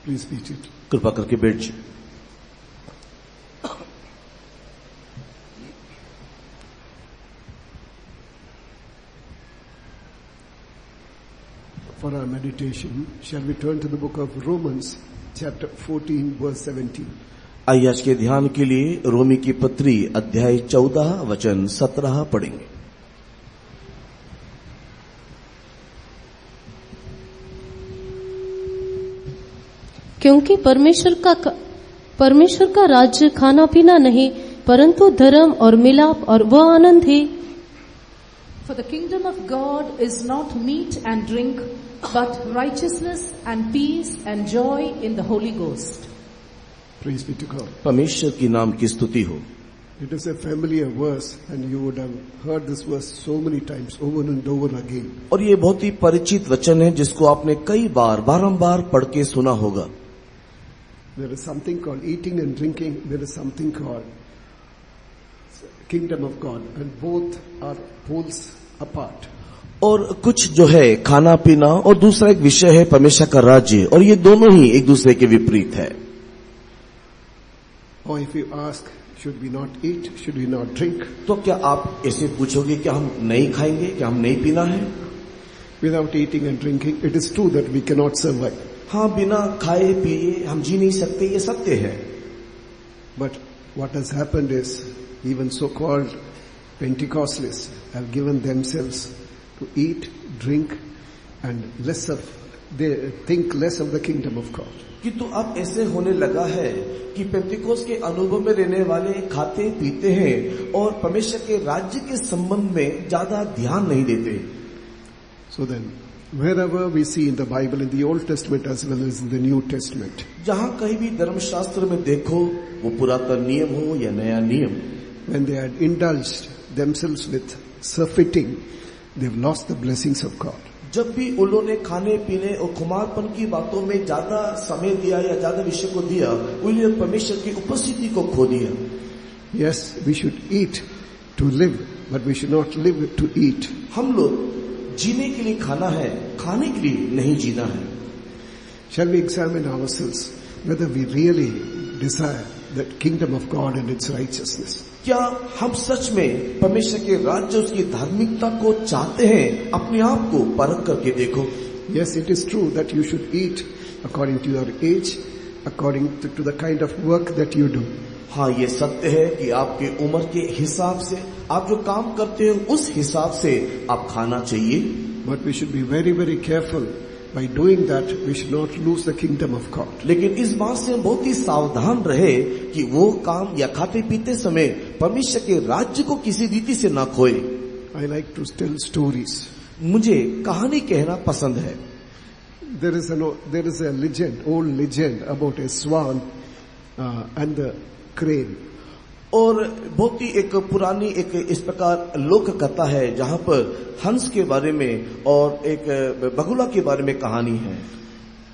Please be seated. कृपा करके बैठ जाइए. For our meditation, shall we turn to the book of Romans, chapter 14, verse 17. आइए आज के ध्यान के लिए रोमी की पत्री अध्याय 14 वचन 17 पढ़ेंगे. क्योंकि परमेश्वर का राज्य खाना पीना नहीं परंतु धर्म और मिलाप और वह आनंद है. For the kingdom of God is not meat and drink, but righteousness and peace and joy in the Holy Ghost. Praise be to God. परमेश्वर की नाम की स्तुति हो. It is a familiar verse and you would have heard this verse so many times over and over again. और ये बहुत ही परिचित वचन है जिसको आपने कई बार बारंबार पढ़ के सुना होगा. There is something called eating and drinking. There is something called kingdom of God, and both are poles apart. और कुछ जो है खाना पीना और दूसरा एक विषय है परमेश्वर का राज्य, और ये दोनों ही एक दूसरे के विपरीत है. Or if you ask, should we not eat? Should we not drink? तो क्या आप ऐसे पूछोगे क्या हम नहीं खाएंगे, क्या हम नहीं पीना है? Without eating and drinking, it is true that we cannot survive. हाँ, बिना खाए पिए हम जी नहीं सकते, ये सत्य है. But what has happened is, even so-called Pentecostalists have given themselves to eat, drink, and they think less of the kingdom of God. किंतु अब ऐसे होने लगा है कि पेंतिकोस के अनुभव में रहने वाले खाते पीते हैं और परमेश्वर के राज्य के संबंध में ज्यादा ध्यान नहीं देते. So then, wherever we see in the Bible, in the Old Testament as well as in the New Testament, जहाँ कहीं भी धर्मशास्त्र में देखो, वो पुरातन नियम हो या नया नियम, when they had indulged themselves with surfeiting, they've lost the blessings of God. जब भी उन्होंने खाने पीने और खुमारपन की बातों में ज्यादा समय दिया या ज्यादा विषय को दिया, उन्होंने परमेश्वर की उपस्थिति को खो दिया. Yes, we should eat to live, but we should not live to eat. हम लोग जीने के लिए खाना है, खाने के लिए नहीं जीना है. Shall we examine ourselves whether we really desire the kingdom of God and its righteousness? क्या हम सच में परमेश्वर के राज्य उसकी धार्मिकता को चाहते हैं? अपने आप को परख करके देखो. Yes, it is true that you should eat according to your age, according to the kind of work that you do. हाँ, ये सत्य है कि आपके उम्र के हिसाब से आप जो काम करते हो उस हिसाब से आप खाना चाहिए. But we should be very, very careful. By doing that, we should not lose the kingdom of God. लेकिन इस बात से हम बहुत ही सावधान रहे कि वो काम या खाते पीते समय परमेश्वर के राज्य को किसी रीति से ना खोए. I like to tell stories. मुझे कहानी कहना पसंद है. There is a legend, old legend about a swan and the crane. और बहुत ही एक पुरानी एक इस प्रकार लोक कथा है जहाँ पर हंस के बारे में और एक बगुला के बारे में कहानी है.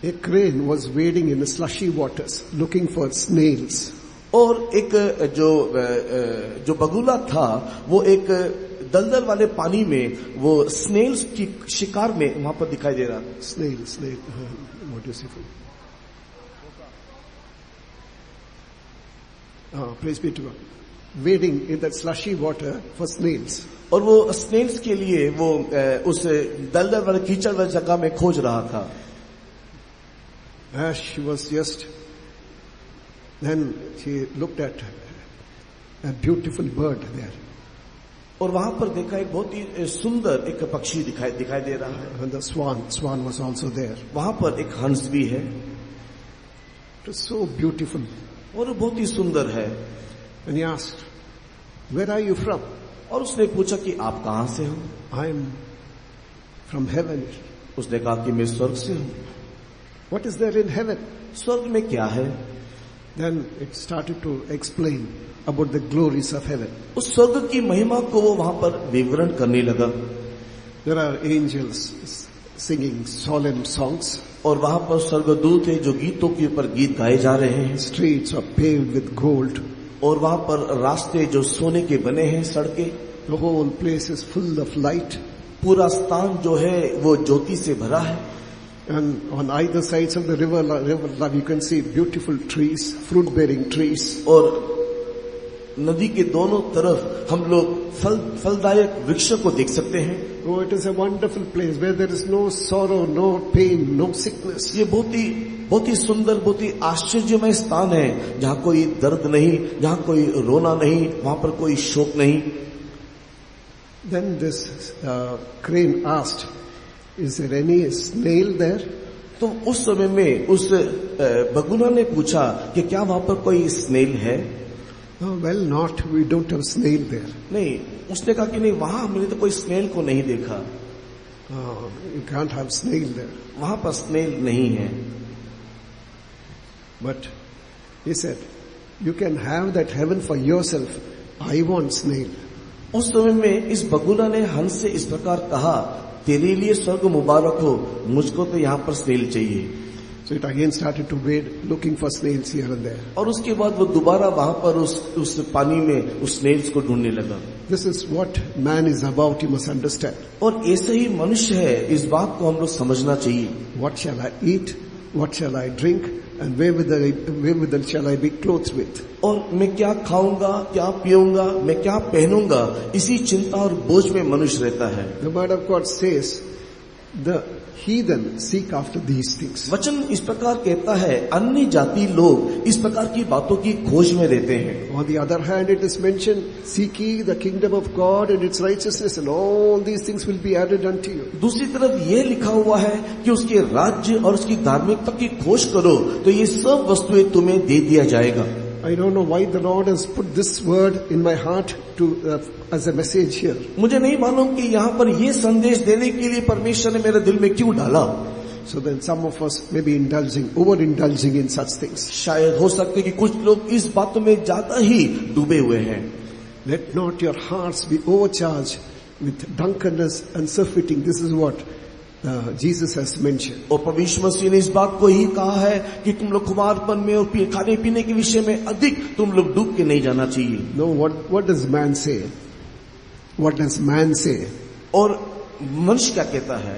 A crane was wading in the slushy waters looking for snails. और एक जो बगुला था वो एक दलदल वाले पानी में वो स्नेल्स की शिकार में वहां पर दिखाई दे रहा था. Snail, what do you say? Praise be to God. Wading in that slushy water for snails. और वो स्नेल्स के लिए वो उस दलदल वाले कीचड़ वाली जगह में खोज रहा था. As she was then she looked at a beautiful bird there. और वहां पर देखा एक बहुत ही सुंदर एक पक्षी दिखाई दे रहा है. And the swan was also there. वहां पर एक हंस भी है. It was so beautiful. और बहुत ही सुंदर है. And he asked, where are you from? और उसने पूछा कि आप कहां से हो? I am from heaven. उसने कहा कि मैं स्वर्ग से हूं. What is there in heaven? स्वर्ग में क्या है? Then it started to explain about the glories of heaven. उस स्वर्ग की महिमा को वो वहां पर विवरण करने लगा. There are angels singing solemn songs. और वहां पर स्वर्गदूत है जो गीतों के ऊपर गीत गाए जा रहे हैं. Streets are paved with gold. और वहां पर रास्ते जो सोने के बने हैं, सड़कें. The whole place is full of light. पूरा स्थान जो है वो ज्योति से भरा है. And on either sides of the river you can see beautiful trees, fruit-bearing trees. और नदी के दोनों तरफ हम लोग फलदायक वृक्षों को देख सकते हैं। Oh, it is a wonderful place where there is no sorrow, no pain, no sickness. ये बहुत ही सुंदर, बहुत ही आश्चर्यमय स्थान है, जहाँ कोई दर्द नहीं, जहाँ कोई रोना नहीं, वहाँ पर कोई शोक नहीं। Then this crane asked, "Is there any snail there?" तो उस समय में उस बगुला ने पूछा कि क्या वहाँ पर कोई स्नेल है? Oh, well, not. We don't have snail there. नहीं, उसने कहा कि नहीं, वहाँ हमने तो कोई स्नेल को नहीं देखा। You can't have snail there. वहाँ पर स्नेल नहीं है। But he said, "You can have that heaven for yourself. I want snail." उस समय में इस बगुला ने हंस से इस प्रकार कहा, तेरे लिए स्वर्ग मुबारक हो, मुझको तो यहाँ पर स्नेल चाहिए। So it again started to wade, looking for snails here and there. और उसके बाद वो दोबारा वहाँ पर उस पानी में उस स्नेल्स को ढूंढने लगा। This is what man is about, you must understand. और ऐसे ही मनुष्य है, इस बात को हम लोग समझना चाहिए। What shall I eat? What shall I drink? And wherewithal shall I be clothed with? और मैं क्या खाऊंगा, क्या पीऊंगा, मैं क्या पहनूंगा, इसी चिंता और बोझ में मनुष्य रहता है। The word of God says, the heathen seek after these things. वचन इस प्रकार कहता है, अन्य जाति लोग इस प्रकार की बातों की खोज में रहते हैं। On the other hand, it is mentioned, seek ye the kingdom of God and its righteousness, and all these things will be added unto you. दूसरी तरफ ये लिखा हुआ है कि उसके राज्य और उसकी धार्मिकता की खोज करो तो ये सब वस्तुएं तुम्हें दे दिया जाएगा। I don't know why the Lord has put this word in my heart to as a message here. मुझे नहीं मालूम कि यहाँ पर ये संदेश देने के लिए परमेश्वर ने मेरे दिल में क्यों डाला। So then some of us may be over-indulging in such things. शायद हो सकते कि कुछ लोग इस बातों में ज्यादा ही डूबे हुए हैं। Let not your hearts be overcharged with drunkenness and surfeiting. This is what Jesus has mentioned. और परमेश्वर मसीह ने इस बात को ही कहा है कि तुम लोग खुमारपन में और खाने पीने के विषय में अधिक तुम लोग डूब के नहीं जाना चाहिए। No, what does man say? What does man say? और मनुष्य क्या कहता है?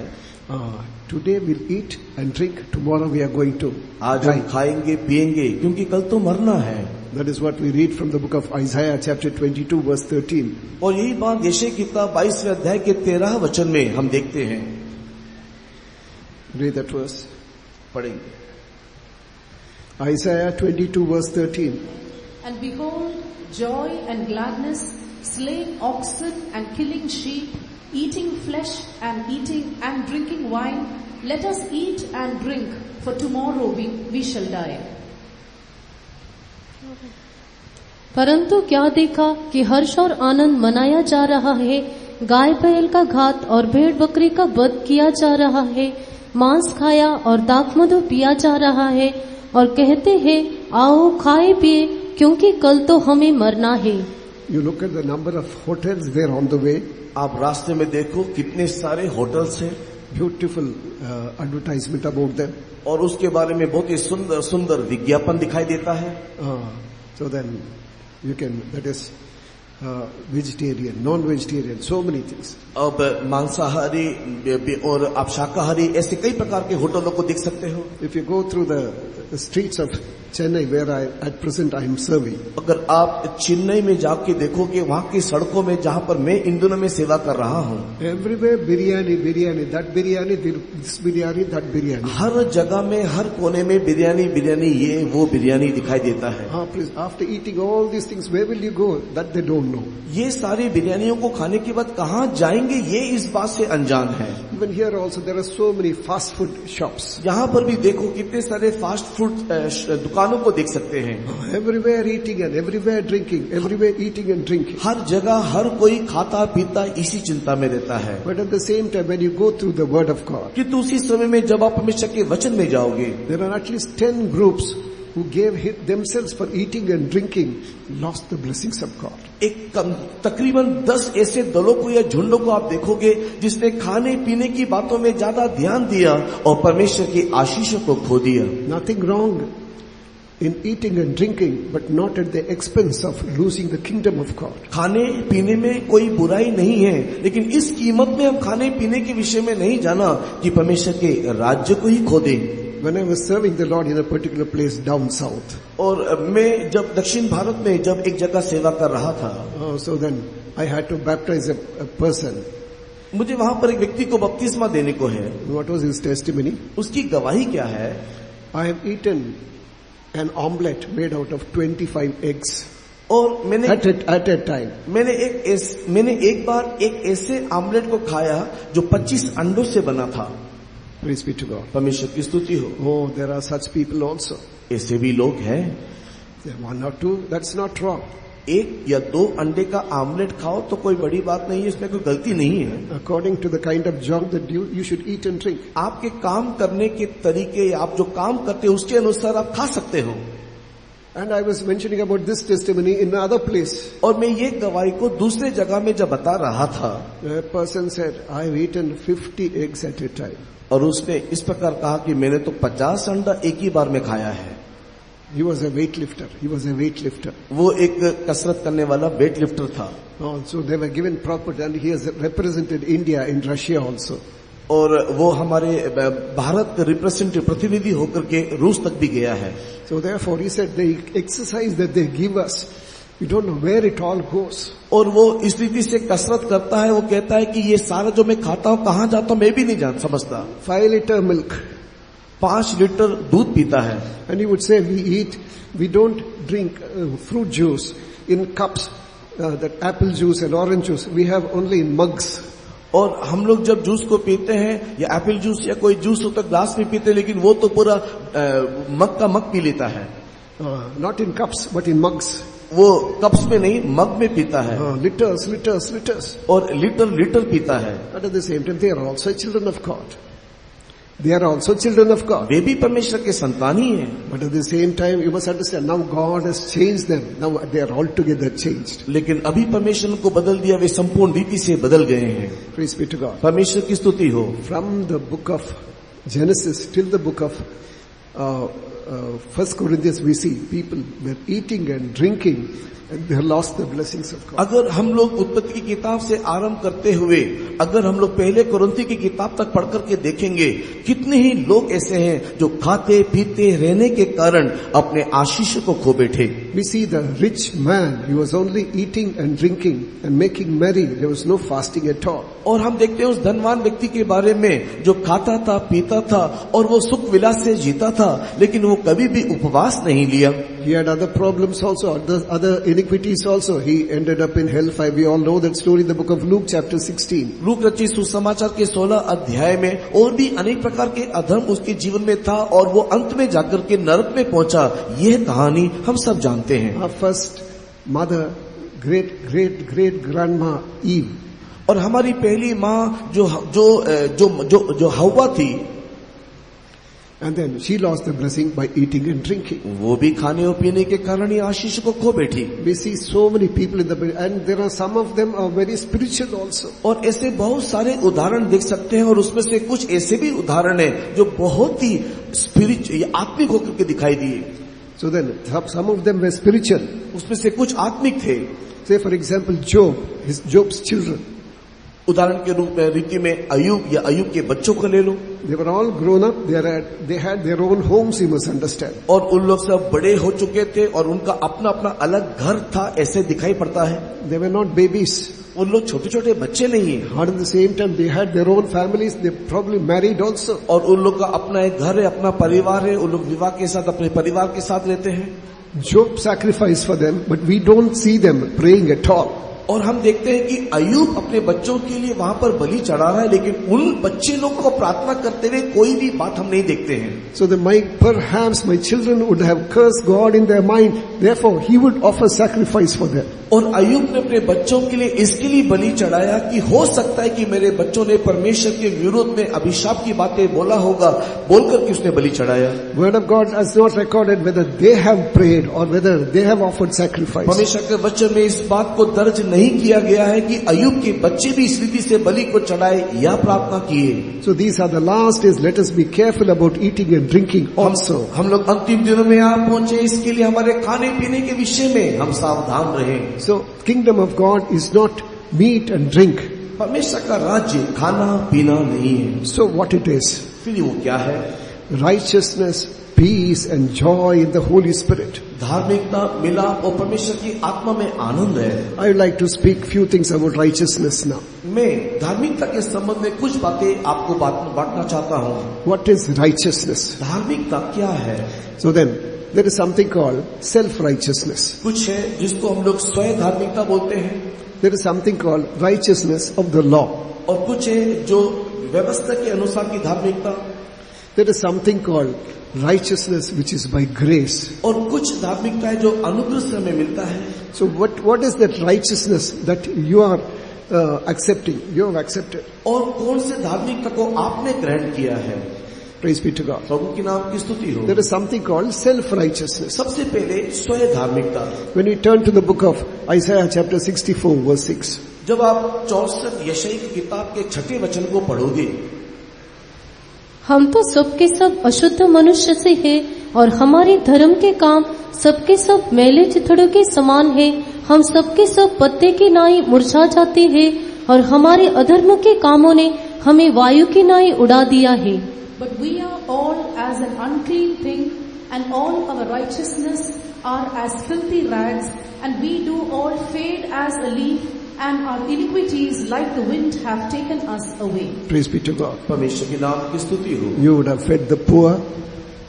Today we'll eat and drink. Tomorrow we are going to आज हम खाएंगे पिएंगे क्योंकि कल तो मरना है। That is what we read from the book of Isaiah chapter 22 verse 13. और यही बात यशायाह की किताब 22वें अध्याय के 13 वचन में हम देखते हैं। Read that verse. पढ़ेंगे। Isaiah 22 verse 13. And behold, joy and gladness, slaying oxen and killing sheep, eating flesh and drinking wine. Let us eat and drink, for tomorrow we shall die. परंतु क्या देखा कि हर्ष और आनंद मनाया जा रहा है, गाय बैल का घात और भेड़ बकरी का वध किया जा रहा है, मांस खाया और दाखमधु पिया जा रहा है, और कहते हैं आओ खाए पिए क्योंकि कल तो हमें मरना है। You look at the number of hotels there on the way. आप रास्ते में देखो कितने सारे होटल्स हैं। Beautiful advertisement about them. और उसके बारे में बहुत ही सुंदर सुंदर विज्ञापन दिखाई देता है। So then you can, that is vegetarian, non-vegetarian, so many things. अब मांसाहारी और आप शाकाहारी ऐसे कई प्रकार के होटलों को देख सकते हो। If you go through the streets of Chennai where at present I am serving. अगर आप चेन्नई में जाके देखोगे वहाँ की सड़कों में जहाँ पर मैं इन दिनों में सेवा कर रहा हूँ, Everywhere biryani, that biryani, this biryani, that biryani. हर जगह में हर कोने में बिरयानी ये वो बिरयानी दिखाई देता है। Please, after eating all these things, where will you go? That they don't know. ये सारी बिरयानियों को खाने के बाद कहाँ जाएंगे ये इस बात से अनजान है। Even here also there are so many fast food shops. यहाँ पर भी देखो कितने सारे फास्ट फूड दुकानों को देख सकते हैं। Everywhere eating and everywhere drinking, everywhere eating and drinking. हर जगह हर कोई खाता पीता इसी चिंता में रहता है। But at the same time, when you go through the Word of God, किंतु उसी समय में जब आप परमेश्वर के वचन में जाओगे, there are at least 10 groups who gave themselves for eating and drinking, lost the blessings of God. एक तकरीबन 10 ऐसे दलों को या झुंडों को आप देखोगे जिसने खाने पीने की बातों में ज्यादा ध्यान दिया और परमेश्वर की आशीषों को खो दिया। Nothing wrong. in eating and drinking, but not at the expense of losing the kingdom of God. खाने पीने में कोई बुराई नहीं है, लेकिन इस कीमत में हम खाने पीने के विषय में नहीं जाना कि परमेश्वर के राज्य को ही खो दें। When I was serving the Lord in a particular place down south, और मैं जब दक्षिण भारत में जब एक जगह सेवा कर रहा था, so then I had to baptize a person. मुझे वहां पर एक व्यक्ति को बपतिस्मा देने को है। What was his testimony? उसकी गवाही क्या है? I have eaten an omelette made out of 25 eggs और मैंने at a time. मैंने एक बार एक ऐसे आमलेट को खाया जो 25 अंडों से बना था। Praise be to God. परमेश्वर की स्तुति हो। Oh, there are such people also. ऐसे भी लोग हैं। One or two, that's not wrong. एक या दो अंडे का आमलेट खाओ तो कोई बड़ी बात नहीं है, इसमें कोई गलती नहीं है। According to the kind of job that you should eat and drink. आपके काम करने के तरीके, आप जो काम करते हो उसके अनुसार आप खा सकते हो। And I was mentioning about this testimony in another place. और मैं ये गवाही को दूसरे जगह में जब बता रहा था, A person said, "I've eaten 50 eggs at a time." और उसने इस प्रकार कहा कि मैंने तो 50 अंडा एक ही बार में खाया है। He was a weightlifter. He was a weightlifter. वो एक कसरत करने वाला वेट लिफ्टर था। So they were given proper, and he has represented India in Russia also. और वो हमारे भारत का रिप्रेजेंटेटिव प्रतिनिधि होकर के रूस तक भी गया है। So therefore he said the exercise that they give us, we don't know where it all goes. और वो इस रीति से कसरत करता है, वो कहता है कि ये सारा जो मैं खाता हूँ कहाँ जाता हूँ मैं भी नहीं जान समझता। 5 liter milk. 5 लीटर दूध पीता है। And he would say we don't drink fruit juice in cups, that apple juice and orange juice. We have only in mugs. और हम लोग जब जूस को पीते हैं या एप्पल जूस या कोई जूस हो तो ग्लास में पीते हैं, लेकिन वो तो पूरा मग का मग पी लेता है। Not in cups but in mugs. वो कप्स में नहीं मग में पीता है। Liters. और लीटर पीता है। But at the same time they are also children of God. They are also children of God. वे भी परमेश्वर के संतान ही हैं। But at the same time you must understand, now God has changed them. Now they are altogether changed. लेकिन अभी परमेश्वर को बदल दिया, वे संपूर्ण रीति से बदल गए हैं। Praise be to God. परमेश्वर की स्तुति हो। From the book of Genesis till the book of 1 Corinthians we see people were eating and drinking and they lost the blessings of God. अगर हम लोग उत्पत्ति की किताब से आरंभ करते हुए अगर हम लोग पहले कुरिन्थी की किताब तक पढ़ करके देखेंगे, कितने ही लोग ऐसे हैं जो खाते पीते रहने के कारण अपने आशीष को खो बैठे। We see the rich man, he was only eating and drinking and making merry. There was no fasting at all. और हम देखते हैं उस धनवान व्यक्ति के बारे में जो खाता था पीता था और वो सुख विलास से जीता था, लेकिन वो कभी भी उपवास नहीं लिया। He had other problems also, other iniquities also. He ended up in hellfire. We all know that story in the book of Luke chapter 16. Look रचित सुसमाचार के 16 अध्याय में और भी अनेक प्रकार के अधर्म उसके जीवन में था और वो अंत में जाकर के नरक में पहुंचा। यह कहानी हम सब जानते हैं। Our first mother, great grandma Eve. और हमारी पहली माँ जो हव्वा थी, and then she lost the blessing by eating and drinking. वो भी खाने और पीने के कारण ही आशीष को खो बैठी। We see so many people in the Bible, and there are some of them are very spiritual also. और ऐसे बहुत सारे उदाहरण देख सकते हैं और उसमें से कुछ ऐसे भी उदाहरण हैं जो बहुत ही स्पिरिचुअल आत्मिक होकर के दिखाई दिए। So then some of them were spiritual. उसमें से कुछ आत्मिक थे। Say for example Job's children. उदाहरण के रूप में रीति में अय्यूब या अय्यूब के बच्चों को ले लो। They were all grown up. They had their own homes. You must understand. और उन लोग सब बड़े हो चुके थे और उनका अपना अपना अलग घर था, ऐसे दिखाई पड़ता है। They were not babies. उन लोग छोटे छोटे बच्चे नहीं है। But at the same time they had their own families. They probably married also. और उन लोग का अपना एक घर है, अपना परिवार है, उन लोग विवाह के साथ अपने परिवार के साथ रहते हैं। Job sacrificed for them, but we don't see them praying at all. और हम देखते हैं कि अय्यूब अपने बच्चों के लिए वहां पर बलि चढ़ा रहा है, लेकिन उन बच्चे लोग को प्रार्थना करते हुए कोई भी बात हम नहीं देखते हैं। So perhaps my children would have cursed God in their mind. Therefore, he would offer sacrifice for them. और अय्यूब ने अपने बच्चों के लिए इसके लिए बलि चढ़ाया कि हो सकता है कि मेरे बच्चों ने परमेश्वर के विरोध में अभिशाप की बातें बोला होगा, बोलकर कि उसने बलि चढ़ाया। Word of God has not recorded whether they have prayed or whether they have offered sacrifice. परमेश्वर के वचन में इस बात को दर्ज नहीं किया गया है कि अय्यूब के बच्चे भी इस रीति से बलि को चढ़ाए या प्रार्थना किए। So these are the last days. Let us be careful about eating and drinking also. हम लोग अंतिम दिनों में यहाँ पहुंचे, इसके लिए हमारे खाने पीने के विषय में हम सावधान रहें। So kingdom of God is not meat and drink. परमेश्वर का राज्य खाना पीना नहीं है। So what it is? फिर वो क्या है? Righteousness, peace and joy in the Holy Spirit. धार्मिकता, मिलाप और परमेश्वर की आत्मा में आनंद है। I would like to speak few things about righteousness now. मैं धार्मिकता के संबंध में कुछ बातें आपको बांटना चाहता हूँ। What is righteousness? धार्मिकता क्या है? So then, there is something called self-righteousness. कुछ है जिसको हम लोग स्वयं धार्मिकता बोलते हैं, There is something called righteousness of the law. और कुछ है जो व्यवस्था के अनुसार की धार्मिकता, There is something called righteousness which is by grace. और कुछ धार्मिकता है जो अनुग्रह से हमें मिलता है। So what is that righteousness that you are accepting? You have accepted. और कौन से धार्मिकता को आपने ग्रहण किया है? Praise be to God. प्रभु की नाम की स्तुति हो। There is something called self-righteousness. सबसे पहले स्वयं धार्मिकता। When we turn to the book of Isaiah chapter 64 verse 6. जब आप 64 यशायाह की किताब के 6 वचन को पढ़ोगे, हम तो सबके सब अशुद्ध मनुष्य से हैं और हमारे धर्म के काम सबके सब मैले चिथड़ों के समान है। हम सबके सब पत्ते की नाई मुरझा जाते हैं और हमारे अधर्म के कामों ने हमें वायु की नाई उड़ा दिया है। But we are all as an unclean thing, and all our righteousness are as filthy rags, and we do all fade as a leaf, and our iniquities like the wind have taken us away. Praise be to God. परमेश्वर की नाम की स्तुति हो। You would have fed the poor.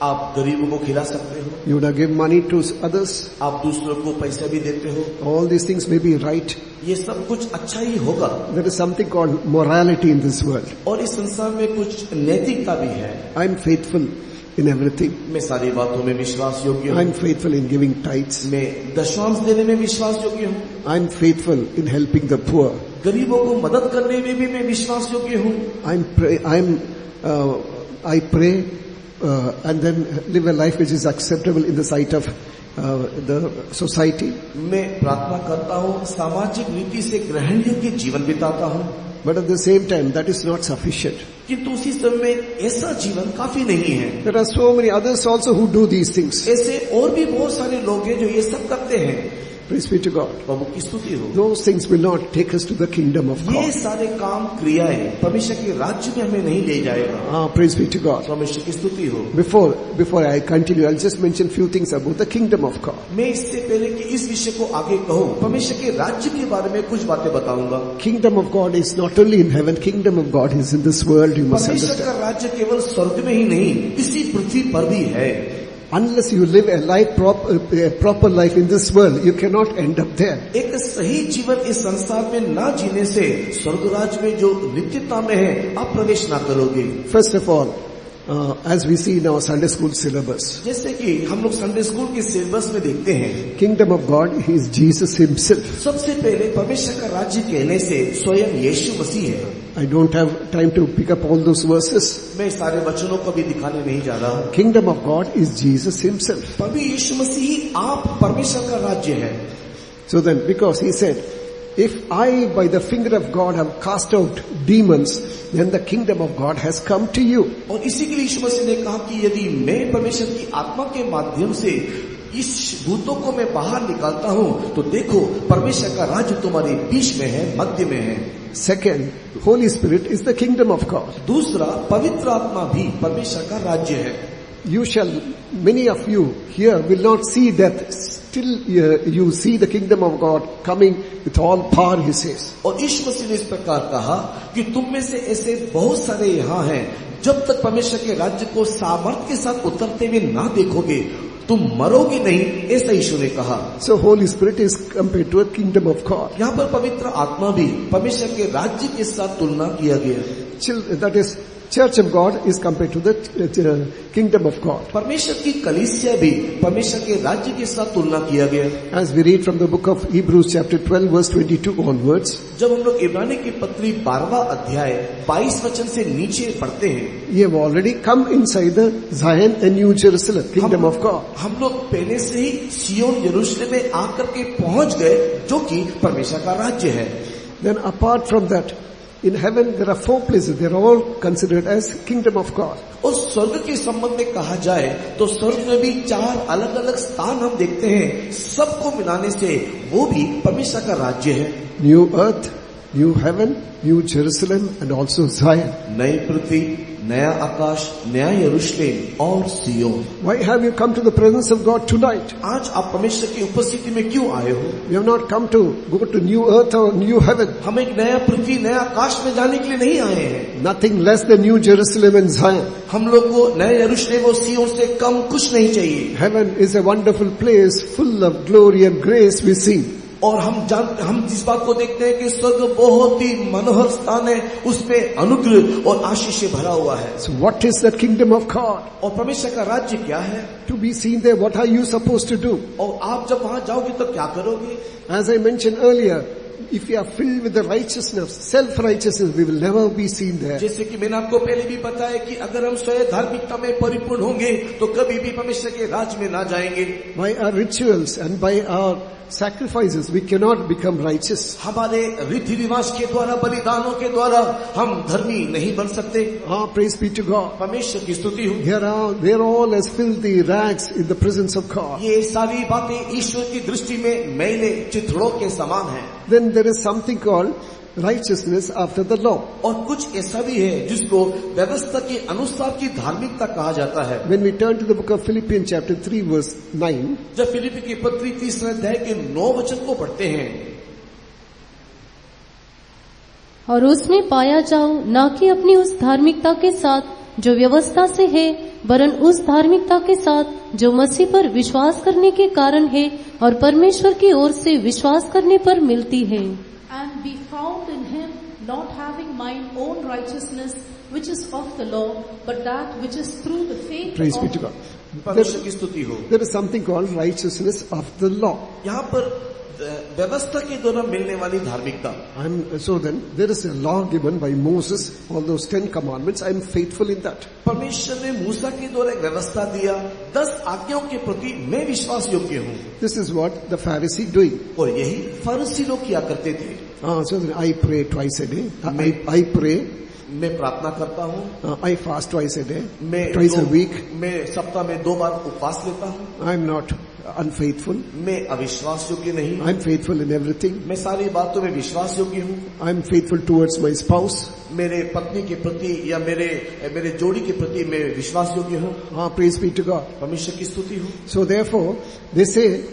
आप गरीबों को खिला सकते हो, You would have given money to others. आप दूसरों को पैसा भी देते हो, All these things may be right. ये सब कुछ अच्छा ही होगा। There is something called morality in this world. और इस संसार में कुछ नैतिकता भी है। I'm faithful in everything. मैं सारी बातों में विश्वास योग्य हूँ, I'm faithful in giving tithes. मैं दशमांश देने में विश्वास योग्य हूँ, I'm faithful in helping the poor. गरीबों को मदद करने में भी मैं विश्वास योग्य हूँ। I pray and then live a life which is acceptable in the sight of the society. मैं प्रार्थना करता हूँ, सामाजिक रीति से ग्रहण योग्य जीवन बिताता हूँ, But at the same time, that is not sufficient. किंतु उसी समय में ऐसा जीवन काफी नहीं है। There are so many others also who do these things. ऐसे और भी बहुत सारे लोग हैं जो ये सब करते हैं। Praise be to God. प्रभु की स्तुति हो। Those things will not take us to the kingdom of ये God. सारे काम क्रियाएं परमेश्वर के राज्य में हमें नहीं ले जाएगा। Praise be to God. परमेश्वर की स्तुति हो। Before I continue, I'll just mention few things about the kingdom of God. मैं इससे पहले कि इस विषय को आगे कहूँ, परमेश्वर के राज्य के बारे में कुछ बातें बताऊंगा। Kingdom of God is not only in heaven, kingdom of God is in this world, you must परमेश्वर understand. का राज्य केवल स्वर्ग में ही नहीं, इसी पृथ्वी पर भी है। Unless you live a proper life in this world, you cannot end up there. एक सही जीवन इस संसार में ना जीने से स्वर्ग राज्य में जो नित्यता में है आप प्रवेश ना करोगे। First of all, as we see in our Sunday school syllabus, जैसे कि हम लोग संडे स्कूल के सिलेबस में देखते हैं, kingdom of God is Jesus himself. सबसे पहले परमेश्वर का राज्य कहने से स्वयं यीशु मसीह है। I don't have time to pick up all those verses. मैं सारे वचनों को भी दिखाने नहीं जा रहा हूँ। Kingdom of God is Jesus himself. प्रभु यीशु मसीह ही आप परमेश्वर का राज्य है। So then, because he said, if I by the finger of God have cast out demons, then the kingdom of God has come to you. और इसी के लिए यीशु मसीह ने कहा कि यदि मैं परमेश्वर की आत्मा के माध्यम से इस भूतों को मैं बाहर निकालता हूँ, तो देखो परमेश्वर का राज्य तुम्हारे बीच में है, मध्य में है। Second, Holy Spirit is the kingdom of God. दूसरा, पवित्र आत्मा भी परमेश्वर का राज्य है। Many of you here will not see death. Still you see the kingdom of God coming with all power, he says. और यीशु मसीह ने इस प्रकार कहा कि तुम में से ऐसे बहुत सारे यहाँ हैं, जब तक परमेश्वर के राज्य को सामर्थ्य के साथ उतरते हुए ना देखोगे तुम मरोगे नहीं, ऐसा यीशु ने कहा। So Holy Spirit is compared to a kingdom of God. यहाँ पर पवित्र आत्मा भी परमेश्वर के राज्य के साथ तुलना किया गया। That is church of God is compared to the kingdom of God. परमेश्वर की कलीसिया भी परमेश्वर के राज्य के साथ तुलना किया गया। As we read from the book of Hebrews chapter 12 verse 22 onwards, जब हम लोग इब्रानी की पत्री 12वां अध्याय 22 वचन से नीचे पढ़ते हैं, ye have already come inside the Zion and New Jerusalem, kingdom of God. हम लोग पहले से ही सियोन यरूशलेम में आकर के पहुंच गए, जो कि परमेश्वर का राज्य है। Then apart from that, in heaven there are 4 places. They are all considered as kingdom of God. और स्वर्ग के संबंध में कहा जाए तो स्वर्ग में भी 4 अलग अलग स्थान हम देखते हैं, सबको मिलाने से वो भी परमेश्वर का राज्य है। New earth, new heaven, new Jerusalem and also Zion. नई पृथ्वी, नया आकाश, नया यरूशलेम और सियोन। Why have you come to the presence of God tonight? आज आप परमेश्वर की उपस्थिति में क्यों आए हो? You have not come to go to new earth or new heaven. हम एक नया पृथ्वी, नया आकाश में जाने के लिए नहीं आए हैं। Nothing less than New Jerusalem and Zion. हम लोग को नए यरूशलेम और सियोन से कम कुछ नहीं चाहिए। Heaven is a wonderful place full of glory and grace we see. और हम जिस बात को देखते हैं कि स्वर्ग बहुत ही मनोहर स्थान है, उसमें अनुग्रह और आशीष से भरा हुआ है। So what is the kingdom of God? और परमेश्वर का राज्य क्या है? To be seen there, what are you supposed to do? और आप जब वहां जाओगे तो क्या करोगे? As I mentioned earlier, if we are filled with the righteousness, self-righteousness, we will never be seen there. जैसे कि मैंने आपको पहले भी बताया कि अगर हम स्वयं धार्मिकता में परिपूर्ण होंगे तो कभी भी परमेश्वर के राज्य में ना जाएंगे। By our rituals and by our sacrifices, we cannot become righteous. हमारे रीति रिवाज के द्वारा, बलिदानों के द्वारा हम धर्मी नहीं बन सकते। Praise be to God. परमेश्वर की स्तुति हो। They're all as filthy rags in the presence of God. ये सारी बातें ईश्वर की दृष्टि में मैले चिथड़ों के समान हैं। Then there is something called righteousness after the law. और कुछ ऐसा भी है जिसको व्यवस्था के अनुसार की धार्मिकता कहा जाता है। When we turn to the book of Philippians chapter 3 verse 9, जब फिलिप्पी की पत्री 3 अध्याय के 9 वचन को पढ़ते हैं, और उसमें पाया जाऊं न कि अपनी उस धार्मिकता के साथ जो व्यवस्था से है, वरन उस धार्मिकता के साथ जो मसीह पर विश्वास करने के कारण है और परमेश्वर की ओर से विश्वास करने पर मिलती है। And be found in him, not having mine own righteousness, which is of the law, but that which is through the faith praise be of to God. परमेश्वर की स्तुति हो। There is something called righteousness of the law. यहाँ पर व्यवस्था के द्वारा मिलने वाली धार्मिकता। So then there is a law given by Moses, all those 10 commandments. I am faithful in that. परमेश्वर ने मूसा के द्वारा एक व्यवस्था दिया, 10 आज्ञाओं के प्रति मैं विश्वास योग्य हूँ। This is what the Pharisee doing. और यही फरीसी लोग किया करते थे। So then I pray twice a day. I pray. मैं प्रार्थना करता हूँ। I fast twice a day. मैं Twice a week. मैं सप्ताह में 2 बार उपवास लेता हूँ। I am not unfaithful. मैं अविश्वास योग्य नहीं। I am faithful in everything. मैं सारी बातों में विश्वास योग्य हूँ। I am faithful towards my spouse. मेरे पत्नी के प्रति या मेरे जोड़ी के प्रति मैं विश्वास योग्य हूँ। Praise be to God. परमेश्वर की स्तुति हो। So therefore, they say,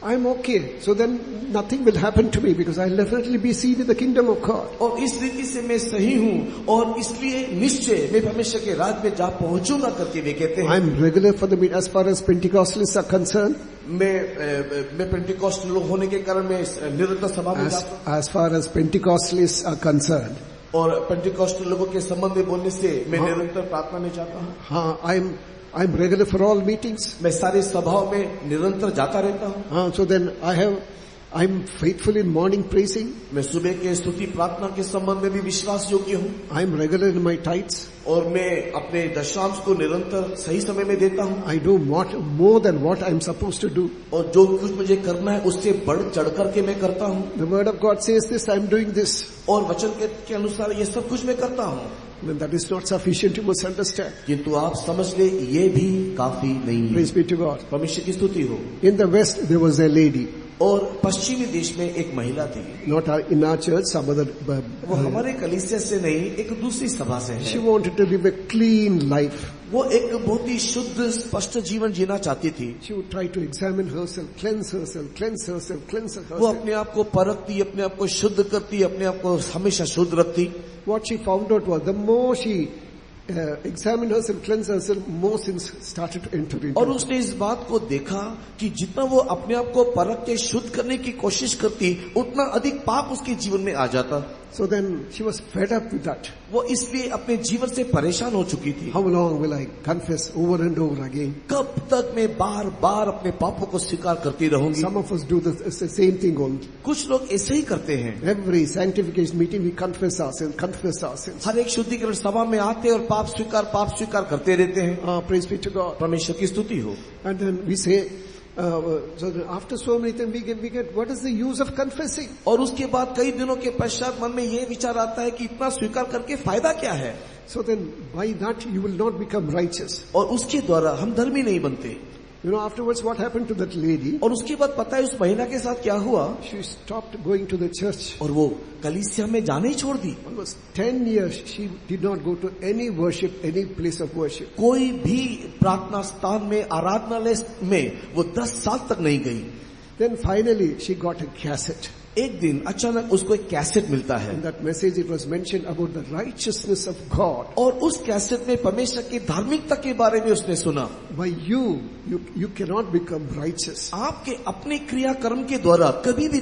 I am okay. So then nothing will happen to me because I'll definitely be seen in the kingdom of God. और इस रीति से मैं सही हूँ और इसलिए निश्चय मैं परमेश्वर के राज्य में जा पहुंचूंगा करके वे कहते हैं। I am regular for the meeting as far as Pentecostalists are concerned. मैं पेंटिकॉस्ट लोग होने के कारण मैं निरंतर सभा में जाता हूँ। As far as Pentecostalists are concerned. और पेंटिकॉस्ट लोगों के संबंध में बोलने से मैं निरंतर प्रार्थना में जाता हूँ। I'm regular for all meetings. मैं सारी सभाओं में निरंतर जाता रहता हूँ। So then I'm faithful in morning praising. मैं सुबह के स्तुति प्रार्थना के संबंध में भी विश्वास योग्य हूँ। I'm regular in my tithes. और मैं अपने दशांश को निरंतर सही समय में देता हूँ। I do more than what I'm supposed to do. और जो कुछ मुझे करना है उससे बढ़ चढ़ करके मैं करता हूँ। The word of God says this, I'm doing this. और वचन के अनुसार ये सब कुछ मैं करता हूँ। When that is not sufficient, you must understand. किंतु आप समझ ले ये भी काफी नहीं है। Praise be to God. परमेश्वर की स्तुति हो। In the West there was a lady. और पश्चिमी देश में एक महिला थी। Not in our church, some other. वो हमारे कलीसिया से नहीं, एक दूसरी सभा से है। She wanted to live a clean life. वो एक बहुत ही शुद्ध स्पष्ट जीवन जीना चाहती थी। She would try to examine herself, cleanse herself, cleanse herself, cleanse herself. वो अपने आप को परखती, अपने आप को शुद्ध करती, अपने आप को हमेशा शुद्ध रखती। What she found out was the more she examined herself, cleansed herself, more sins started to enter into. और उसने इस बात को देखा कि जितना वो अपने आप को परख के शुद्ध करने की कोशिश करती, उतना अधिक पाप उसके जीवन में आ जाता। So then she was fed up with that. वो इसलिए अपने जीवन से परेशान हो चुकी थी। How long will I confess over and over again? कब तक मैं बार बार अपने पापों को स्वीकार करती रहूंगी? Some of us do the same thing only. कुछ लोग ऐसे ही करते हैं। Every sanctification meeting we confess our sins. हर एक शुद्धिकरण सभा में आते और पाप स्वीकार करते रहते हैं। Praise be to God. परमेश्वर की स्तुति हो। And then we say, so after so many things we get, what is the use of confessing? और उसके बाद कई दिनों के पश्चात मन में ये विचार आता है कि इतना स्वीकार करके फायदा क्या है? So then by that you will not become righteous. और उसके द्वारा हम धर्मी नहीं बनते। You know, afterwards what happened to that lady? और उसके बाद पता है उस महिला के साथ क्या हुआ? She stopped going to the church. और वो कलीसिया में जाना ही छोड़ दी। Almost 10 years she did not go to any worship, any place of worship. कोई भी प्रार्थना स्थान में, आराधनालय में वो 10 साल तक नहीं गई। Then finally she got a cassette. एक दिन अचानक उसको एक कैसेट मिलता है। In that message it was mentioned about the righteousness of God. और उस कैसेट में परमेश्वर की धार्मिकता के बारे में उसने सुना। By you cannot become righteous. आपके अपने क्रिया कर्म के द्वारा कभी भी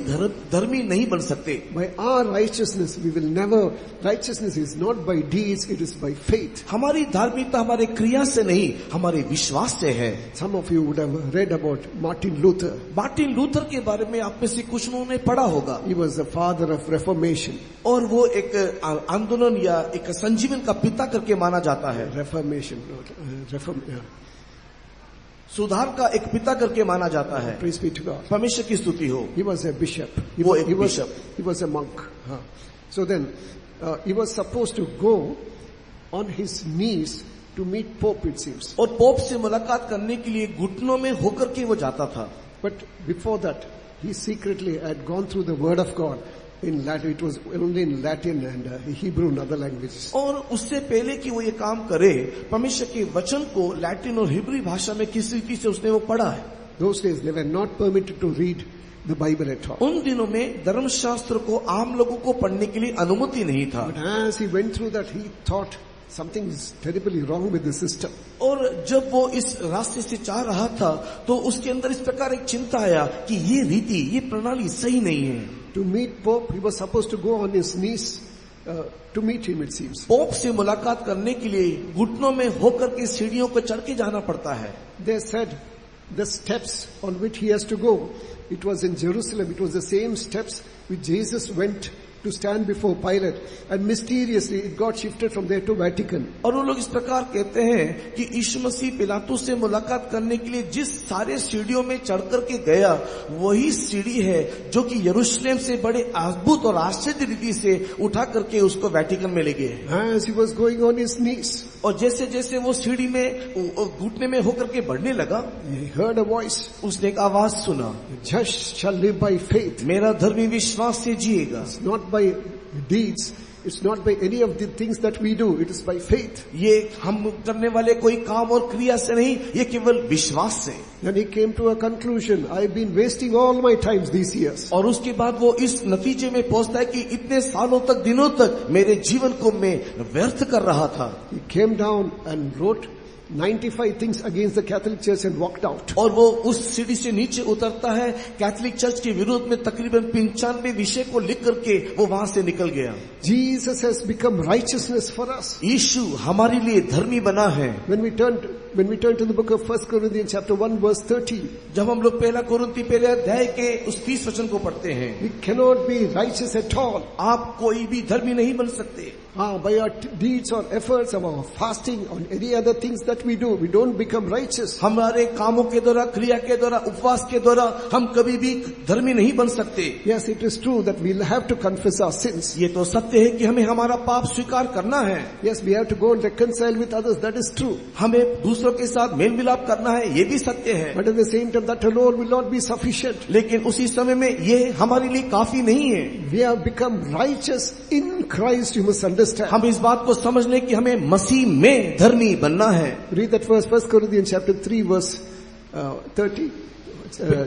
धर्मी नहीं बन सकते। By our righteousness we will never. Righteousness is not by deeds, it is by faith. हमारी धार्मिकता हमारे क्रिया से नहीं, हमारे विश्वास से है। Some of you would have read about Martin Luther. Martin Luther के बारे में आप में से कुछ लोगों ने पढ़ा होगा। He was the father of Reformation. और वो एक आंदोलन या एक संजीवन का पिता करके माना जाता है। Reformation, सुधार का एक पिता करके माना जाता है। Praise be to God. परमेश्वर की स्तुति हो। He was a bishop. He was a monk. So then he was supposed to go on his knees to meet Pope, it seems. और पोप से मुलाकात करने के लिए घुटनों में होकर के वो जाता था। But before that, he secretly had gone through the word of God in Latin. It was only in Latin and Hebrew and other languages. और उससे पहले कि वो ये काम करे, परमेश्वर के वचन को लैटिन और हिब्रू भाषा में किस रीति से उसने वो पढ़ा है। Those days they were not permitted to read the Bible at all. उन दिनों में धर्मशास्त्र को आम लोगों को पढ़ने के लिए अनुमति नहीं था। But as he went through that, he thought something is terribly wrong with the system. और जब वो इस रास्ते से जा रहा था तो उसके अंदर इस प्रकार एक चिंता आया कि ये रीति, ये प्रणाली सही नहीं है। To meet Pope, he was supposed to go on his knees to meet him, it seems. Pope से मुलाकात करने के लिए घुटनों में होकर के सीढ़ियों पर चढ़ के जाना पड़ता है। They said the steps on which he has to go, it was in Jerusalem. It was the same steps which Jesus went to stand before Pilate, and mysteriously it got shifted from there to Vatican. और वो लोग इस प्रकार कहते हैं कि यीशु मसीह पिलातुस से मुलाकात करने के लिए जिस सारे सीढ़ियों में चढ़ करके गया, वही सीढ़ी है जो कि यरूशलेम से बड़े अद्भुत और आश्चर्य रीति से उठा करके उसको वेटिकन में ले गए। As he was going on his knees, और जैसे जैसे वो सीढ़ी में घुटने में होकर के बढ़ने लगा, he heard a voice. उसने एक आवाज सुना, The just shall live by faith. मेरा धर्मी विश्वास से जिएगा। It's not by deeds. It's not by any of the things that we do. It is by faith. ये हम करने वाले कोई काम और क्रिया से नहीं, ये केवल विश्वास से। Then he came to a conclusion. I've been wasting all my times these years. और उसके बाद वो इस नतीजे में पहुंचता है कि इतने सालों तक, दिनों तक मेरे जीवन को मैं व्यर्थ कर रहा था। He came down and wrote 95 things against the Catholic Church and walked out. और वो उस सीढ़ी से नीचे उतरता है, कैथोलिक चर्च के विरोध में तकरीबन 95 विषय को लिख करके वो वहां से निकल गया। Jesus has become righteousness for us. यीशु हमारे लिए धर्मी बना है। When we turn to the book of 1 Corinthians chapter 1 verse 30, जब हम लोग पहला कुरिन्थी पहले अध्याय के उस 30 वचन को पढ़ते हैं, we cannot be righteous at all. आप कोई भी धर्मी नहीं बन सकते। By our deeds or efforts, our fasting, or any other things that we do, we don't become righteous. हमारे कामों के द्वारा, क्रिया के द्वारा, उपवास के द्वारा हम कभी भी धर्मी नहीं बन सकते। Yes, it is true that we'll have to confess our sins. ये तो सत्य है कि हमें हमारा पाप स्वीकार करना है। Yes, we have to go and reconcile with others. That is true. हमें दूसरों के साथ मेल मिलाप करना है, ये भी सत्य है। But at the same time, that alone will not be sufficient. लेकिन उसी समय में ये हमारे लिए काफी नहीं है। We have become righteous in Christ. You must understand. हम इस बात को समझ लें कि हमें मसीह में धर्मी बनना है। Read that verse, 1 Corinthians chapter 3 verse 30.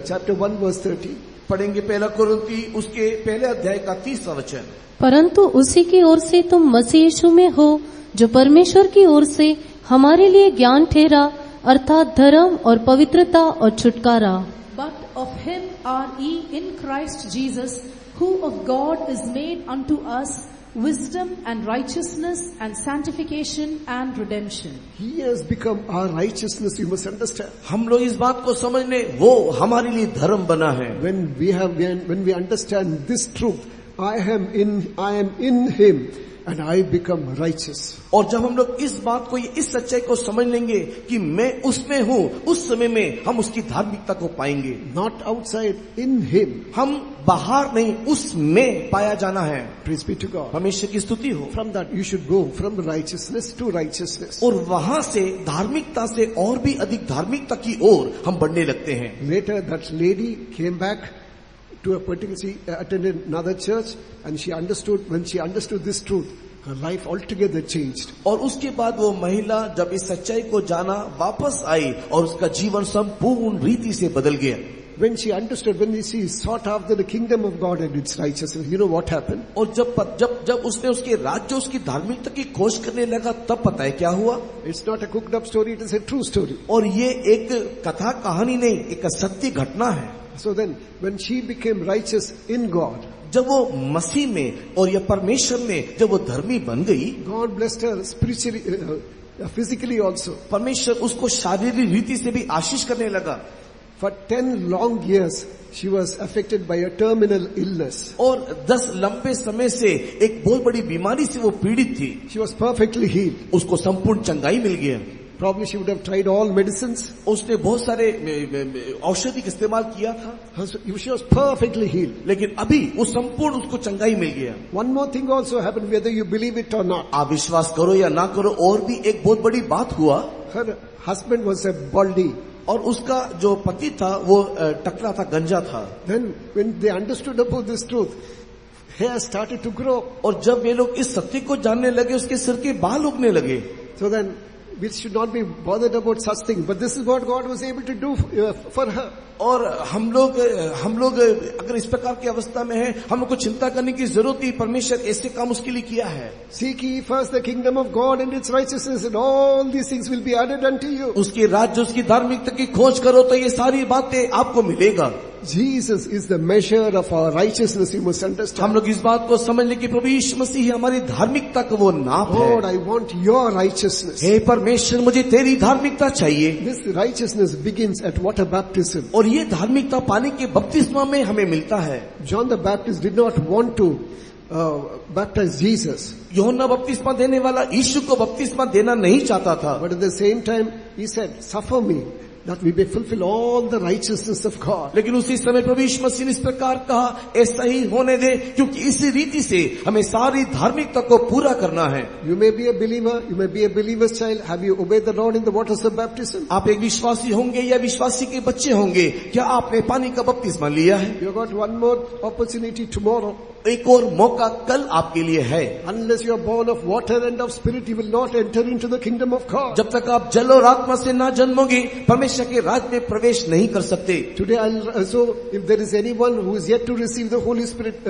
Chapter 1 verse 30. पढ़ेंगे पहला कुरिन्थी उसके पहले अध्याय का 30वां वचन। परंतु उसी की ओर से तुम मसीह यीशु में हो, जो परमेश्वर की ओर से हमारे लिए ज्ञान ठहरा, अर्थात धर्म और पवित्रता और छुटकारा। But of him are ye in Christ Jesus, who of God is made unto us wisdom and righteousness and sanctification and redemption. He has become our righteousness, you must understand. हम लोग इस बात को समझ लें, वो हमारे लिए धर्म बना है. When we understand this truth, I am in him and I become righteous. और जब हम लोग इस बात को, इस सच्चाई को समझ लेंगे कि मैं उसमें हूँ, उस समय में हम उसकी धार्मिकता को पाएंगे. Not outside, in him. हम बाहर नहीं, उसमें पाया जाना है. Praise be to God. परमेश्वर की स्तुति हो. From that you should go from righteousness to righteousness. और वहां से धार्मिकता से और भी अधिक धार्मिकता की ओर हम बढ़ने लगते हैं. Later that lady came back to a particular, she attended another church and she understood, when she understood this truth, her life altogether changed. और उसके बाद वो महिला जब इस सच्चाई को जाना वापस आई और उसका जीवन संपूर्ण रीति से बदल गया. When she understood, when she sought after the kingdom of God and its righteousness, you know what happened? और जब उसने उसके राज्य, उसकी धार्मिकता की खोज करने लगा, तब पता है क्या हुआ? It's not a cooked up story, it is a true story. और ये एक कथा कहानी नहीं, एक सत्य घटना है. So then, when she became righteous in God, जब वो मसीह में और या परमेश्वर में जब वो धर्मी बन गई, God blessed her spiritually, physically also. परमेश्वर उसको शारीरिक रीति से भी आशीष करने लगा. For 10 long years, she was affected by a terminal illness. और 10 लंबे समय से एक बहुत बड़ी बीमारी से वो पीड़ित थी. She was perfectly healed. उसको संपूर्ण चंगाई मिल गया. Probably she would have tried all medicines. उसने बहुत सारे औषधि का इस्तेमाल किया था. She was perfectly healed. लेकिन अभी वो संपूर्ण उसको चंगाई मिल गया. One more thing also happened, whether you believe it or not. आप विश्वास करो या ना करो, और भी एक बहुत बड़ी बात हुआ. Her husband was a baldy. और उसका जो पति था वो टकला था, गंजा था. Then when they understood about this truth, hair started to grow. और जब वे लोग इस सत्य को जानने लगे, उसके सिर के बाल उगने लगे. So then we should not be bothered about such things, but this is what God was able to do for her. और हम लोग अगर इस प्रकार की अवस्था में हैं, हम लोग को चिंता करने की जरूरत नहीं. परमेश्वर ऐसे काम उसके लिए किया है. Seek ye first the kingdom of God and its righteousness, and all these things will be added unto you. उसके राज्य, उसकी धार्मिकता की खोज करो तो ये सारी बातें आपको मिलेगा. Jesus is the measure of our righteousness, you must understand. हम लोग इस बात को समझ लें कि प्रभु यीशु मसीह ही हमारी धार्मिकता का वो नाप है. Lord, I want your righteousness. हे परमेश्वर, मुझे तेरी धार्मिकता चाहिए. This righteousness begins at water baptism. और ये धार्मिकता पानी के बपतिस्मा में हमें मिलता है. John the Baptist did not want to baptize Jesus. यूहन्ना बपतिस्मा देने वाला यीशु को बपतिस्मा देना नहीं चाहता था. But at the same time, he said, suffer me, that we may fulfill all the righteousness of God. लेकिन उसी समय प्रभु यीशु मसीह ने इस प्रकार कहा, ऐसा ही होने दे, क्योंकि इसी रीति से हमें सारी धार्मिकता को पूरा करना है. You may be a believer, you may be a believer's child. Have you obeyed the Lord in the waters of baptism? आप एक विश्वासी होंगे या विश्वासी के बच्चे होंगे, क्या आपने पानी का बपतिस्मा लिया है? You got one more opportunity tomorrow. एक और मौका कल आपके लिए है. Unless you are born of water and of spirit, you will not enter into the kingdom of God. जब तक आप जल और आत्मा से ना जन्मोगे, परमेश्वर के राज्य में प्रवेश नहीं कर सकते. Today, so if there is anyone who is yet to receive the Holy Spirit,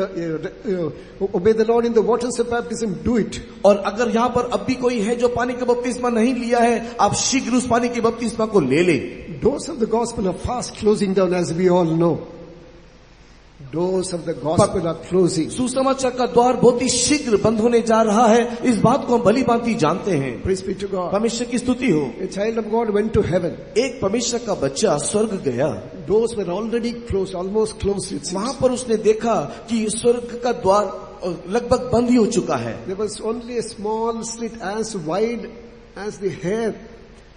obey the Lord in the waters of baptism, do it. और अगर यहाँ पर अब भी कोई है जो पानी का बपतिस्मा नहीं लिया है, आप शीघ्र उस पानी के बपतिस्मा को ले ले. Doors of the gospel are fast closing down, as we all know. Doors of the gospel are closing. सुसमाचार का द्वार बहुत ही शीघ्र बंद होने जा रहा है. इस बात को हम भली भांति जानते हैं. Praise be to God. परमेश्वर की स्तुति हो. A child of God went to heaven. एक परमेश्वर का बच्चा स्वर्ग गया. Doors were already closed, almost closed. It seems. वहां पर उसने देखा कि स्वर्ग का द्वार लगभग बंद ही हो चुका है. There was only a small slit as wide as the hair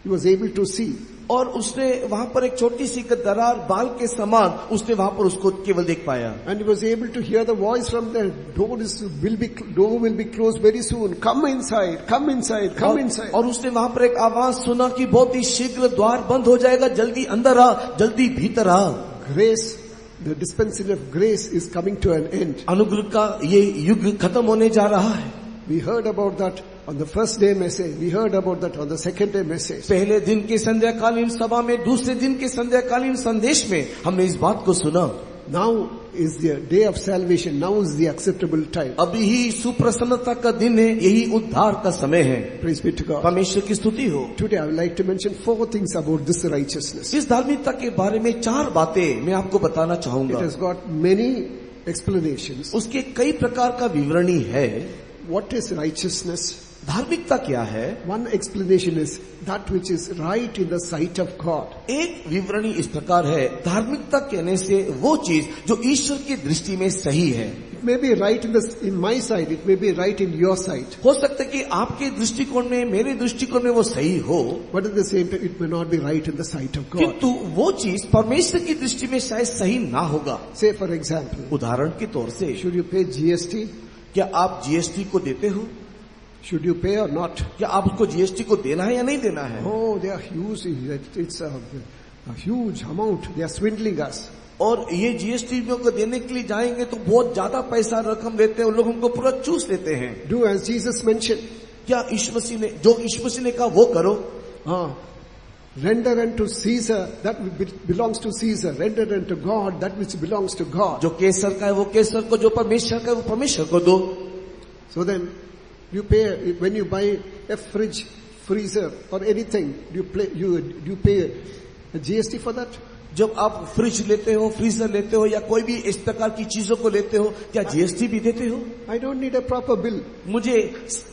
he was able to see. और उसने वहां पर एक छोटी सी दरार बाल के समान उसने वहां पर उसको केवल देख पाया. And he was able to hear the voice from the door will be closed very soon. Come inside, come inside, come inside. और उसने वहां पर एक आवाज सुना कि बहुत ही शीघ्र द्वार बंद हो जाएगा, जल्दी अंदर आ, जल्दी भीतर आ. Grace, the dispensation of grace is coming to an end. अनुग्रह का ये युग खत्म होने जा रहा है. We heard about that on the first day message. We heard about that on the second day message. पहले दिन के संध्याकालीन सभा में, दूसरे दिन के संध्याकालीन संदेश में हमने इस बात को सुना. Now is the day of salvation. Now is the acceptable time. अभी ही सुप्रसन्नता का दिन है, यही उद्धार का समय है. Praise be to God. परमेश्वर की स्तुति हो. Today I would like to mention 4 things about this righteousness. इस धार्मिकता के बारे में 4 बातें मैं आपको बताना It चाहूंगा. has got many explanations. उसके कई प्रकार का विवरणी है। What is righteousness? धार्मिकता क्या है? One explanation is that which is right in the sight of God. एक विवरणी इस प्रकार है, धार्मिकता कहने से वो चीज जो ईश्वर की दृष्टि में सही है। It may be right in my sight, it may be right in your sight. हो सकता है कि आपके दृष्टिकोण में, मेरे दृष्टिकोण में वो सही हो, But at the same time, it may not be right in the sight of God. किंतु वो चीज परमेश्वर की दृष्टि में शायद सही ना होगा। Say for example, उदाहरण के तौर से, should you pay GST? क्या आप जीएसटी को देते हो? Should you pay or not? क्या आप उसको जीएसटी को देना है या नहीं देना है? Oh, they are huge. It's a huge amount. They are swindling us. और ये जीएसटी को देने के लिए जाएंगे तो बहुत ज्यादा पैसा रकम लेते हैं, उन लोग हमको पूरा चूस लेते हैं। Do as Jesus mentioned. क्या यीशु मसीह ने, जो यीशु मसीह ने कहा वो करो। Render unto Caesar that which belongs to Caesar. Render unto God that which belongs to God. जो कैसर का है वो कैसर को, जो परमेश्वर का है वो परमेश्वर को दो। So then, you pay when you buy a fridge, freezer, or anything. Do you pay a GST for that? जब आप फ्रिज लेते हो, फ्रीजर लेते हो या कोई भी इस प्रकार की चीजों को लेते हो, क्या जीएसटी भी देते हो? I don't need a proper bill. मुझे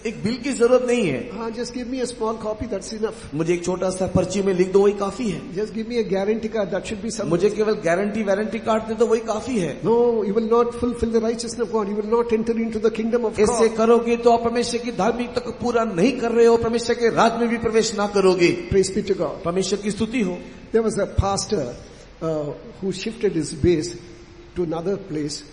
एक बिल की जरूरत नहीं है। Just give me a small copy, that's enough. मुझे एक छोटा सा पर्ची में लिख दो, वही काफी है। Just give me a guarantee card, that should be something. मुझे केवल वारंटी कार्ड दे दो, वही काफी है। No, you will not fulfill the righteousness of God. You will not enter into the kingdom of God. ऐसे करोगे तो आप परमेश्वर की धार्मिकता को पूरा नहीं कर रहे हो, परमेश्वर के राज में भी प्रवेश ना करोगे। Praise be to God. परमेश्वर की स्तुति हो। There was a pastor who shifted his base to another place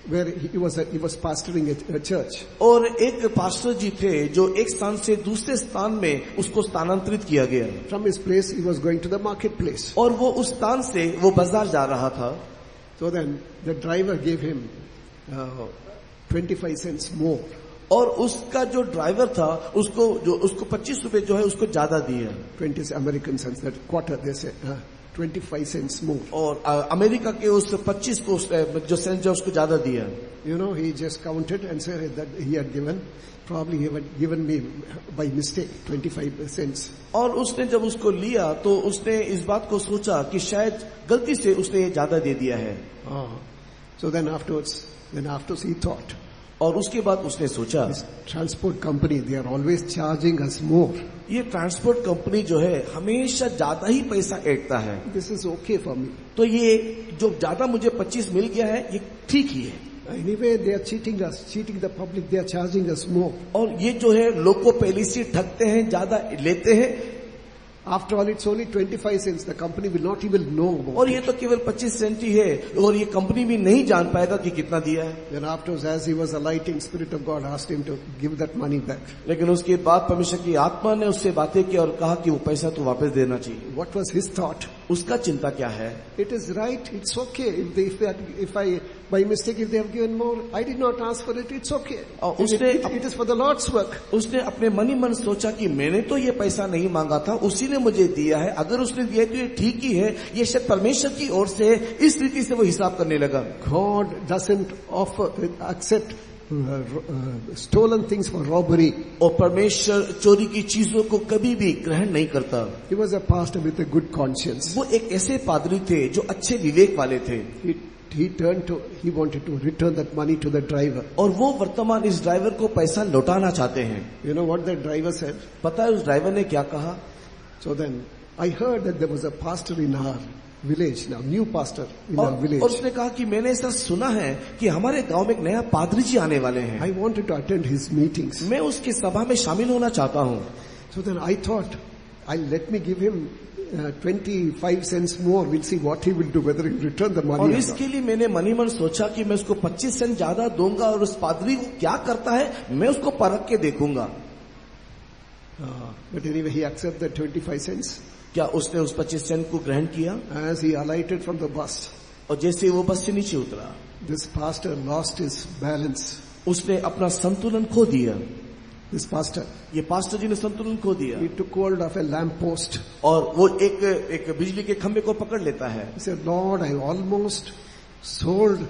where he was pastoring a church. और एक पास्टर जी थे जो एक स्थान से दूसरे स्थान में उसको स्थानांतरित किया गया। From his place he was going to the marketplace. और वो उस स्थान से वो बाजार जा रहा था। So then the driver gave him 25 cents more. और उसका जो ड्राइवर था उसको 25 रुपए जो है उसको ज्यादा दिए। 20 American cents, that quarter they say. 25 cents more. और अमेरिका के उस 25 को जो सेंस जो उसको ज्यादा दिया। You know, he just counted and said that he had given me by mistake 25 cents. और उसने जब उसको लिया तो उसने इस बात को सोचा कि शायद गलती से उसने ये ज्यादा दे दिया है। So then afterwards he thought. और उसके बाद उसने सोचा, This transport company, they are always charging us more. ये ट्रांसपोर्ट कंपनी जो है हमेशा ज्यादा ही पैसा ऐंठता है। This is okay for me. तो ये जो ज्यादा मुझे 25 मिल गया है ये ठीक ही है। Anyway, they are cheating us, cheating the public. They are charging us more. और ये जो है लोग को पहले से ठगते हैं, ज्यादा लेते हैं। After all, it's only 25 cents. The company will not even know about और it. ये तो केवल 25 सेंट ही है और ये कंपनी भी नहीं जान पाएगा कि कितना दिया है। Then afterwards, as he was alighting, Spirit of God asked him to give that money back. लेकिन उसके बाद परमेश्वर की आत्मा ने उससे बातें की और कहा कि वो पैसा तो वापस देना चाहिए। What was his thought? उसका चिंता क्या है? It is right. It's okay. If I by mistake if they have given more, I did not ask for it. It's okay. It is for the Lord's work. उसने अपने मन ही मन सोचा कि मैंने तो ये पैसा नहीं मांगा था, उसी ने मुझे दिया है। अगर उसने दिया तो ये ठीक ही है, ये शायद परमेश्वर की ओर से है। इस रीति से वो हिसाब करने लगा। God doesn't accept stolen things for robbery. और परमेश्वर चोरी की चीजों को कभी भी ग्रहण नहीं करता। He was a pastor with a good conscience. वो एक ऐसे पादरी थे जो अच्छे विवेक वाले थे। He wanted to return that money to the driver. और वो वर्तमान इस ड्राइवर को पैसा लौटाना चाहते हैं। You know what the driver said? पता है उस ड्राइवर ने क्या कहा? So then I heard that there was a pastor in our village now, new pastor in our village. और उसने कहा कि मैंने ऐसा सुना है कि हमारे गांव में एक नया पादरी जी आने वाले हैं। I wanted to attend his meetings. मैं उसकी सभा में शामिल होना चाहता हूँ। So then I thought, let me give him 25 cents more. We'll see what he will do, whether he will return the money. और इसके लिए मैंने मन ही मन सोचा कि मैं उसको 25 सेंट ज्यादा दूंगा और उस पादरी को क्या करता है मैं उसको परख के देखूंगा। But anyway, he accepted 25 cents. क्या उसने उस 25 सेंट को ग्रहण किया? As he alighted from the bus, और जैसे वो बस से नीचे उतरा, this pastor lost his balance. उसने अपना संतुलन खो दिया। This pastor, ये पास्टर जी ने संतुलन खो दिया। he took hold of a lamp post. और वो एक बिजली के खंभे को पकड़ लेता है। He said, Lord, I almost sold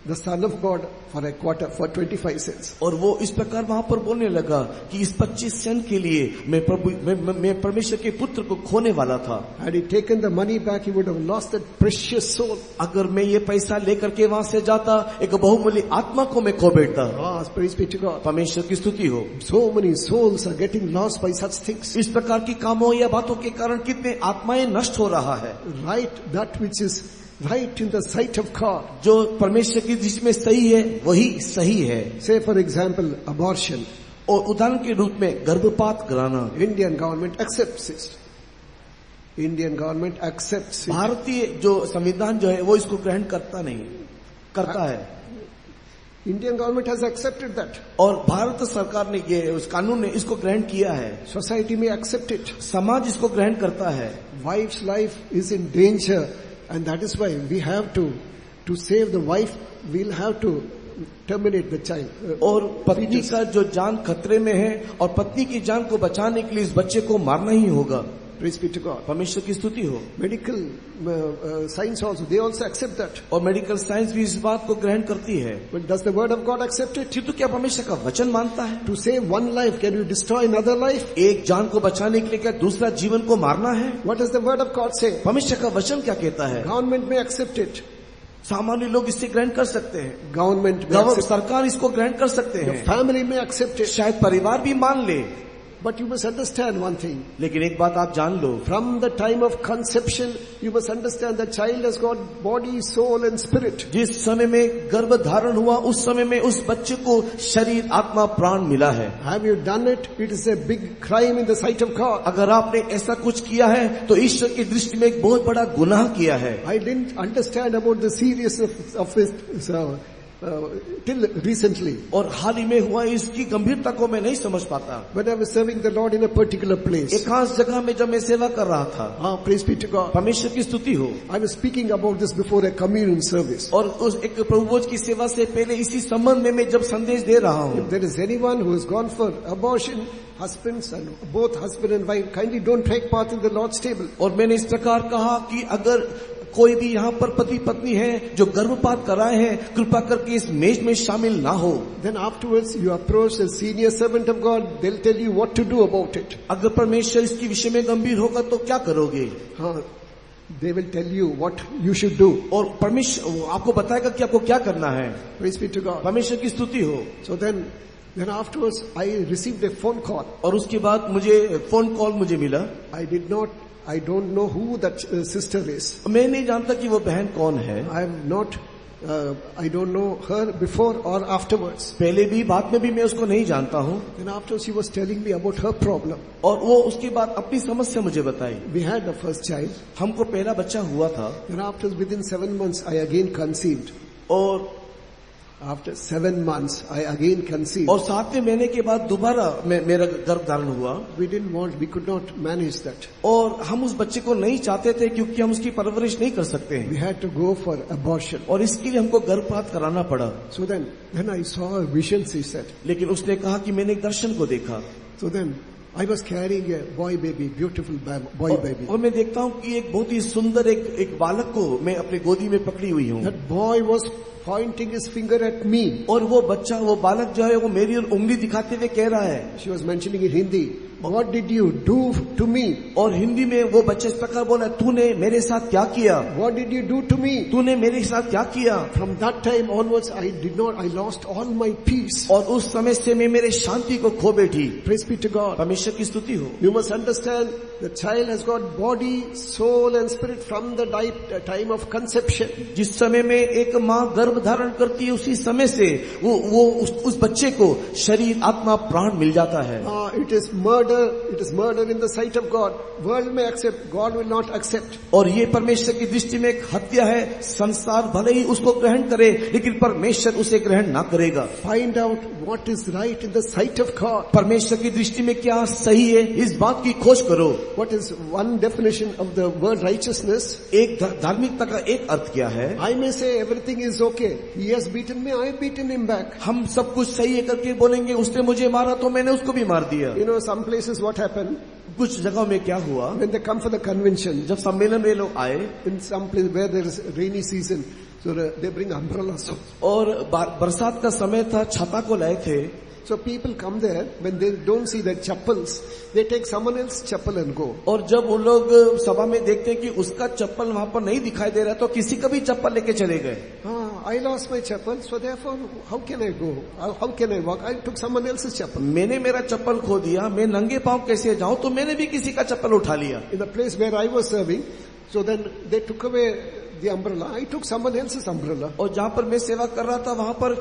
the Son of God for a quarter, for 25 cents. और वो इस प्रकार वहां पर बोलने लगा कि इस 25 सेंट के लिए मैं परमेश्वर के पुत्र को खोने वाला था। Had he taken the money back, he would have lost that precious soul. अगर मैं ये पैसा लेकर के वहां से जाता, एक बहुमूल्य आत्मा को मैं खो बैठता। Praise be to God. परमेश्वर की स्तुति हो। So many souls are getting lost by such things. इस प्रकार की कामों या बातों के कारण कितने आत्माएं नष्ट हो रहा है। Right, that which is right in the sight of God. जो परमेश्वर की दृष्टि में सही है वही सही है। Say for example, abortion. और उदाहरण के रूप में गर्भपात कराना। Indian government accepts it. Indian government accepts it. भारतीय जो संविधान जो है वो इसको ग्रहण करता नहीं, करता है। Indian government has accepted that. और भारत सरकार ने ये उस कानून ने इसको ग्रहण किया है। Society may accept it. समाज इसको ग्रहण करता है। Wife's life is in danger, and that is why we have to save the wife, we'll have to terminate the child. और पत्नी का जो जान खतरे में है और पत्नी की जान को बचाने के लिए इस बच्चे को मारना ही होगा। Praise be to God. परमेश्वर की स्तुति हो। Medical science also, they also accept that. और मेडिकल साइंस भी इस बात को ग्रहण करती है। But does the word of God accept it? तो क्या परमेश्वर का वचन मानता है? To save one life, can you destroy another life? एक जान को बचाने के लिए क्या दूसरा जीवन को मारना है? What does the word of God say? परमेश्वर का वचन क्या कहता है? Government may accept it. सामान्य लोग इससे ग्रहण कर सकते हैं। Government may accept it. सरकार इसको ग्रहण कर सकते Your हैं। family may accept it. शायद परिवार भी मान ले। But you must understand one thing. लेकिन एक बात आप जान लो, From the time of conception, you must understand the child has got body, soul and spirit. जिस समय में गर्भ धारण हुआ उस समय में उस बच्चे को शरीर, आत्मा, प्राण मिला है। Have you done it? It is a big crime in the sight of God. अगर आपने ऐसा कुछ किया है तो ईश्वर की दृष्टि में एक बहुत बड़ा गुनाह किया है। I didn't understand about the seriousness of it till recently. और हाल ही में हुआ इसकी गंभीरता को मैं नहीं समझ पाता। When I was serving the Lord in a particular place. एक खास जगह में जब मैं सेवा कर रहा था। Praise be to God. परमेश्वर की स्तुति हो। I was speaking about this before a communion service. और उस एक प्रभुभोज की सेवा से पहले इसी संबंध में मैं जब संदेश दे रहा हूँ। If there is anyone who has gone for abortion, husbands and both husband and wife, kindly don't take part in the Lord's table. और मैंने इस प्रकार कहा कि अगर कोई भी यहाँ पर पति पत्नी है जो गर्भपात कराए हैं, कृपा करके इस मेज में शामिल ना हो। Then afterwards you approach a senior servant of God, they'll tell you what to do about it. अगर परमेश्वर इसके विषय में गंभीर होगा तो क्या करोगे? They will tell you what you should do. और परमेश्वर आपको बताएगा कि आपको क्या करना है। Praise be to God. परमेश्वर की स्तुति हो। So then afterwards I received a phone call. और उसके बाद मुझे फोन कॉल मुझे मिला। I don't know who that sister is. मैं नहीं जानता कि वो बहन कौन है। I don't know her before or afterwards. पहले भी बाद में भी मैं उसको नहीं जानता हूँ। Then afterwards she was telling me about her problem. और वो उसके बाद अपनी समस्या मुझे बताई। We had the first child. हमको पहला बच्चा हुआ था। Then afterwards within 7 months I again conceived. और After 7 months I again conceived. और 7वें महीने के बाद दोबारा मेरा गर्भ धारण हुआ। We could not manage that. और हम उस बच्चे को नहीं चाहते थे क्योंकि हम उसकी परवरिश नहीं कर सकते हैं। We had to go for abortion. और इसके लिए हमको गर्भपात कराना पड़ा। So then I saw a vision, she said. लेकिन उसने कहा कि मैंने एक दर्शन को देखा। So then I was carrying a boy baby, beautiful boy baby. और मैं देखता हूँ कि एक बहुत ही सुंदर एक बालक को मैं अपनी गोदी में पकड़ी हुई हूँ। That boy was pointing his finger at me. और वो बालक जो है वो मेरी ओर उंगली दिखाते हुए कह रहा है। She was mentioning in Hindi, what did you do to me? और हिंदी में वो बच्चे इस प्रकार बोला, तूने मेरे साथ क्या किया? What did you do to me? तूने मेरे साथ क्या किया? From that time onwards I lost all my peace. और उस समय से मैं मेरे शांति को खो बैठी। Praise be to God. परमेश्वर की स्तुति हो। You must understand the child has got body, soul and spirit from the time of conception. जिस समय में एक माँ गर्भ धारण करती है उसी समय से वो उस बच्चे को शरीर, आत्मा, प्राण मिल जाता है। It is murder in the sight of God. World may accept, God will not accept. और ये परमेश्वर की दृष्टि में एक हत्या है। संसार भले ही उसको ग्रहण करे लेकिन परमेश्वर उसे ग्रहण ना करेगा। Find out what is right in the sight of God. परमेश्वर की दृष्टि में क्या सही है इस बात की खोज करो। What is one definition of the word righteousness? एक धार्मिकता का एक अर्थ क्या है? I may say everything is okay. He has beaten me, I have beaten him back. हम सब कुछ सही है करके बोलेंगे, उसने मुझे मारा तो मैंने उसको भी मार दिया। You know, some places what happened? कुछ जगहों में क्या हुआ, when they come for the convention, जब सम्मेलन में लोग आए in some place where there is rainy season, so they bring umbrellas. और बरसात का समय था, छाता को लाए थे, So people come there, when they don't see their chappals, they take someone else's chappal and go. और जब उन लोग सभा में देखते हैं कि उसका चप्पल वहां पर नहीं दिखाई दे रहा तो किसी का भी चप्पल लेके चले गए। I lost my chappal, so therefore how can I go? How can I walk? I took someone else's chappal. मैंने मेरा चप्पल खो दिया, मैं नंगे पांव कैसे जाऊं, तो मैंने भी किसी का चप्पल उठा लिया। In the place where I was serving, so then they took away the umbrella. I took someone else's umbrella. और जहां पर मैं सेवा कर रहा था वहां पर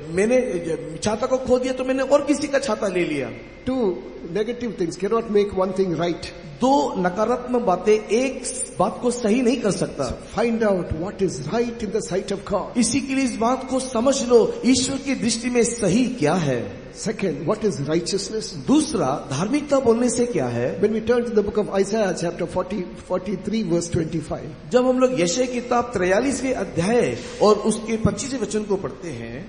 मैंने छाता को खो दिया तो मैंने और किसी का छाता ले लिया। Two negative things cannot make one thing right. दो नकारात्मक बातें एक बात को सही नहीं कर सकता। Find out what is right in the sight of God. इसी के लिए इस बात को समझ लो, ईश्वर की दृष्टि में सही क्या है। Second, what is righteousness? दूसरा, धार्मिकता बोलने से क्या है। When we turn to the book of Isaiah chapter 43 verse 25. जब हम लोग यशायाह की किताब 43वें अध्याय और उसके 25वें वचन को पढ़ते हैं,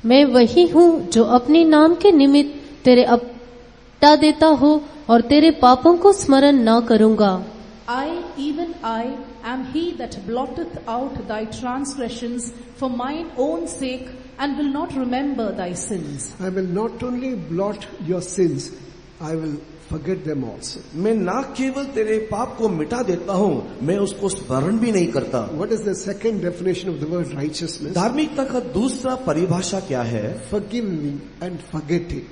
मैं वही हूँ जो अपने नाम के निमित्त तेरे अपटा देता हूँ और तेरे पापों को स्मरण न करूँगा। I, even I, am he that blotteth out thy transgressions for mine own sake, and will not remember thy sins. I will not only blot your sins, I will forget them also. मैं ना केवल तेरे पाप को मिटा देता हूँ, मैं उसको स्मरण भी नहीं करता। What is the second definition of the word righteousness? धार्मिकता का दूसरा परिभाषा क्या है। Forgiving and forgetting.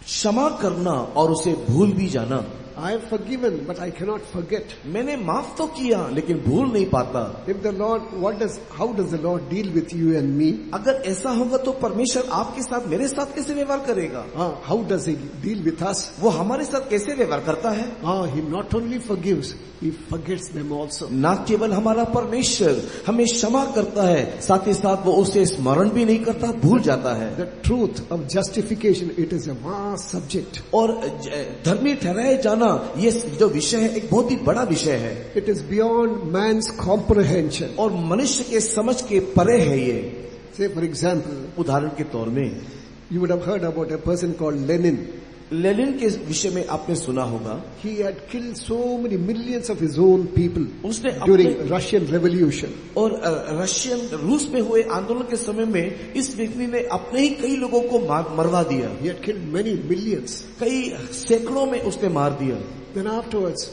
क्षमा करना और उसे भूल भी जाना। I have forgiven, but I cannot forget. मैंने माफ तो किया लेकिन भूल नहीं पाता। If the Lord, how does the Lord deal with you and me? अगर ऐसा होगा तो परमेश्वर आपके साथ, मेरे साथ कैसे व्यवहार करेगा। How does He deal with us? वो हमारे साथ कैसे व्यवहार करता है। He not only forgives, He forgets them also. न केवल हमारा परमेश्वर हमें क्षमा करता है, साथ ही साथ वो उसे स्मरण भी नहीं करता, भूल जाता है। The truth of justification, it is a vast subject. और धर्मी ठहराए जाना, ये जो विषय है एक बहुत ही बड़ा विषय है। It is beyond man's comprehension. और मनुष्य के समझ के परे है ये। Say for example, उदाहरण के तौर में, you would have heard about a person called Lenin. Lenin के विषय में आपने सुना होगा। He had killed so many millions of his own people उसने during Russian Revolution. और रूस में हुए आंदोलन के समय में इस व्यक्ति ने अपने ही कई लोगों को मरवा दिया। He had killed many millions. कई सैकड़ों में उसने मार दिया। Then afterwards,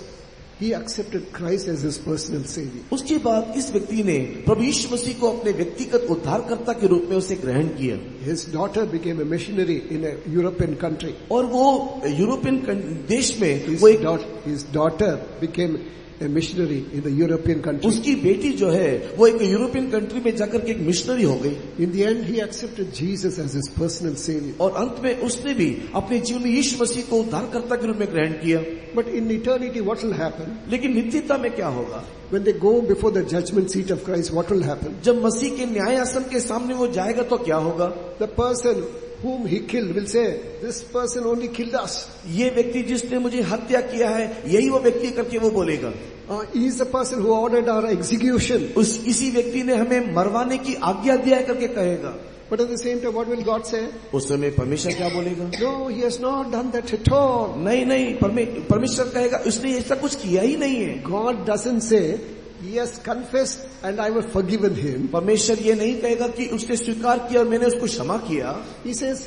he accepted Christ as his personal savior. उसके बाद इस व्यक्ति ने प्रभु यीशु मसीह को अपने व्यक्तिगत उद्धारकर्ता के रूप में उसे ग्रहण किया। His daughter became a missionary in a European country. और वो यूरोपियन देश में his daughter became a missionary in the European country. उसकी बेटी जो है वो एक यूरोपियन कंट्री में जाकर के एक मिशनरी हो गई। In the end, he accepted Jesus as his personal savior. और अंत में उसने भी अपने जीवन में यीशु मसीह को उद्धारकर्ता के रूप में ग्रहण किया। But in eternity, what will happen? लेकिन नित्यता में क्या होगा। When they go before the judgment seat of Christ, what will happen? जब मसीह के न्याय आसन के सामने वो जाएगा तो क्या होगा। The person whom he killed will say, this person only killed us. ये व्यक्ति जिसने मुझे हत्या किया है, यही वो व्यक्ति करके वो बोलेगा। He is the person who ordered our execution. इसी व्यक्ति ने हमें मरवाने की आज्ञा दिया है करके कहेगा। But at the same time, what will God say? उस समय परमेश्वर क्या बोलेगा। No, he has not done that at all. नहीं, परमेश्वर कहेगा उसने ऐसा कुछ किया ही नहीं है। God doesn't say, he has confessed and I have forgiven him. परमेश्वर ये नहीं कहेगा कि उसने स्वीकार किया और मैंने उसको क्षमा किया। He says,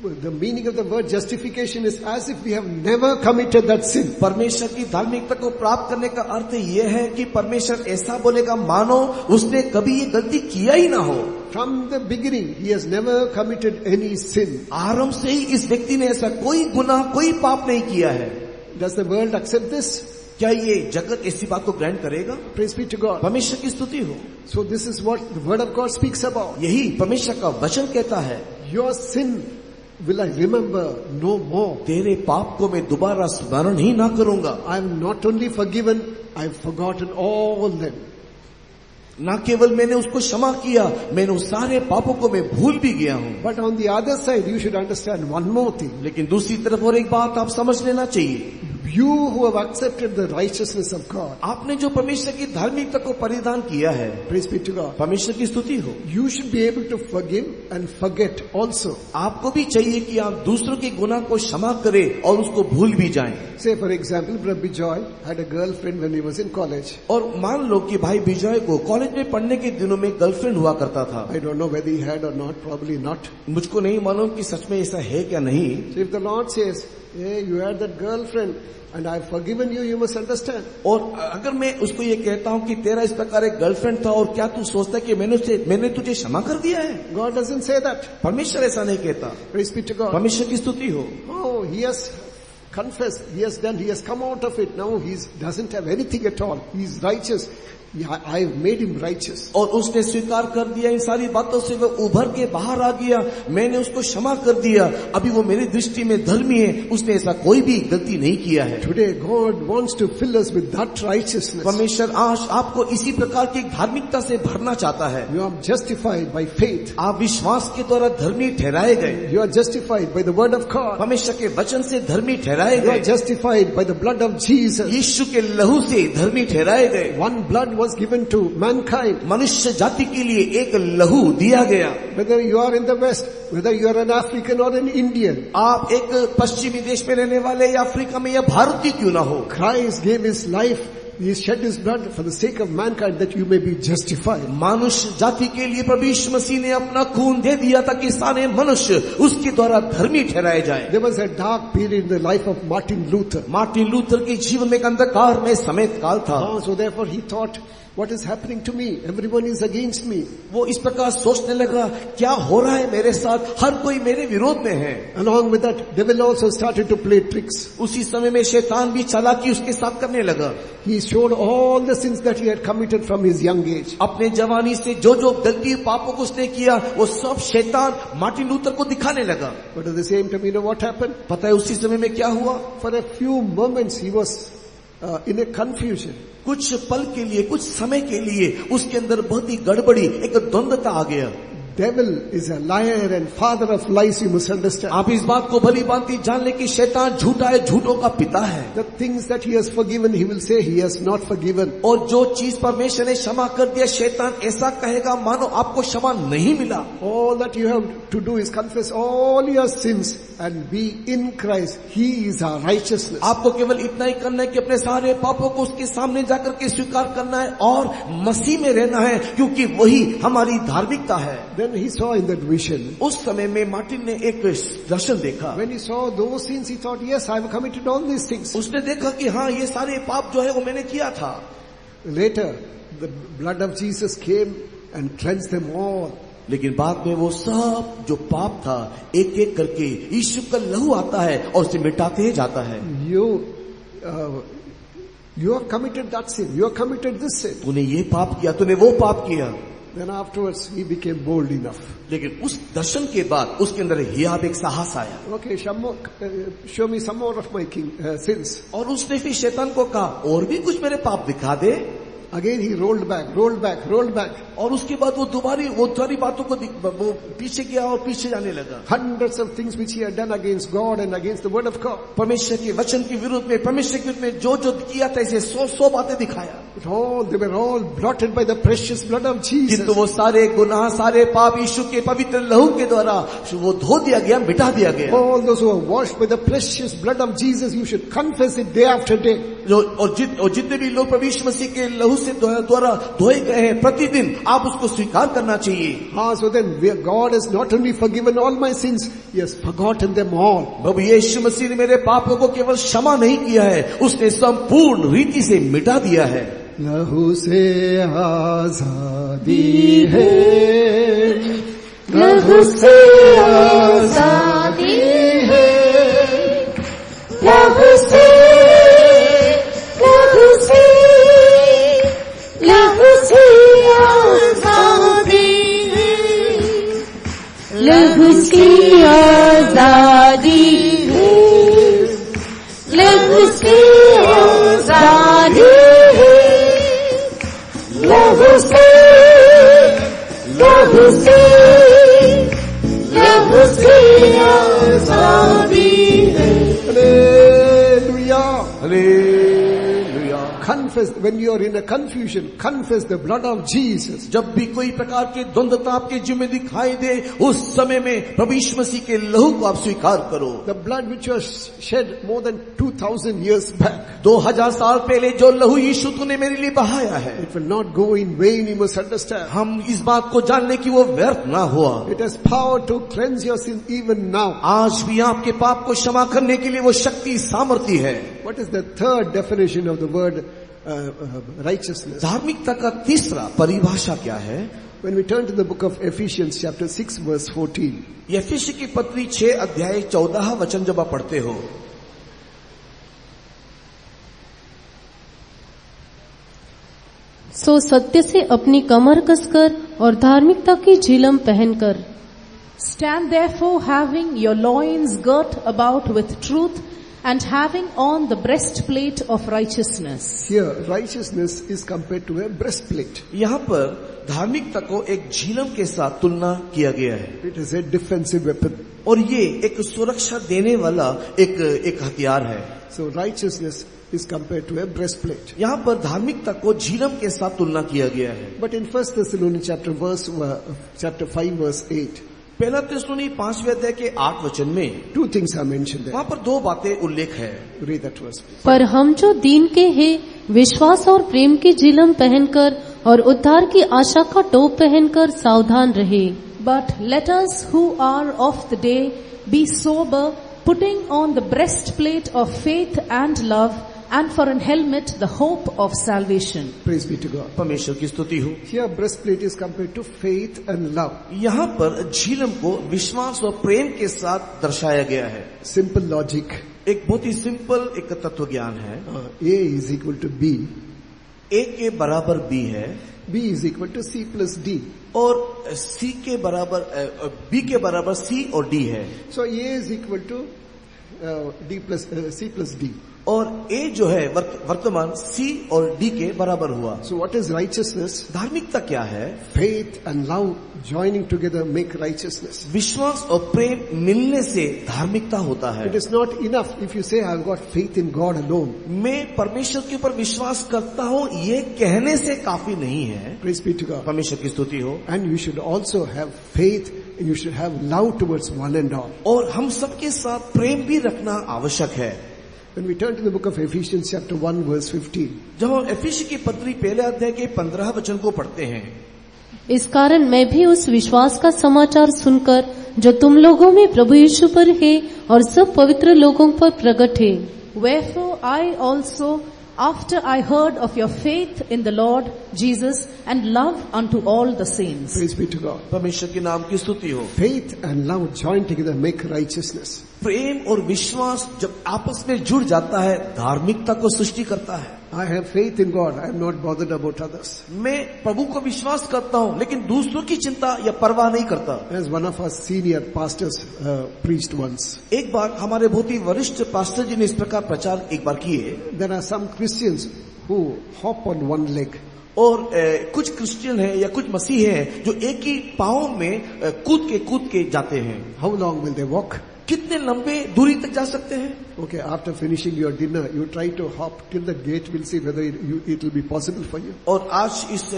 the meaning of the word justification is as if we have never committed that sin. परमेश्वर की धार्मिकता को प्राप्त करने का अर्थ यह है कि परमेश्वर ऐसा बोलेगा मानो उसने कभी ये गलती किया ही ना हो। From the beginning, he has never committed any sin. आरंभ से ही इस व्यक्ति ने ऐसा कोई गुनाह, कोई पाप नहीं किया है। Does the world accept this? क्या ये जगत ऐसी बात को ग्रहण करेगा। Praise be to God. परमेश्वर की स्तुति हो। So this is what the word of God speaks about. यही परमेश्वर का वचन कहता है। Your sin will I remember no more. तेरे पाप को मैं दोबारा स्मरण ही ना करूंगा। I am not only forgiven, I have forgotten all them. ना केवल मैंने उसको क्षमा किया, मैंने उस सारे पापों को मैं भूल भी गया हूँ। But on the other side, you should understand one more thing. लेकिन दूसरी तरफ और एक बात आप समझ लेना चाहिए। You who have accepted the righteousness of God, आपने जो परमेश्वर की धार्मिकता को परिधान किया है, praise be to God, परमेश्वर की स्तुति हो, you should be able to forgive and forget also. आपको भी चाहिए कि आप दूसरों के गुनाह को क्षमा करें और उसको भूल भी जाएं। Say for example, Brother Bijoy had a girlfriend when he was in college. और मान लो कि भाई विजय को कॉलेज में पढ़ने के दिनों में गर्लफ्रेंड हुआ करता था। I don't know whether he had or not, probably not. मुझको नहीं मालूम कि सच में ऐसा है क्या नहीं। So if the Lord says, hey, you had that girlfriend and I've forgiven you, you must understand. और अगर मैं उसको ये कहता हूँ कि तेरा इस प्रकार एक गर्लफ्रेंड था और क्या तू सोचता है कि मैंने तुझे क्षमा कर दिया है? God doesn't say that. परमेश्वर ऐसा नहीं कहता। Praise be to God. परमेश्वर की स्तुति हो। Oh, he has confessed, he has done, he has come out of it. Now he doesn't have anything at all. He's righteous. I've made him righteous. और उसने स्वीकार कर दिया इन सारी बातों से, वो उभर के बाहर आ गया, मैंने उसको क्षमा कर दिया, अभी वो मेरी दृष्टि में धर्मी है, उसने ऐसा कोई भी गलती नहीं किया है। Today God wants to fill us with that righteousness. परमेश्वर आज आपको इसी प्रकार की धार्मिकता से भरना चाहता है। You are justified by faith. आप विश्वास के द्वारा धर्मी ठहराए गए। You are justified by the word of God. परमेश्वर के वचन से धर्मी ठहराए You are गए। justified by the blood of Jesus. यीशु के लहू से धर्मी ठहराए गए। One blood was given to mankind. मनुष्य जाति के लिए एक लहू दिया गया। Whether you are in the West, whether you are an African or an Indian, आप एक पश्चिमी देश में रहने वाले या अफ्रीका में या भारतीय क्यों ना हो, Christ gave his life. He shed his blood for the sake of mankind that you may be justified. मनुष्य जाति के लिए प्रभु यीशु मसीह ने अपना खून दे दिया ताकि सारे मनुष्य उसके द्वारा धर्मी ठहराए जाएं। There was a dark period in the life of Martin Luther. Martin Luther के जीवन में एक अंधकार में समय काल था। So therefore he thought, what is happening to me? Everyone is against me. वो इस प्रकार सोचने लगा, क्या हो रहा है मेरे साथ, हर कोई मेरे विरोध में है। Along with that, devil also started to play tricks. उसी समय में शैतान भी चालाकी उसके साथ करने लगा। He showed all the sins that he had committed from his young age. अपने जवानी से जो जो गलती पापों को उसने किया, वो सब शैतान मार्टिन लूथर को दिखाने लगा। But at the same time, you know what happened? पता है उसी समय में क्या हुआ? For a few moments he was in a confusion. कुछ पल के लिए, कुछ समय के लिए उसके अंदर बहुत ही गड़बड़ी, एक द्वंद्वता आ गया। Devil is a liar and father of lies, you must understand. आप इस बात को भली भांति जान ले कि शैतान झूठा है, झूठों का पिता है। The things that he has forgiven, he will say he has not forgiven. और जो चीज परमेश्वर ने क्षमा कर दिया, शैतान ऐसा कहेगा मानो आपको क्षमा नहीं मिला। All that you have to do is confess all your sins and be in Christ. He is our righteousness. आपको केवल इतना ही करना है कि अपने सारे पापों को उसके सामने जाकर के स्वीकार करना है और मसीह में रहना है, क्योंकि वही हमारी धार्मिकता है। Then he saw in that vision. उस समय में मार्टिन ने एक दर्शन देखा। When he saw those sins, he thought, yes, I have committed all these things. उसने देखा कि हाँ, ये सारे पाप जो है वो मैंने किया था। Later, the blood of Jesus came and cleansed them all. लेकिन बाद में वो सब जो पाप था, एक एक करके यीशु का लहू आता है और उसे मिटाते जाता है। You have committed that sin. You have committed this sin. तूने ये पाप किया, तूने वो पाप किया। Then afterwards, he became bold enough. लेकिन उस दर्शन के बाद उसके अंदर हियाब एक साहस आया। Okay, show me some more of my sins. और उसने फिर शैतान को कहा, और भी कुछ मेरे पाप दिखा दे। Again he rolled back. और उसके बाद वो सारी बातों को वो पीछे गया और पीछे जाने लगा। Hundreds of things which he had done against God and against the word of God. परमेश्वर के वचन के विरुद्ध में, परमेश्वर के विरुद्ध में जो जो किया था, इसे 100 बातें दिखाया। But they were all blotted by the precious blood of Jesus. किंतु वो सारे गुनाह, सारे पाप यीशु के पवित्र लहू के द्वारा वो धो दिया गया, मिटा दिया गया। All those who are washed by the precious blood of Jesus, you should confess it day after day. और जितने भी लोग प्रभु यीशु मसीह के लहू से द्वारा धोए गए हैं, प्रतिदिन आप उसको स्वीकार करना चाहिए। So then God has not only forgiven all my sins, he has forgotten them all. प्रभु यीशु मसीह ने मेरे पापों को केवल क्षमा नहीं किया है, उसने संपूर्ण रीति से मिटा दिया है। लहू से आजादी है, लहू से आजादी है, लहू से आजादी है, लहू से आजादी है, लहू से आजादी है, लहू से आजादी है। Hallelujah. confess, when you are in a confusion, confess the blood of Jesus. जब भी कोई प्रकार की द्वंद्वता आपके जीवन में दिखाई दे, उस समय में प्रभु यीशु मसीह के लहू को आप स्वीकार करो। The blood which was shed more than 2000 years back. 2000 साल पहले जो लहू यीशु तूने मेरे लिए बहाया है, It will not go in vain, you must understand. हम इस बात को जान ले कि वो व्यर्थ ना हुआ। It has power to cleanse your sin even now. आज भी आपके पाप को क्षमा करने के लिए वो शक्ति सामर्थ्य है। What is the third definition of the word righteousness? धार्मिकता का तीसरा परिभाषा क्या है? When we turn to the book of Ephesians chapter 6 verse 14. यफेसी की पत्री 6 अध्याय 14 वचन जब आप पढ़ते हो, सो सत्य से अपनी कमर कसकर और धार्मिकता की झिलम पहनकर, Stand therefore having your loins girt about with truth and having on the breastplate of righteousness. Here righteousness is compared to a breastplate. यहाँ पर धार्मिकता को एक झिलम के साथ तुलना किया गया है, It is a defensive weapon. और ये एक सुरक्षा देने वाला एक हथियार है। So righteousness is compared to a breastplate. यहाँ पर धार्मिकता को झिलम के साथ तुलना किया गया है। But in 1 Thessalonians chapter 5 verse 8, पहला थिस्सलुनी 5वें अध्याय के 8 वचन में two things are mentioned there. वहाँ पर दो बातें उल्लेख है। Read that verse, please. पर हम जो दीन के हैं विश्वास और प्रेम की झिलम पहनकर और उद्धार की आशा का टोप पहनकर सावधान रहे। But let us who are of the day be sober, putting on the breastplate of faith and love, and for an helmet the hope of salvation. Praise be to God. परमेश्वर की स्तुति हो। Here breastplate is compared to faith and love. यहाँ पर झिलम को विश्वास और प्रेम के साथ दर्शाया गया है। Simple logic. एक बहुत ही सिंपल एक तत्व ज्ञान है। A is equal to B. A के बराबर B है, B is equal to C plus D. और C के बराबर B के बराबर C और D है, So A is equal to C plus D. और A जो है वर्तमान C और D के बराबर हुआ। So what is righteousness? धार्मिकता क्या है? Faith and love joining together make righteousness. विश्वास और प्रेम मिलने से धार्मिकता होता है। It is not enough if you say I've got faith in God alone. मैं परमेश्वर के ऊपर विश्वास करता हूँ, ये कहने से काफी नहीं है। Praise be to God. परमेश्वर की स्तुति हो। And you should also have faith and you should have love towards one and all. और हम सबके साथ प्रेम भी रखना आवश्यक है। When we turn to the book of Ephesians chapter 1 verse 15. जब हम एफिसी की पत्री पहले अध्याय के 15 वचन को पढ़ते हैं, इस कारण मैं भी उस विश्वास का समाचार सुनकर जो तुम लोगों में प्रभु यीशु पर है और सब पवित्र लोगों पर प्रकट है, Wherefore I also, after I heard of your faith in the Lord Jesus and love unto all the saints. Praise be to God. परमेश्वर के नाम की स्तुति हो। Faith and love joined together make righteousness. प्रेम और विश्वास जब आपस में जुड़ जाता है, धार्मिकता को सृष्टि करता है। I have faith in God. I am not bothered about others. मैं प्रभु को विश्वास करता हूँ, लेकिन दूसरों की चिंता या परवाह नहीं करता। As one of our senior pastors preached once. एक बार हमारे बहुत ही वरिष्ठ पास्टर जी ने इस प्रकार प्रचार एक बार किए, There are some Christians who hop on one leg. और कुछ क्रिश्चियन है या कुछ मसीह हैं जो एक ही पाँव में कूद के जाते हैं। How long will they walk? कितने लंबे दूरी तक जा सकते हैं? Okay, after finishing your dinner, you try to hop till the gate. We'll see whether it will be possible for you. और आज इस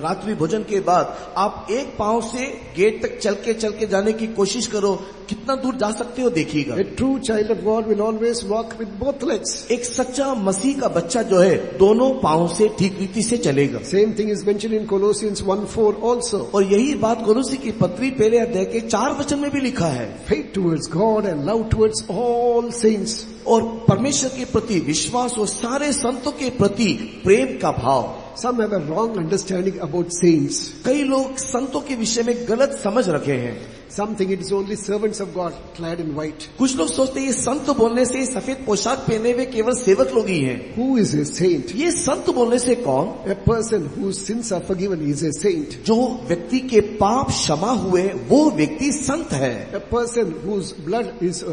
रात्रि भोजन के बाद आप एक पांव से गेट तक चल के जाने की कोशिश करो, कितना दूर जा सकते हो देखिएगा। A true child of God will always walk with both legs. एक सच्चा मसीह का बच्चा जो है दोनों पांव से ठीक रीति से चलेगा। Same thing is mentioned in Colossians 1:4 also. और यही बात कोलोसी की पत्री पहले अध्याय के 4 वचन में भी लिखा है। Faith towards God and love towards all saints. और परमेश्वर के प्रति विश्वास और सारे संतों के प्रति प्रेम का भाव। Some have a wrong understanding about saints. कई लोग संतों के विषय में गलत समझ रखे हैं। Some think it is only servants of God clad in white. कुछ लोग सोचते हैं ये संत बोलने से सफेद पोशाक पहने हुए केवल सेवक लोग ही हैं। Who is a saint? ये संत बोलने से कौन? A person whose sins are forgiven is a saint. जो व्यक्ति के पाप क्षमा हुए वो व्यक्ति संत है। A person whose blood is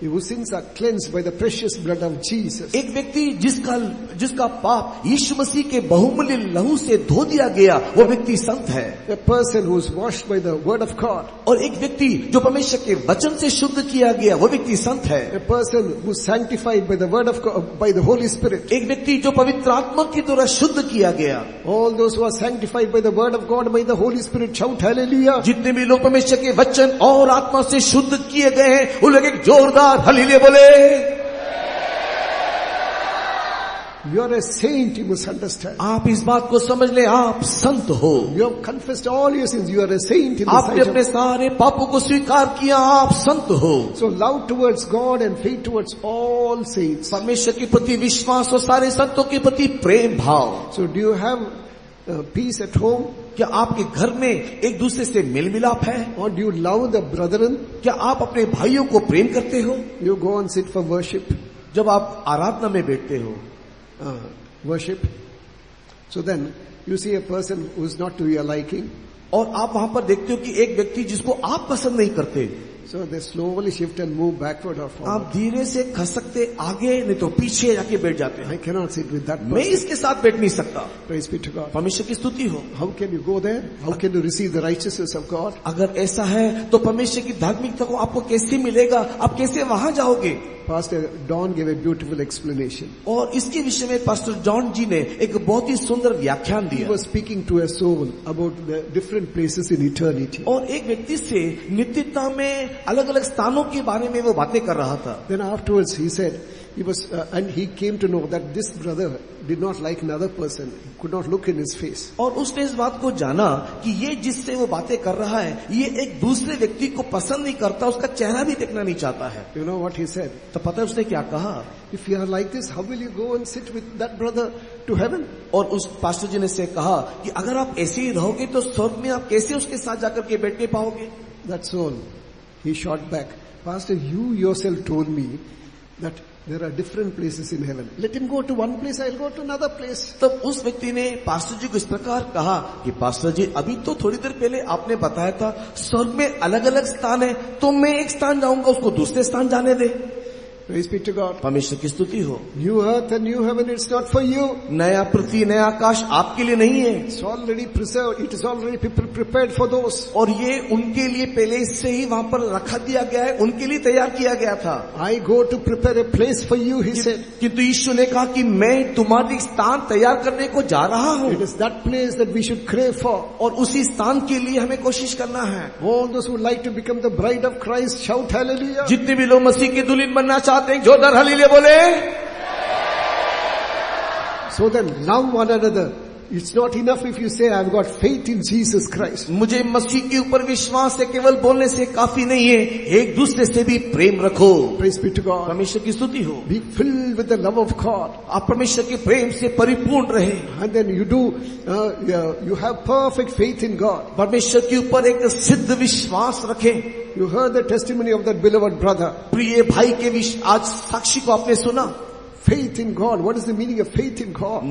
whose sins are cleansed by the precious blood of Jesus. एक व्यक्ति जिसका पाप यीशु मसीह के बहुमूल्य लहू से धो दिया गया, वो व्यक्ति संत है। A person who is washed by the word of God. और एक व्यक्ति जो परमेश्वर के वचन से शुद्ध किया गया वो व्यक्ति संत है। A person who's sanctified by the word of God, by the Holy Spirit. एक व्यक्ति जो पवित्र आत्मा के द्वारा शुद्ध किया गया। All those who are sanctified by the word of God, by the Holy Spirit, shout hallelujah. जितने भी लोग परमेश्वर के वचन और आत्मा से शुद्ध किए गए हैं उन लोग एक जोरदार हालेलुया बोले। You are a saint, you must understand. आप इस बात को समझ ले, आप संत हो। You have confessed all your sins. You are a saint in the आपने sight अपने of God. सारे पापों को स्वीकार किया, आप संत हो। So love towards God and faith towards all saints. परमेश्वर के प्रति विश्वास और सारे संतों के प्रति प्रेम भाव। So do you have peace at home? क्या आपके घर में एक दूसरे से मेल मिलाप है? Or do you love the brethren? क्या आप अपने भाइयों को प्रेम करते हो? You go and sit for worship. जब आप आराधना में बैठते हो, Worship. So then you see a person who is not to your liking. और आप वहां पर देखते हो कि एक व्यक्ति जिसको आप पसंद नहीं करते, So they slowly shift and move backward or forward. आप धीरे से खसकते आगे नहीं तो पीछे जाके बैठ जाते हैं। I cannot sit with that मैं person. इसके साथ बैठ नहीं सकता। Praise be to God. परमेश्वर की स्तुति हो। How can you go there? How can you receive the righteousness of God? अगर ऐसा है तो परमेश्वर की धार्मिकता को आपको कैसे मिलेगा? आप कैसे वहां जाओगे? Pastor Don gave a beautiful explanation. और इसके विषय में पास्टर जॉन जी ने एक बहुत ही सुंदर व्याख्यान He दिया। was speaking to a soul about the different places in eternity. और एक व्यक्ति से नित्यता में अलग अलग स्थानों के बारे में वो बातें कर रहा था। Then afterwards he said, and he came to know that this brother did not like another person. He could not look in his face. और उसने इस बात को जाना कि ये जिससे वो बातें कर रहा है ये एक दूसरे व्यक्ति को पसंद नहीं करता, उसका चेहरा भी देखना नहीं चाहता है। You know what he said? तो पता है उसने क्या कहा? If you are like this, how will you go and sit with that brother to heaven? और उस पास्टर जी ने से कहा कि अगर आप ऐसे ही रहोगे तो स्वर्ग में आप कैसे उसके साथ जाकर के बैठ के पाओगे? That soul, he shot back. Pastor, you yourself told me that there are different places in heaven. Let him go to one place, I'll go to another place. तब उस व्यक्ति ने पास्टर जी को इस प्रकार कहा कि पास्टर जी अभी तो थोड़ी देर पहले आपने बताया था स्वर्ग में अलग अलग स्थान है, तो मैं एक स्थान जाऊंगा, उसको दूसरे स्थान जाने दे। Praise be to God. परमेश्वर की स्तुति हो। New earth and new heaven, it's not for you. नया पृथ्वी नया आकाश आपके लिए नहीं है, It's already preserved. It is already prepared for those. और ये उनके लिए पहले से ही वहां पर रखा दिया गया है, उनके लिए तैयार किया गया था। I go to prepare a place for you, he said. किंतु यीशु ने कहा कि मैं तुम्हारी स्थान तैयार करने को जा रहा हूँ, It is that place that we should crave for. और उसी स्थान के लिए हमें कोशिश करना है। All those who would like to become the bride of Christ, shout hallelujah. जितने भी लोग मसीह की दुल्हन बनना चाहते हैं जोरदार हालेलुया बोले। So then love one another. It's not enough if you say I've got faith in Jesus Christ. मुझे मसीह के ऊपर विश्वास है केवल बोलने से काफी नहीं है, एक दूसरे से भी प्रेम रखो। Praise be to God. परमेश्वर की स्तुति हो। Be filled with the love of God. आप परमेश्वर के प्रेम से परिपूर्ण रहे। And then you have perfect faith in God. परमेश्वर के ऊपर एक सिद्ध विश्वास रखें। You heard the testimony of that beloved brother. प्रिय भाई के आज साक्षी को आपने सुना। Faith in God. What is the meaning of faith in God?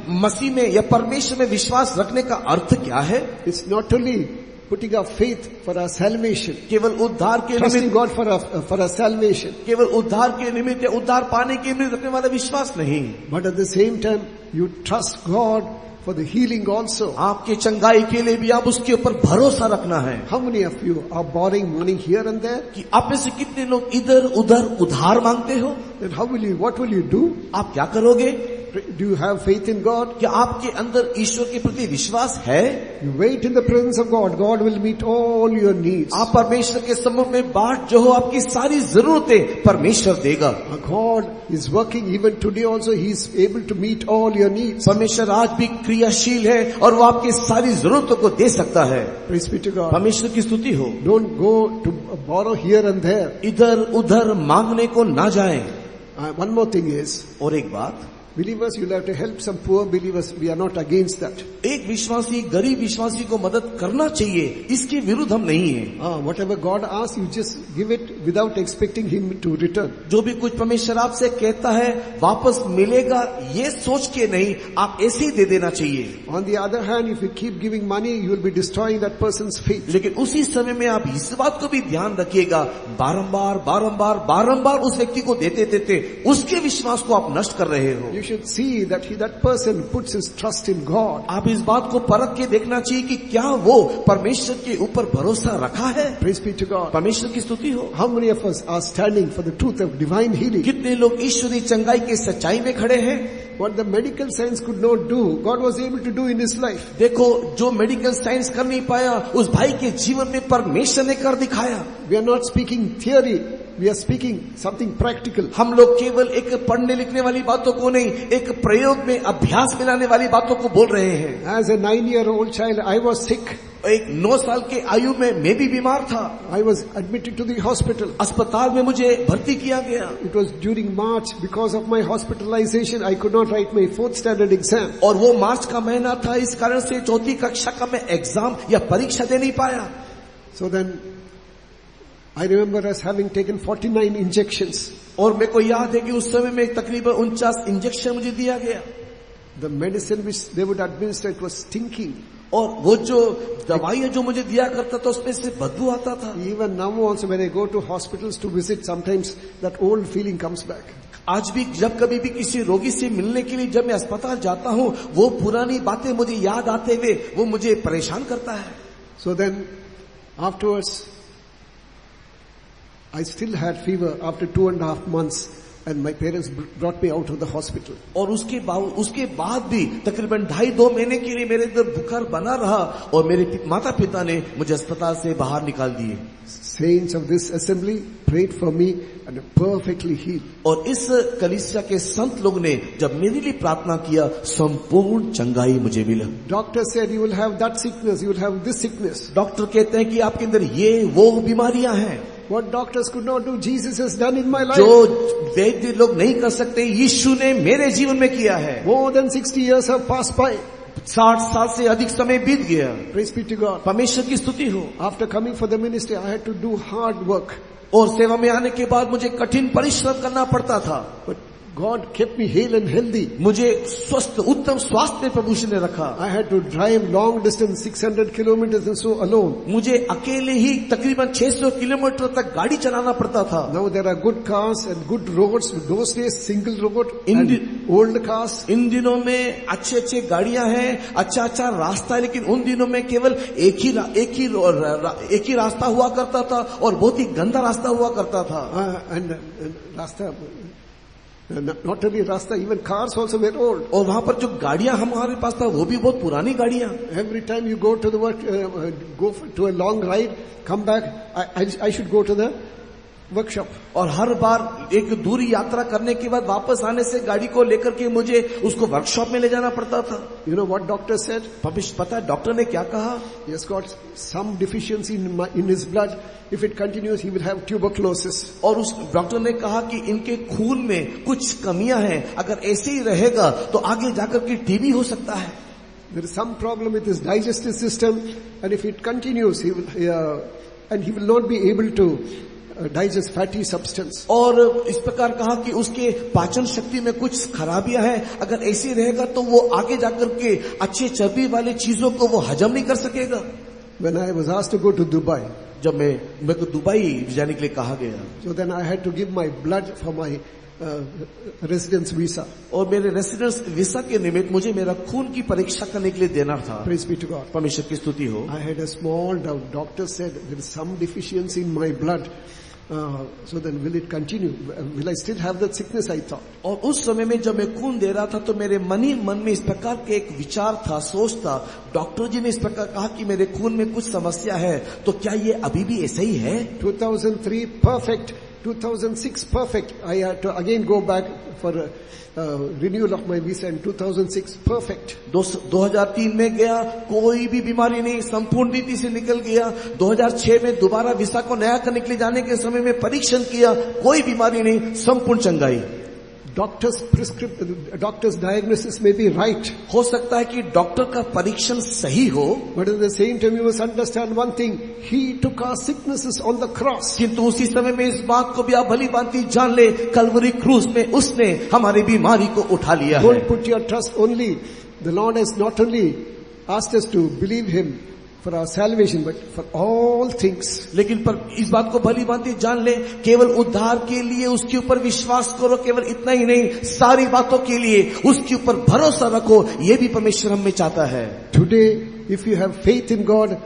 मसीह में या परमेश्वर में विश्वास रखने का अर्थ क्या है? It's not only putting our faith for our salvation. केवल उद्धार के Trusting निमित्त, God for our salvation. केवल उद्धार के निमित्त या उद्धार पाने के निमित्त रखने वाला विश्वास नहीं, But at the same time, you trust God for the healing also. आपके चंगाई के लिए भी आप उसके ऊपर भरोसा रखना है। How many of you are borrowing money here and there? कि आप में से कितने लोग इधर उधर उधार मांगते हो? Then what will you do? आप क्या करोगे? Do you have faith in God? क्या आपके अंदर ईश्वर के प्रति विश्वास है? You wait in the presence of God. God will meet all your needs. आप परमेश्वर के सम्मुख में बाट जो हो आपकी सारी जरूरतें परमेश्वर देगा। God is working even today also. He is able to meet all your needs. परमेश्वर आज भी क्रियाशील है और वो आपकी सारी जरूरतों को दे सकता है। Praise be to God. परमेश्वर की स्तुति हो। Don't go to borrow here and there. इधर उधर मांगने को ना जाएं। One more thing is, और एक बात, believers, you'll have to help some poor believers. We are not against that. एक विश्वासी गरीब विश्वासी को मदद करना चाहिए, इसके विरुद्ध हम नहीं है। Whatever God asks, you just give it without expecting Him to return. जो भी कुछ परमेश्वर आपसे कहता है वापस मिलेगा ये सोच के नहीं, आप ऐसे ही दे देना चाहिए। On the other hand, if you keep giving money, you will be destroying that person's faith. लेकिन उसी समय में आप इस बात को भी ध्यान रखिएगा, बारंबार बारंबार बारंबार उस व्यक्ति को देते देते उसके विश्वास को आप नष्ट कर रहे हो। You should see that that person puts his trust in God. आप इस बात को परख के देखना चाहिए कि क्या वो परमेश्वर के ऊपर भरोसा रखा है. Praise be to God. परमेश्वर की स्तुति हो. How many of us are standing for the truth of divine healing? कितने लोग ईश्वरीय चंगाई के सच्चाई में खड़े हैं. What the medical science could not do, God was able to do in his life. देखो, जो मेडिकल साइंस कर नहीं पाया उस भाई के जीवन में परमेश्वर ने कर दिखाया. We are not speaking theory, we are speaking something practical. हम लोग केवल एक पढ़ने लिखने वाली बातों को नहीं, एक प्रयोग में अभ्यास में लाने वाली बातों को बोल रहे हैं. As a 9-year-old child, I was sick. एक 9 साल के आयु में मैं भी बीमार था. I was admitted to the hospital. अस्पताल में मुझे भर्ती किया गया. It was during March. Because of my hospitalization, I could not write my 4th standard exam. और वो मार्च का महीना था, इस कारण से 4th कक्षा का मैं एग्जाम या परीक्षा दे नहीं पाया. So then, I remember us having taken 49 injections. और मेरे को याद है कि उस समय में तकरीबन 49 इंजेक्शन मुझे दिया गया. The medicine which they would administer, it was stinking. और वो जो दवाइयां जो मुझे दिया करता था उसमें से बदबू आता था. Even now also when I go to hospitals to visit, sometimes that old feeling comes back. आज भी जब कभी भी किसी रोगी से मिलने के लिए जब मैं अस्पताल जाता हूँ, वो पुरानी बातें मुझे याद आते हुए वो मुझे परेशान करता है. So then afterwards, I still had fever after 2.5 months. And my parents brought me out of the hospital. और उसके बाद भी तकरीबन 2.5 महीने के लिए मेरे अंदर बुखार बना रहा और मेरे माता पिता ने मुझे अस्पताल से बाहर निकाल दिए. Saints of this assembly prayed for me and I'm perfectly healed. और इस कलीसिया के संत लोग ने जब मेरे लिए प्रार्थना किया, संपूर्ण चंगाई मुझे मिला. Doctor said you will have that sickness, you will have this sickness. Doctor कहते हैं कि आपके अंदर ये वो बीमारियां हैं. What doctors could not do, Jesus has done in my life. जो वैद्य लोग नहीं कर सकते, यीशु ने मेरे जीवन में किया है. More than 60 years have passed by. 60 साल से अधिक समय बीत गया. Praise be to God. परमेश्वर की स्तुति हो. After coming for the ministry, I had to do hard work. और सेवा में आने के बाद मुझे कठिन परिश्रम करना पड़ता था. But God kept me hale and healthy. मुझे स्वस्थ उत्तम स्वास्थ्य में प्रभु ने रखा. I had to drive long distance 600 kilometers and so alone. मुझे अकेले ही तकरीबन 600 किलोमीटर तक गाड़ी चलाना पड़ता था. Now there are good cars and good roads. Those days single road and old cars. इन दिनों में अच्छे गाड़ियां हैं, अच्छा रास्ता है, लेकिन उन दिनों में केवल एक ही रास्ता हुआ करता था और बहुत ही गंदा रास्ता हुआ करता था. And रास्ता, not only rasta, even cars also were old. और वहां पर जो गाड़ियां हमारे पास था वो भी बहुत पुरानी गाड़ियां. Every time you go to the work, go to a long ride, come back, I should go to the workshop. और हर बार एक दूरी यात्रा करने के बाद वापस आने से गाड़ी को लेकर के मुझे उसको वर्कशॉप में ले जाना पड़ता था. You know what doctor said? पता है डॉक्टर ने क्या कहा? He has got some deficiency in his blood. If it continues, he will have tuberculosis. और उस डॉक्टर ने कहा कि इनके खून में कुछ कमियां हैं, अगर ऐसे ही रहेगा तो आगे जाकर के टीबी हो सकता है. There is some problem with his digestive system, and if it continues, he will not be able to digest fatty substance. और इस प्रकार कहा कि उसके पाचन शक्ति में कुछ खराबियां हैं, अगर ऐसे रहेगा तो वो आगे जाकर के अच्छे चर्बी वाले चीजों को वो हजम नहीं कर सकेगा. When I was asked to go to Dubai, जब मेरे को दुबई जाने के लिए कहा गया, so then I had to give my blood for my residence visa. और मेरे रेसिडेंस वीसा के निमित्त मुझे मेरा खून की परीक्षा करने के लिए देना था. Praise be to God. परमेश्वर की स्तुति हो. I had a small doubt. Doctor said there is some deficiency in my blood. So then will it continue? Will I still have that sickness, I thought. और उस समय में जब मैं खून दे रहा था तो मेरे मन में इस प्रकार के एक विचार था, सोच था. डॉक्टर जी ने इस प्रकार कहा कि मेरे खून में कुछ समस्या है, तो क्या ये अभी भी ऐसा ही है? 2003 perfect, 2006 perfect. I had to again go back for renewal of my visa in 2006 perfect. 2003 में गया, कोई भी बीमारी नहीं, संपूर्ण रीति से निकल गया. 2006 में दोबारा वीसा को नया करने के लिए जाने के समय में परीक्षण किया, कोई बीमारी नहीं, संपूर्ण चंगाई. Doctor's diagnosis may be right. हो सकता है कि डॉक्टर का परीक्षण सही हो, but at the same time you must understand one thing: He took our sicknesses on the cross. किंतु उसी समय में इस बात को भी आप भली भांति जान ले, कलवरी क्रूस में उसने हमारी बीमारी को उठा लिया है. Don't put your trust only. The Lord has not only asked us to believe Him for our salvation, but for all things. लेकिन पर इस बात को भली भांति जान ले, केवल उद्धार के लिए उसके ऊपर विश्वास करो, केवल इतना ही नहीं, सारी बातों के लिए उसके ऊपर भरोसा रखो, ये भी परमेश्वर हमें चाहता है. Today, if you have faith in God,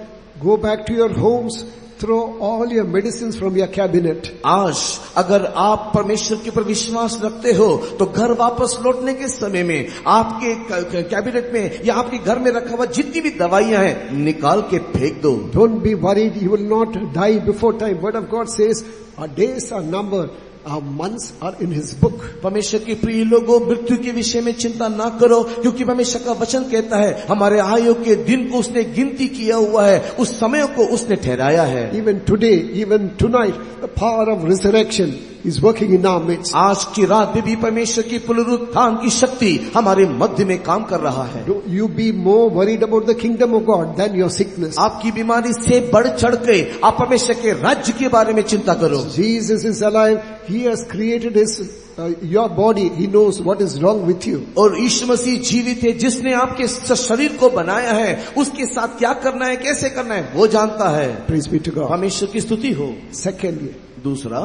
go back to your homes, throw all your medicines from your cabinet. आज अगर आप परमेश्वर के ऊपर विश्वास रखते हो तो घर वापस लौटने के समय में आपके कैबिनेट में या आपके घर में रखा हुआ जितनी भी दवाइयां हैं निकाल के फेंक दो. Don't be worried, you will not die before time. Word of God says, our days are numbered, our months are in His book. परमेश्वर के प्रिय लोगों, मृत्यु के विषय में चिंता ना करो, क्योंकि परमेश्वर का वचन कहता है हमारे आयु के दिन को उसने गिनती किया हुआ है, उस समय को उसने ठहराया है. Even today, even tonight, the power of resurrection is working in our midst. आज की रात में भी परमेश्वर की पुनरुत्थान की शक्ति हमारे मध्य में काम कर रहा है. You be more worried about the kingdom of God than your sickness. आपकी बीमारी से बढ़ चढ़ के आप परमेश्वर के राज्य के बारे में चिंता करो. Jesus is alive. He has created your body. He knows what is wrong with you. और यीशु मसीह जीवित है, जिसने आपके शरीर को बनाया है, उसके साथ क्या करना है, कैसे करना है, वो जानता है. Praise be to God. परमेश्वर की स्तुति हो. Secondly, दूसरा,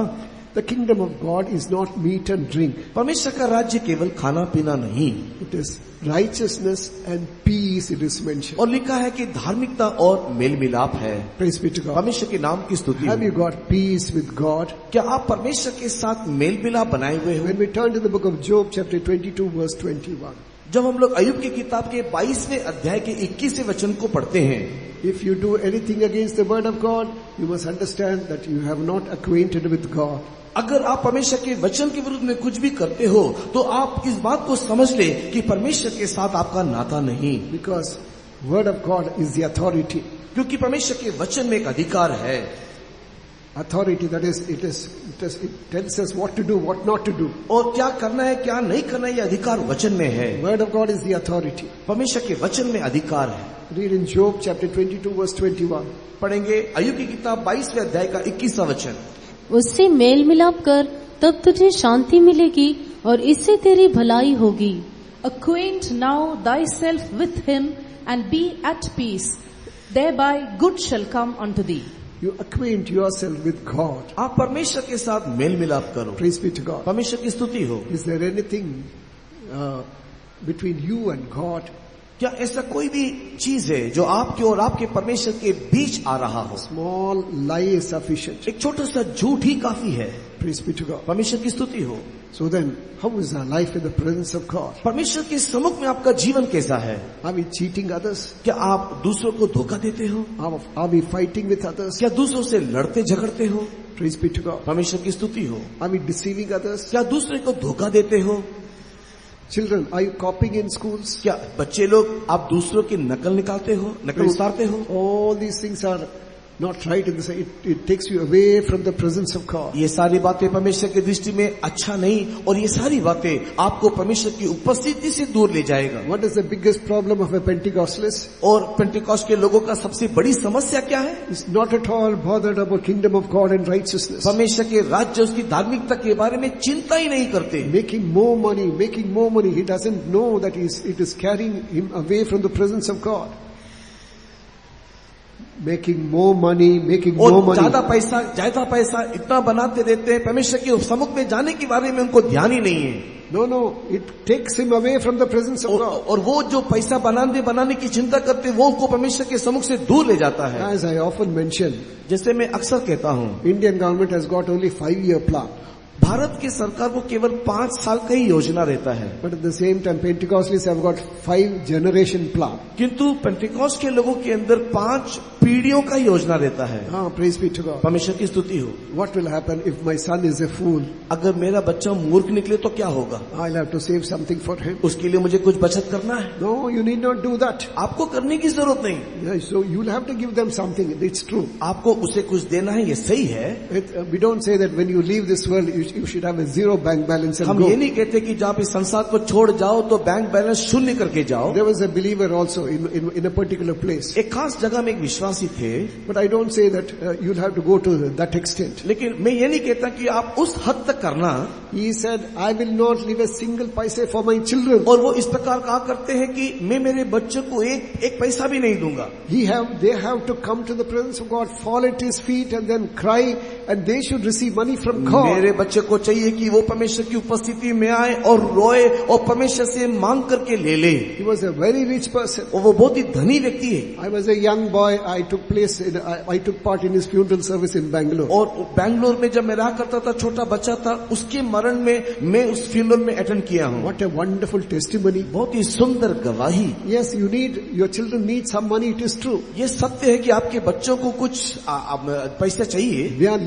the kingdom of God is not meat and drink. परमेश्वर का राज्य केवल खाना पीना नहीं, It is righteousness and peace, it is mentioned. और लिखा है कि धार्मिकता और मेल मिलाप है. Praise be to God. परमेश्वर के नाम की स्तुति Have हो. you got peace with God? क्या आप परमेश्वर के साथ मेल मिलाप बनाए हुए हो? When we turn to the book of Job, chapter 22, verse 21. जब हम लोग अय्यूब की किताब के 22वें अध्याय के 21वें वचन को पढ़ते हैं, If you do anything against the word of God, you must understand that you have not acquainted with God. अगर आप परमेश्वर के वचन के विरुद्ध में कुछ भी करते हो तो आप इस बात को समझ ले कि परमेश्वर के साथ आपका नाता नहीं. Because word of God is the authority. क्योंकि परमेश्वर के वचन में एक अधिकार है. Authority, that is, it tells us what to do, what not to do. और क्या करना है क्या नहीं करना है, ये अधिकार वचन में है. Word of God is the authority. परमेश्वर के वचन में अधिकार है. Read in Job chapter 22, verse 21. पढ़ेंगे अय्यूब की किताब 22वें अध्याय का 21वां वचन. उससे मेल मिलाप कर, तब तुझे शांति मिलेगी और इससे तेरी भलाई होगी. Acquaint now thyself with him and be at peace. Thereby good shall come unto thee. You acquaint yourself with God. आप परमेश्वर के साथ मेल मिलाप करो. Praise be to God. परमेश्वर की स्तुति हो. Is there anything between you and God? क्या ऐसा कोई भी चीज है जो आपके और आपके परमेश्वर के बीच आ रहा हो? Small lie is sufficient. एक छोटा सा झूठ ही काफी है. Praise be to God. परमेश्वर की स्तुति हो. So then, how is our life in the presence of God? परमेश्वर के सम्मुख में आपका जीवन कैसा है? Are we cheating others? क्या आप दूसरों को धोखा देते हो? Are we fighting with others? क्या दूसरों से लड़ते झगड़ते हो? Praise be to God. परमेश्वर की स्तुति हो. Are we deceiving others? क्या दूसरे को धोखा देते हो? Children, are you copying in schools? क्या बच्चे लोग आप दूसरों की नकल निकालते हो, नकल उतारते हो? All these things are not right in this. It takes you away from the presence of God. ये सारी बातें परमेश्वर की दृष्टि में अच्छा नहीं, और ये सारी बातें आपको परमेश्वर की उपस्थिति से दूर ले जाएगा. What is the biggest problem of a Pentecostalist? और पेंटिकॉस्ट के लोगों का सबसे बड़ी समस्या क्या है? He's not at all bothered about kingdom of God and righteousness. परमेश्वर के राज्य, उसकी धार्मिकता के बारे में चिंता ही नहीं करते. Making more money. He doesn't know that it is carrying him away from the presence of God. Making more money. और ज्यादा पैसा इतना बनाते रहते हैं, परमेश्वर के सम्मुख में जाने के बारे में उनको ध्यान ही नहीं है. No, it takes him away from the presence of God. और वो जो पैसा बनाने की चिंता करते हैं, वो उनको परमेश्वर के सम्मुख से दूर ले जाता है. As I often mention, जैसे मैं अक्सर कहता हूँ, Indian government has got only 5-year plan. Bharat की सरकार को केवल 5 साल का ही योजना रहता है. But at the same time, Pentecostals have got 5-generation plan. किंतु पेंटिकॉस्ट के लोगों के अंदर 5 पीढ़ियों का योजना रहता है. Praise be to God. परमेश्वर की स्तुति हो. What will happen if my son is a fool? अगर मेरा बच्चा मूर्ख निकले तो क्या होगा? I'll have to save something for him. उसके लिए मुझे कुछ बचत करना है. No, you need not do that. आपको करने की जरूरत नहीं. Yeah, so you'll have to give them something. It's true. आपको उसे कुछ देना है, ये सही है. We don't say that when you leave this world, you you should have a zero bank balance and हम ये go. नहीं कहते कि जब आप इस संसार को छोड़ जाओ तो बैंक बैलेंस शून्य करके जाओ. There was a believer also in a particular place. एक खास जगह में एक विश्वासी थे, But I don't say that you'll have to go to that extent. लेकिन मैं ये नहीं कहता कि आप उस हद तक करना. He said, I will not leave a single paise for my children. और वो इस प्रकार कहा करते हैं कि मैं मेरे बच्चों को एक पैसा भी नहीं दूंगा. They have to come to the presence of God, fall at His feet and then cry, and they should receive money from God. मेरे बच्चे को चाहिए कि वो परमेश्वर की उपस्थिति में आए और रोए और परमेश्वर से मांग करके ले ले. He was a very rich person. और वो बहुत ही धनी व्यक्ति है. I was a young boy. I took part in his funeral service in Bangalore. और बैंगलोर में जब मैं रहा करता था, छोटा बच्चा था, उसके मरण में मैं उस फ्यूनरल में अटेंड किया हूँ. What a wonderful testimony. बहुत ही सुंदर गवाही. Yes, your children need some money, it is true. ये सत्य है कि आपके बच्चों को कुछ पैसा चाहिए. We are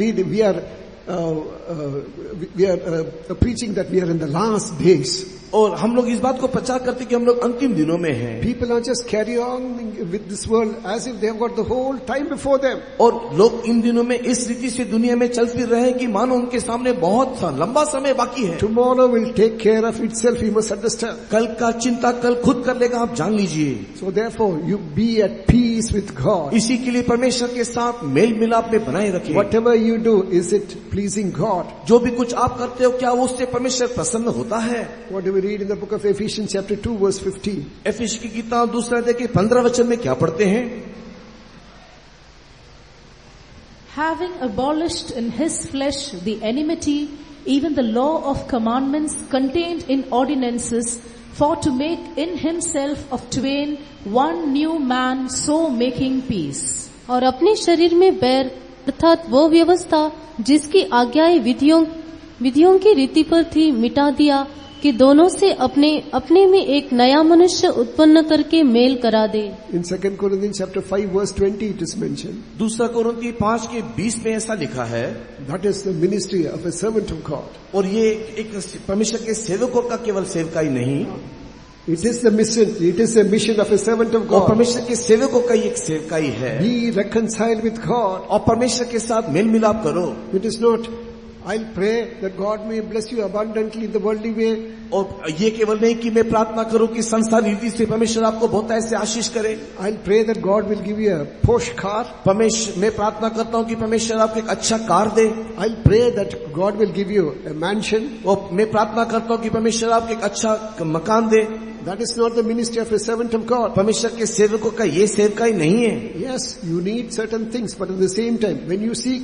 preaching that we are in the last days. और हम लोग इस बात को प्रचार करते कि हम लोग अंतिम दिनों में हैं. People are just carry on with this world as if they have got the whole time before them. और लोग इन दिनों में इस रीति से दुनिया में चल फिर रहे हैं कि मानो उनके सामने बहुत लंबा समय बाकी है. Tomorrow will take care of itself, you must understand. कल का चिंता कल खुद कर लेगा, आप जान लीजिए. So therefore you be at peace with God. इसी के लिए परमेश्वर के साथ मेल मिलाप में बनाए रखिए. Whatever you do, is it pleasing God? जो भी कुछ आप करते हो, क्या वो उससे परमेश्वर प्रसन्न होता है? What do we read in the book of Ephesians chapter 2 verse 15? Aphis की किताब दूसरा अध्याय के 15 वचन में क्या पढ़ते हैं? Having abolished in his flesh the enmity, even the law of commandments contained in ordinances, for to make in himself of twain one new man, so making peace. और अपने शरीर में बैर अर्थात वो व्यवस्था जिसकी आज्ञाएं विधियों की रीति पर थी मिटा दिया, कि दोनों से अपने में एक नया मनुष्य उत्पन्न करके मेल करा दे. In 2 Corinthians chapter 5 verse 20 it is mentioned. दूसरा कोरिन्थी 5 के 20 में ऐसा लिखा है. That is the ministry of a servant of God. और ये एक परमेश्वर के सेवकों का केवल सेवकाई नहीं, It is the mission of a servant of और God. परमेश्वर के सेवकों का एक सेवकाई है. Be reconciled with God. और परमेश्वर के साथ मेल मिलाप करो. It is not, I'll pray that God may bless you abundantly in the worldly way. और ये केवल नहीं कि मैं प्रार्थना करूं कि संसार रीति से परमेश्वर आपको बहुत ऐसे आशीष करे. I'll pray that God will give you a Porsche car. मैं प्रार्थना करता हूं कि परमेश्वर आपको एक अच्छा car they. I'll pray that God will give you a mansion. और मैं प्रार्थना करता हूं कि परमेश्वर आपको एक अच्छा मकान दे. That is not the ministry of a servant of God. परमेश्वर के सेवकों का ये सेवकाई नहीं है. Yes, you need certain things, but at the same time, when you seek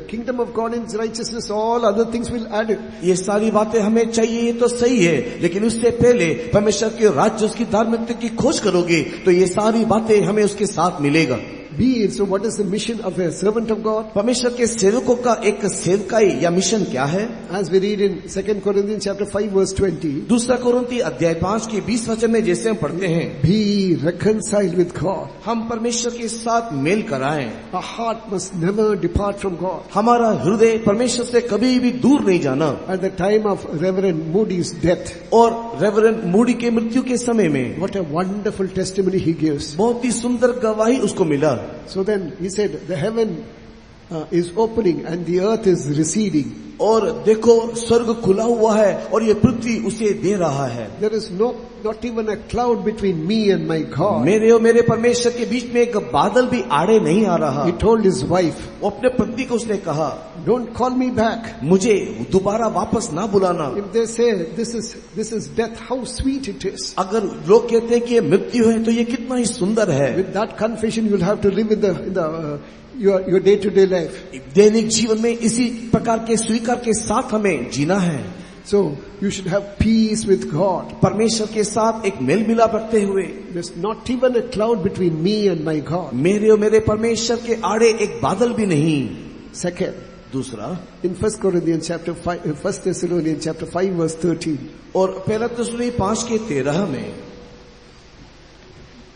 kingdom of God and its righteousness, all other things will add it. ये सारी बातें हमें चाहिए, ये तो सही है, लेकिन उससे पहले परमेश्वर के राज्य, उसकी धार्मिकता की खोज करोगे तो ये सारी बातें हमें उसके साथ मिलेगा. So what is the mission of a servant of God? परमेश्वर के सेवकों का एक सेवकाई या मिशन क्या है? As we read in 2 Corinthians chapter 5 verse 20. दूसरा कोरिन्थी अध्याय 5 के 20 वचन में जैसे हम पढ़ते हैं, Be reconciled with God. हम परमेश्वर के साथ मेल कराएं. Our heart must never depart from God. हमारा हृदय परमेश्वर से कभी भी दूर नहीं जाना. At the time of Reverend Moody's death, और रेवरेंड मूडी के मृत्यु के समय में what a wonderful testimony he gives. बहुत ही सुंदर गवाही उसको मिला. So then he said, the heaven is opening and the earth is receding. और देखो स्वर्ग खुला हुआ है और ये पृथ्वी उसे दे रहा है. There is not even a cloud between me and my God. मेरे और मेरे परमेश्वर के बीच में एक बादल भी आड़े नहीं आ रहा. He told his wife, वो अपने पत्नी को उसने कहा, don't call me back. मुझे दोबारा वापस ना बुलाना. If they say this is death, how sweet it is. अगर लोग कहते हैं कि ये मृत्यु है तो ये कितना ही सुंदर है. With that confession you'll have to live in your day-to-day life. दैनिक जीवन में इसी प्रकार के स्वीकार के साथ हमें जीना है. So you should have peace with God. परमेश्वर के साथ एक मेल मिलाप रखते हुए. There's not even a cloud between me and my God. मेरे और मेरे परमेश्वर के आड़े एक बादल भी नहीं. Second, दूसरा, in 1 Thessalonians chapter 5 verse 13. और पहला थिस्सलुनीकी 5 के 13 में,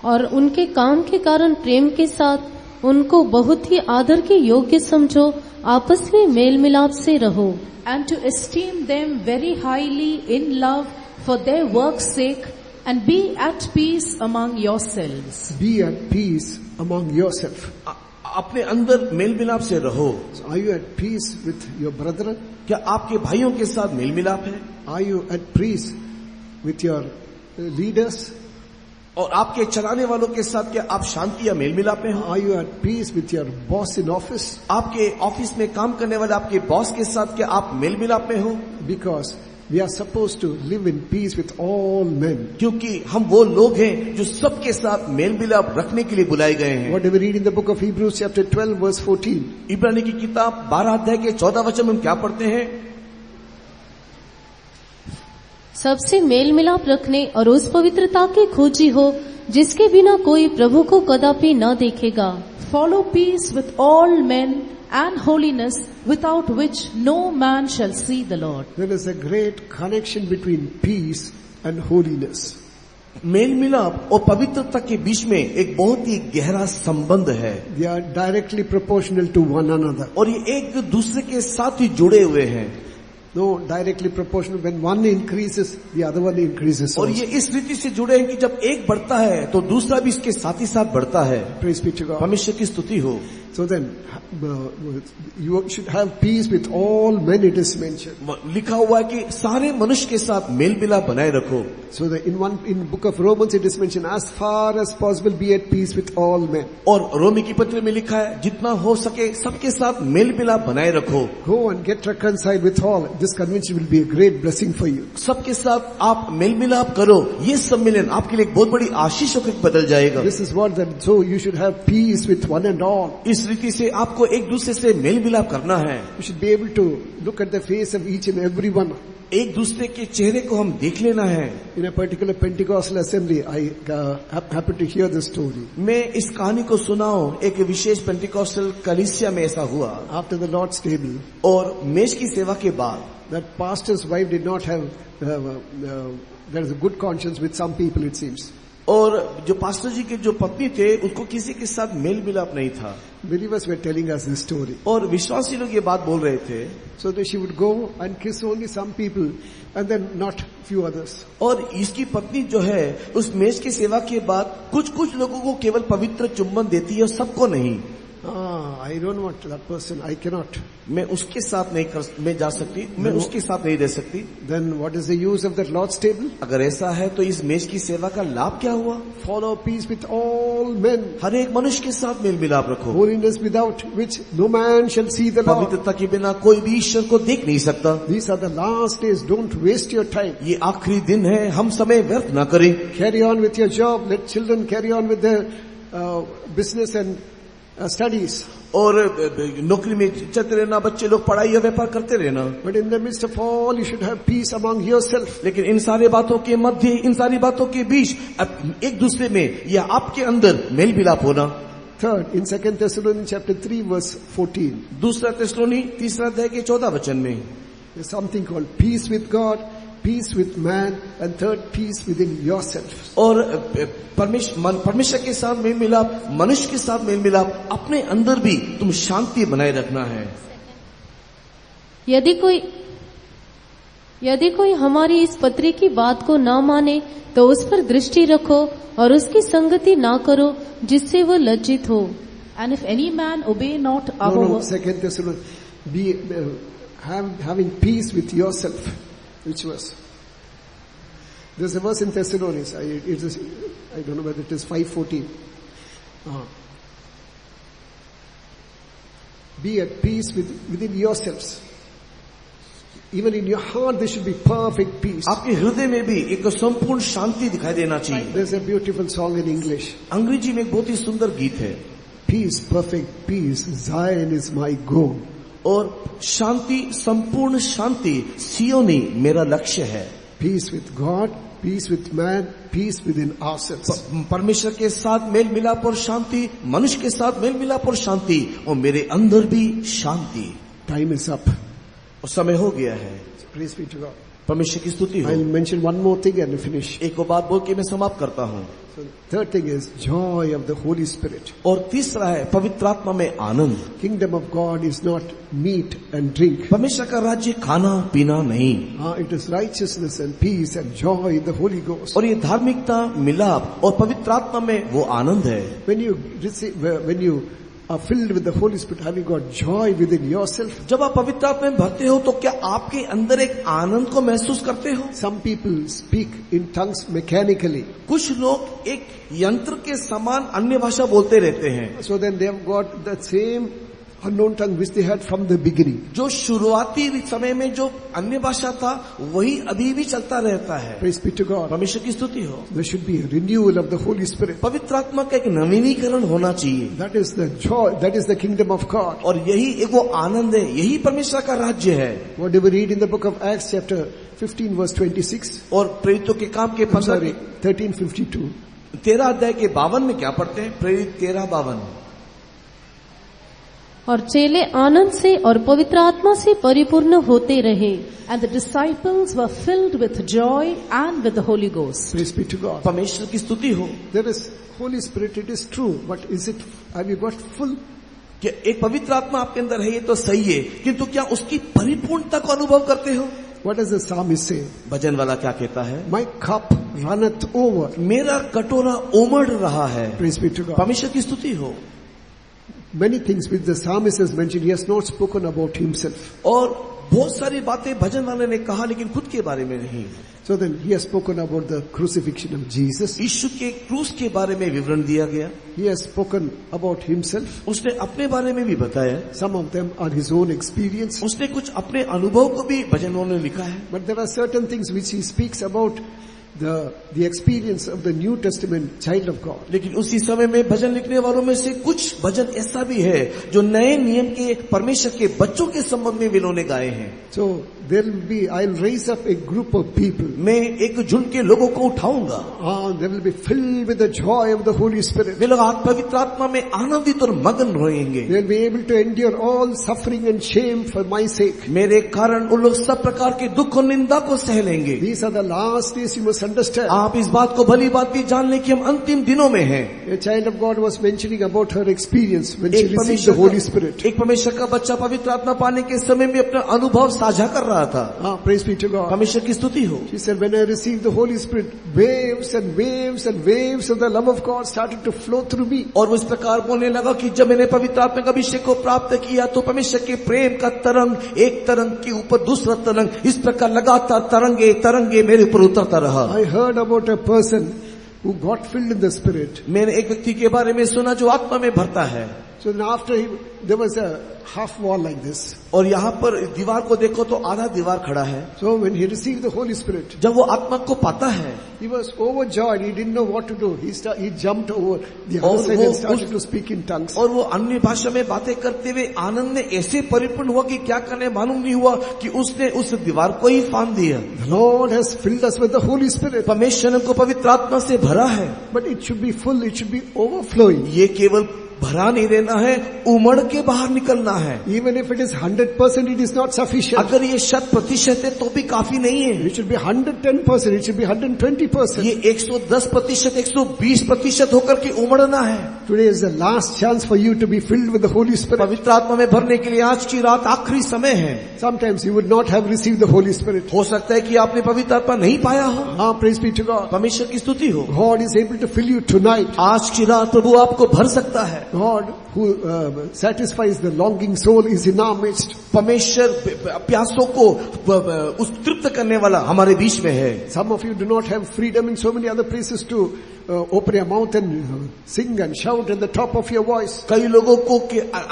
और उनके काम के कारण प्रेम के साथ उनको बहुत ही आदर के योग्य समझो, आपस में मेल मिलाप से रहो. And to esteem them very highly in love for their work's sake, and be at peace among yourselves. Be at peace among yourself. अपने अंदर मेल मिलाप से रहो। So are you at peace with your brethren? क्या आपके भाइयों के साथ मेल मिलाप है? Are you at peace with your leaders? और आपके चलाने वालों के साथ क्या आप शांति या मेल मिलाप में हो? Are you at peace with your boss in office? आपके ऑफिस में काम करने वाले आपके बॉस के साथ क्या आप मेल मिलाप में हो? Because we are supposed to live in peace with all men. क्योंकि हम वो लोग हैं जो सबके साथ मेल मिलाप रखने के लिए बुलाए गए हैं। What do we read in the book of Hebrews chapter 12 verse 14? इब्रानी की किताब 12 अध्याय के 14 वचन में हम क्या पढ़ते हैं? सबसे मेल मिलाप रखने और उस पवित्रता की खोजी हो जिसके बिना कोई प्रभु को कदापि न देखेगा। Follow peace with all men and holiness, without which no man shall see the Lord. There is a great connection between peace and holiness. मेल मिलाप और पवित्रता के बीच में एक बहुत ही गहरा संबंध है। They are directly proportional to one another. और ये एक दूसरे के साथ ही जुड़े हुए हैं। No, directly proportional. When one increases, the other one increases और also. ये इस रीति से जुड़े हैं कि जब एक बढ़ता है तो दूसरा भी इसके साथ ही साथ बढ़ता है। Praise be to God. परमेश्वर की स्तुति हो। So then, you should have peace with all men, it is mentioned. लिखा हुआ है कि सारे मनुष्य के साथ मेल मिलाप बनाए रखो। So that in book of Romans it is mentioned, as far as possible be at peace with all men. और रोमी की पत्र में लिखा है जितना हो सके सबके साथ मेल मिलाप बनाए रखो। Go and get reconciled with all. This convention will be a great blessing for you. सबके साथ आप मेल मिलाप करो, ये सम्मेलन आपके लिए एक बहुत बड़ी आशीष होकर बदल जाएगा। This is what that, so you should have peace with one and all. इस रीति से आपको एक दूसरे से मेल मिलाप करना है। You should be able to look at the face of each and every one. एक दूसरे के चेहरे को हम देख लेना है। In a particular Pentecostal assembly, I happened to hear this story. मैं इस कहानी को सुनाऊं, एक विशेष पेंटिकॉस्टल कलीसिया में ऐसा हुआ। After the Lord's table, और मेज की सेवा के बाद that pastor's wife did not have, there is a good conscience with some people it seems. और जो पास्टर जी के जो पत्नी थे उसको किसी के साथ मेल मिलाप नहीं था। Believers were telling us this story. और विश्वासी लोग ये बात बोल रहे थे। So that she would go and kiss only some people and then not few others. और इसकी पत्नी जो है उस मेज की सेवा के बाद कुछ लोगों को केवल पवित्र चुम्बन देती है और सबको नहीं। I don't want that person. I cannot. मैं उसके साथ मैं जा सकती, मैं उसके साथ नहीं रह सकती। Then what is the use of that Lord's table? अगर ऐसा है तो इस मेज की सेवा का लाभ क्या हुआ? Follow peace with all men. हर एक मनुष्य के साथ मेल मिलाप रखो। Holiness without which no man shall see the Lord. पवित्रता के बिना कोई भी ईश्वर को देख नहीं सकता। These are the last days. Don't waste your time. ये आखिरी दिन है, हम समय व्यर्थ न करें। Carry on with your job. Let children carry on with their business and studies. और नौकरी में चलते रहना, बच्चे लोग पढ़ाई या व्यापार करते रहना। But in the midst of all, you should have peace among yourself. लेकिन इन सारे बातों के मध्य, इन सारी बातों के बीच एक दूसरे में या आपके अंदर मेल मिलाप होना। Third, in 2 Thessalonians chapter 3 verse 14, दूसरा थिस्सलुनी 3 अध्याय के 14 वचन में there's something called peace with God, peace with man, and third, peace within yourself. और परमेश्वर के साथ मेल मिलाप, मनुष्य के साथ मेल मिलाप, अपने अंदर भी तुम शांति बनाए रखना है। यदि कोई हमारी इस पत्री की बात को ना माने तो उस पर दृष्टि रखो और उसकी संगति ना करो जिससे वो लज्जित हो। And if any man obey not our No, word, 2 Thessalonians, be having peace with yourself. Which verse? There's a verse in Thessalonians. I don't know whether it is 5:14. Be at peace within yourselves. Even in your heart, there should be perfect peace. आपके हृदय में भी एक संपूर्ण शांति दिखाई देना चाहिए। There's a beautiful song in English. अंग्रेजी में एक बहुत ही सुंदर गीत है। Peace, perfect peace, Zion is my goal. और शांति, संपूर्ण शांति, सियोनी मेरा लक्ष्य है। Peace with God, peace with man, peace within ourselves. परमेश्वर के साथ मेल मिलाप और शांति, मनुष्य के साथ मेल मिलाप और शांति, और मेरे अंदर भी शांति। Time is up. और समय हो गया है। Praise be to God. परमेश्वर की स्तुति हो। I'll mention one more thing and finish. एक और बात बोल के मैं समाप्त करता हूँ। So third thing is joy of the Holy Spirit. और तीसरा है पवित्र आत्मा में आनंद। Kingdom of God is not meat and drink. परमेश्वर का राज्य खाना पीना नहीं, It is righteousness and peace and joy in the Holy Ghost. और ये धार्मिकता, मिलाप और पवित्र आत्मा में वो आनंद है। When you receive, when you are filled with the Holy Spirit, have you got joy within yourself? जब आप पवित्र आत्मा में भरते हो तो क्या आपके अंदर एक आनंद को महसूस करते हो? Some people speak in tongues mechanically. कुछ लोग एक यंत्र के समान अन्य भाषा बोलते रहते हैं. So then they have got the same unknown tongue which they had from the beginning. जो शुरुआती समय में जो अन्य भाषा था वही अभी भी चलता रहता है. Praise be to God. परमेश्वर की स्तुति हो. There should be a renewal of the Holy Spirit. पवित्र आत्मा का एक नवीनीकरण होना चाहिए. That is the joy, that is the kingdom of God. और यही एक वो आनंद है, यही परमेश्वर का राज्य है. What do we read in the book of Acts chapter 15 verse 26? और प्रेरितों के काम के 13:52. 13 अध्याय के 52 में क्या पढ़ते हैं? प्रेरित 13:52. और चेले आनंद से और पवित्र आत्मा से परिपूर्ण होते रहे. And the disciples were filled with joy and with the Holy Ghost. Praise be to God. परमेश्वर की स्तुति हो. There is Holy Spirit, it is true, but is it, have you got full? कि एक पवित्र आत्मा आपके अंदर है ये तो सही है, किंतु क्या उसकी परिपूर्णता को अनुभव करते हो? What does the psalmist say? भजन वाला क्या कहता है? My cup runneth over. मेरा कटोरा उमड़ रहा है. Praise be to God. परमेश्वर की स्तुति हो. Many things which the psalmist has mentioned, he has not spoken about himself. और बहुत सारी बातें भजन वाले ने कहा लेकिन खुद के बारे में नहीं. So then he has spoken about the crucifixion of Jesus. यीशु के क्रूस के बारे में विवरण दिया गया. He has spoken about himself. उसने अपने बारे में भी बताया. Some of them are his own experience. उसने कुछ अपने अनुभव को भी भजनों ने लिखा है. But there are certain things which he speaks about the experience of the New Testament child of God. लेकिन उसी समय में भजन लिखने वालों में से कुछ भजन ऐसा भी है जो नए नियम के परमेश्वर के बच्चों के संबंध में वे लोगों ने गाए हैं. So there will be, I'll raise up a group of people. मैं एक झुंड के लोगों को उठाऊंगा. They will be filled with the joy of the Holy Spirit. वे लोग पवित्र आत्मा में आनंदित और मगन रहेंगे. They will be able to endure all suffering and shame for my sake. मेरे कारण उन लोग सब प्रकार के दुख और निंदा को सह लेंगे. These are the last days, you must understand. आप इस बात को भली बात भी जान लें कि हम अंतिम दिनों में हैं. A child of God was mentioning about her experience when she received the Holy Spirit. एक परमेश्वर का बच्चा पवित्र आत्मा पाने के समय में अपना अनुभव साझा कर रहा था. Praise be to God. परमेश्वर की स्तुति हो. She said, when I received the Holy Spirit, waves and waves and waves of the love of God started to flow through me. और वो इस प्रकार बोलने लगा कि जब मैंने पवित्र आत्मा का अभिषेक को प्राप्त किया तो परमेश्वर के प्रेम का तरंग एक तरंग के ऊपर दूसरा तरंग इस प्रकार लगातार तरंगे तरंगे मेरे ऊपर उतरता रहा. I heard about a person who got filled in the Spirit. मैंने एक व्यक्ति के बारे में सुना जो आत्मा में भरता है. So then after there was a half wall like this. और यहाँ पर दीवार को देखो तो आधा दीवार खड़ा है. So when he received the Holy Spirit, जब वो आत्मा को पाता है, he was overjoyed. He didn't know what to do. He jumped over the other side and started to speak in tongues. और वो अन्य भाषा में बातें करते हुए आनंद में ऐसे परिपूर्ण हुआ कि क्या करने मालूम नहीं हुआ कि उसने उस दीवार को ही फांद दिया. The Lord has filled us with the Holy Spirit. परमेश्वर ने को पवित्र आत्मा से भरा है. But it should be full. It should be overflowing. ये केवल भरा नहीं रहना है, उमड़ के बाहर निकलना है. Even if it is 100%, it is not sufficient. अगर ये 100% है तो भी काफी नहीं है. It should be 110%. It should be 120%. ये 110%, 120% होकर के उमड़ना है. Today is the last chance for you to be filled with the Holy Spirit. पवित्र आत्मा में भरने के लिए आज की रात आखिरी समय है. Sometimes you would not have received the Holy Spirit. हो सकता है कि आपने पवित्र आत्मा नहीं पाया हो. Praise be to God. परमेश्वर की स्तुति हो. God is able to fill you tonight. आज की रात प्रभु आपको भर सकता है. God who satisfies the longing soul is in our midst. परमेश्वर प्यासों को उस तृप्त करने वाला हमारे बीच में है. Some of you do not have freedom in so many other places to open your mouth and sing and shout at the top of your voice. कई लोगों को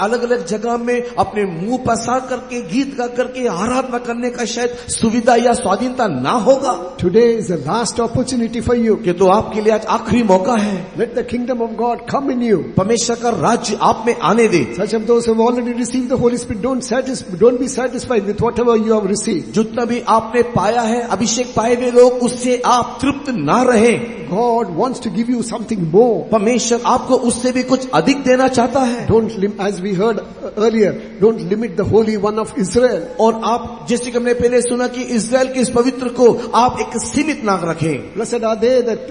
अलग अलग जगह में अपने मुंह पसार करके गीत गा करके आराधना करने का शायद सुविधा या स्वाधीनता ना होगा. Today is the last opportunity for you. कि तो आपके लिए आज आखिरी मौका है. Let the kingdom of God come in you. परमेश्वर का राज्य आप में आने दे. Such of those who have already received the Holy Spirit, don't be satisfied with whatever you have received. जितना भी आपने पाया है अभिषेक पाए हुए लोग उससे आप तृप्त ना रहे. God wants to give you something more. परमेश्वर आपको उससे भी कुछ अधिक देना चाहता है. As we heard earlier, don't limit the Holy One of Israel. और आप जैसे कि हमने पहले सुना कि इस्राएल के इस पवित्र को आप एक सीमित ना रखें. Blessed are they that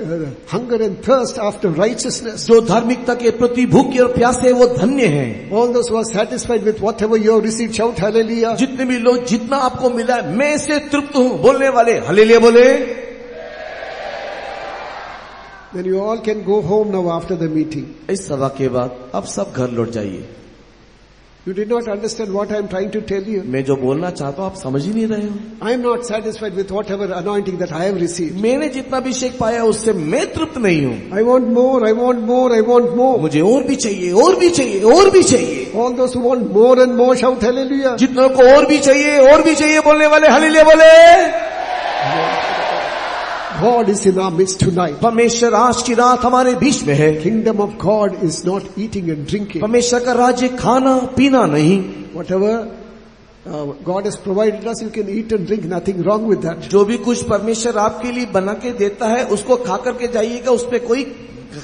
hunger and thirst after righteousness. जो धार्मिकता के प्रति भूखे और प्यासे वो धन्य हैं. All those who are satisfied with whatever you have received, shout hallelujah. जितने भी लोग जितना आपको मिला मैं इससे तृप्त हूँ बोलने वाले हालेलुया बोले. Then you all can go home now after the meeting. इस सभा के बाद अब सब घर लौट जाइए। You did not understand what I am trying to tell you. मैं जो बोलना चाहता हूँ आप समझ ही नहीं रहे हो। I am not satisfied with whatever anointing that I have received. मैंने जितना अभिषेक पाया उससे मैं तृप्त नहीं हूँ। I want more, I want more, I want more. मुझे और भी चाहिए, और भी चाहिए, और भी चाहिए। All those who want more and more shout hallelujah. जितनों को और भी चाहिए बोलने वाले हालेलुया बोले। God is in our midst tonight. परमेश्वर आज की रात हमारे बीच में है। Kingdom of God is not eating and drinking. परमेश्वर का राज्य खाना पीना नहीं। Whatever God has provided us, you can eat and drink. Nothing wrong with that. जो भी कुछ परमेश्वर आपके लिए बना के देता है उसको खा करके जाइएगा, उसमें कोई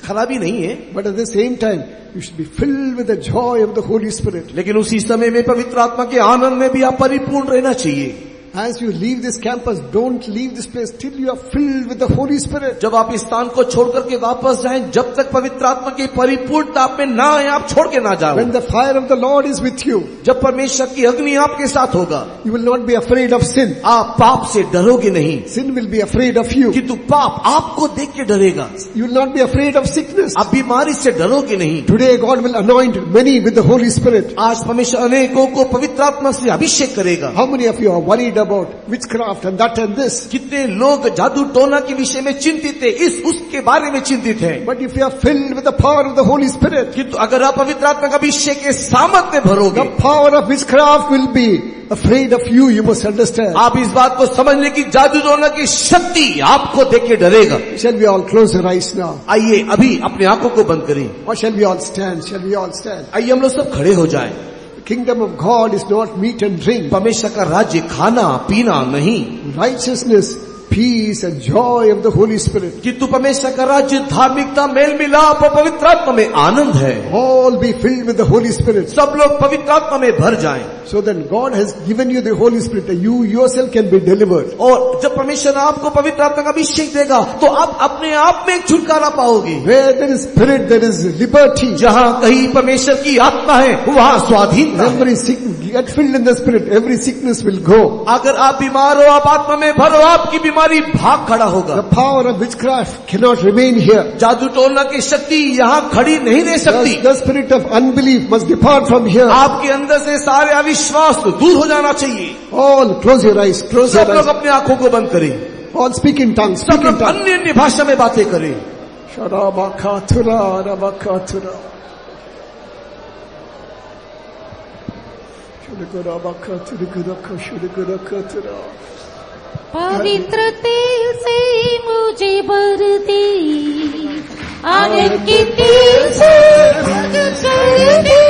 खराबी नहीं है। But at the same time, you should be filled with the joy of the Holy Spirit. लेकिन उसी समय में पवित्र आत्मा के आनंद में भी आप परिपूर्ण रहना चाहिए। As you leave this campus, don't leave this place till you are filled with the Holy Spirit. जब आप इस स्थान को छोड़ करके वापस जाएं, जब तक पवित्र आत्मा की परिपूर्णता आप में ना आए, आप छोड़ के ना जाओ। When the fire of the Lord is with you, जब परमेश्वर की अग्नि आपके साथ होगा, you will not be afraid of sin. आप पाप से डरोगे नहीं, Sin will be afraid of you. किंतु पाप आपको देख के डरेगा। You will not be afraid of sickness. आप बीमारी से डरोगे नहीं। Today God will anoint many with the Holy Spirit. आज परमेश्वर अनेकों को पवित्र आत्मा से अभिषेक करेगा। How many of you are worried about witchcraft and that and this? कितने लोग जादू टोना के विषय में चिंतित है, उसके बारे में चिंतित है। But if you are filled with the power of the Holy Spirit, किंतु अगर आप पवित्र आत्मा का अभिषेक के सामर्थ्य में भरोगे, the power of witchcraft will be afraid of you. You must understand. आप इस बात को समझ लें कि जादू टोना की शक्ति आपको देख के डरेगा। Shall we all close our eyes now? आइए अभी अपने आंखों को बंद करें। Or shall we all stand? Shall we all stand? आइए हम लोग सब खड़े हो जाएं। The kingdom of God is not meat and drink. परमेश्वर का राज्य खाना पीना नहीं, Righteousness, peace and joy of the Holy Spirit. किंतु परमेश्वर का राज्य धार्मिकता, मेल मिलाप और पवित्र आत्मा में आनंद है। All be filled with the Holy Spirit. सब लोग पवित्र आत्मा में भर जाएं। So then God has given you the Holy Spirit that you yourself can be delivered. और जब परमेश्वर आपको पवित्र आत्मा का अभिषेक देगा तो आप अपने आप में एक छुटकारा पाओगे। Where there is spirit, there is liberty. जहाँ कहीं परमेश्वर की आत्मा है वहाँ स्वाधीनता है। Every sickness, get filled in the Spirit, every sickness will go. अगर आप बीमार हो, आप आत्मा में भरो, आपकी बीमारी भाग खड़ा होगा। The power of witchcraft cannot remain here. जादू टोना की शक्ति यहाँ खड़ी नहीं रह सकती। The spirit of unbelief must depart from here. आपके अंदर से सारे अविश्वास दूर हो जाना चाहिए। All close your eyes, close your सब लोग eyes. अपनी आंखों को बंद करें। All speak in tongues, सब speak in लोग tongues. अन्य अन्य भाषा में बातें करें। Sharabakatura, rabakatura. Shurikurabakuturikuraku, shurikurakutura. पवित्र तेल से मुझे भर दे, आनंद के तेल से मुझे भर दे,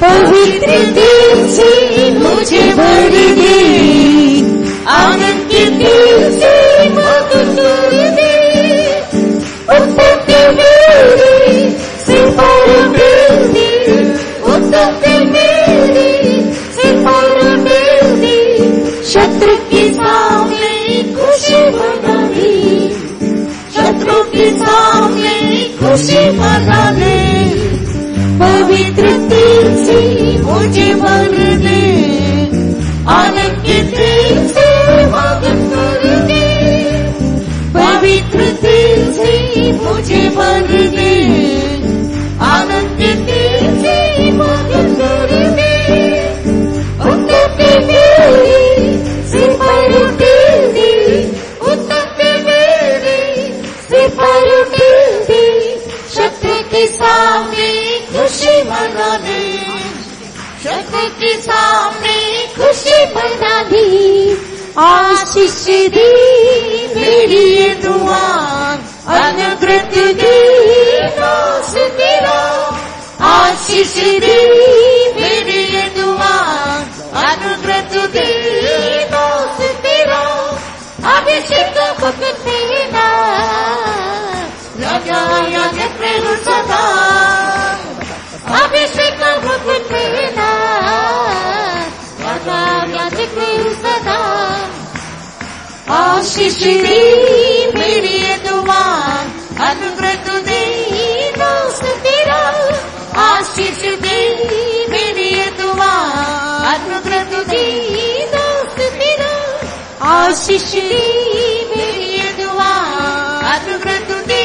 पवित्र तेल से मुझे भर दे, आनंद के तेल से मुझे भर दे, उत्तम के मेरे से पर मेल दे, उत्तम के मेरे से पर मेल दे, शत्रु के सामने खुशी मनाने, शत्रु के सामने खुशी मनाने, पवित्र तेल से मुझे भर दे, आनंद के तेल से मदद कर दे, पवित्र तेल से मुझे भर दे, आनंद के तेल से मदद कर दे, उत्तम के मेरे से पर तेल दे, उत्तम के मेरे से पर तेल दे, शत्रु के सामने खुशी मनाने, शत्रु के सामने खुशी मनाने, आशीष दी मेरी ये दुआ, अनुग्रह दी दास तेरा, आशीष दी मेरी ये दुआ, अनुग्रह दी दास तेरा, अभिषेक भक्त तेरा, राजा याजक प्रभु सदा, अभिषेक भक्त तेरा, राजा याजक प्रभु सदा, आशीष दी मेरी ये दुआ, अनुग्रह दी दास तेरा, आशीष दी मेरी ये दुआ, अनुग्रह दी दास तेरा, आशीष दी मेरी ये दुआ, अनुग्रह दी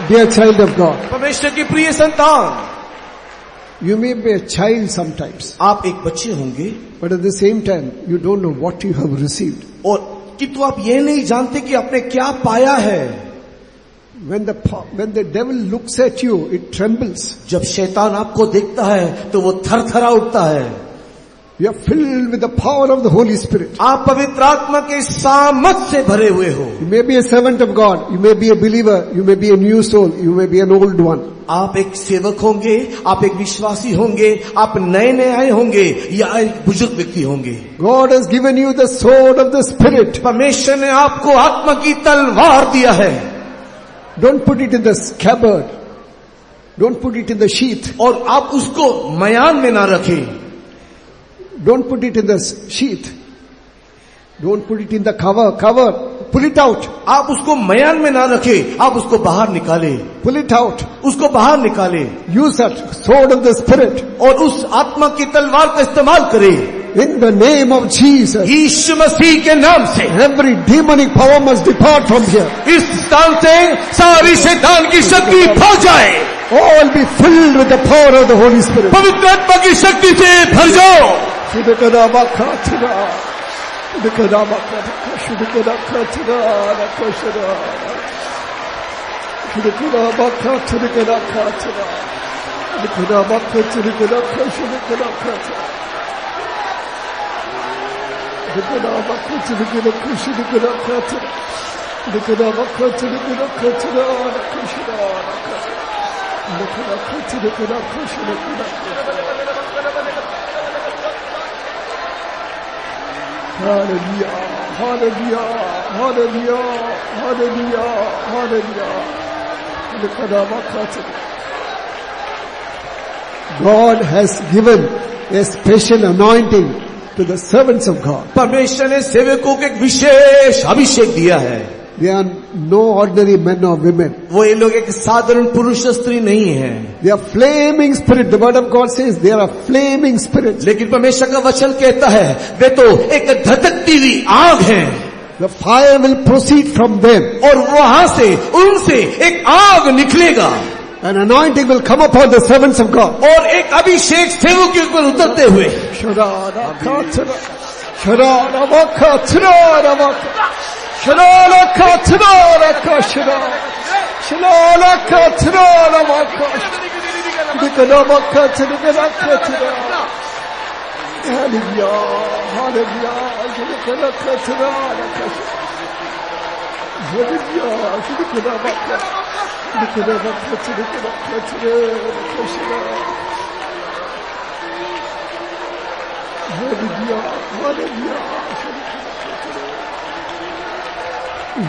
Dear child of God, परमेश्वर की प्रिय संतान, you may be a child sometimes, आप एक बच्चे होंगे but at the same time, you don't know what you have received. और किंतु आप ये नहीं जानते कि आपने क्या पाया है। When the devil looks at you, it trembles. जब शैतान आपको देखता है तो वो थरथरा उठता है। You are filled with the power of the Holy Spirit. आप पवित्र आत्मा के सामर्थ से भरे हुए हो। You may be a servant of God, you may be a believer, you may be a new soul, you may be an old one. आप एक सेवक होंगे, आप एक विश्वासी होंगे, आप नए आए होंगे या एक बुजुर्ग व्यक्ति होंगे। God has given you the sword of the Spirit. परमेश्वर ने आपको आत्मा की तलवार दिया है। Don't put it in the scabbard. Don't put it in the sheath. और आप उसको मयान में ना रखें। Don't put it in the sheath. Don't put it in the cover. Pull it out. आप उसको मयान में ना रखें, आप उसको बाहर निकाले। Pull it out. उसको बाहर निकाले। Use that sword of the Spirit. और उस आत्मा की तलवार का इस्तेमाल करें। In the name of Jesus. यीशु मसीह के नाम से Every demonic power must depart from here. इस स्थान से सारी शैतान की शक्ति भाग जाए। All be filled with the power of the Holy Spirit. पवित्र आत्मा की शक्ति से भर जाओ। Hallelujah, hallelujah, hallelujah, hallelujah, hallelujah. God has given a special anointing to the servants of God. परमेश्वर ने सेवकों को एक विशेष अभिषेक दिया है। They are no ordinary men or women. वो ये लोग एक साधारण पुरुष स्त्री नहीं है। They are flaming spirit. The word of God says they are a flaming spirit. लेकिन परमेश्वर का वचन कहता है वे तो एक धधकती हुई आग है। The fire will proceed from them. और वहां से उनसे एक आग निकलेगा। An anointing will come upon the servants of God. और एक अभिषेक सेवकों के ऊपर उतरते हुए।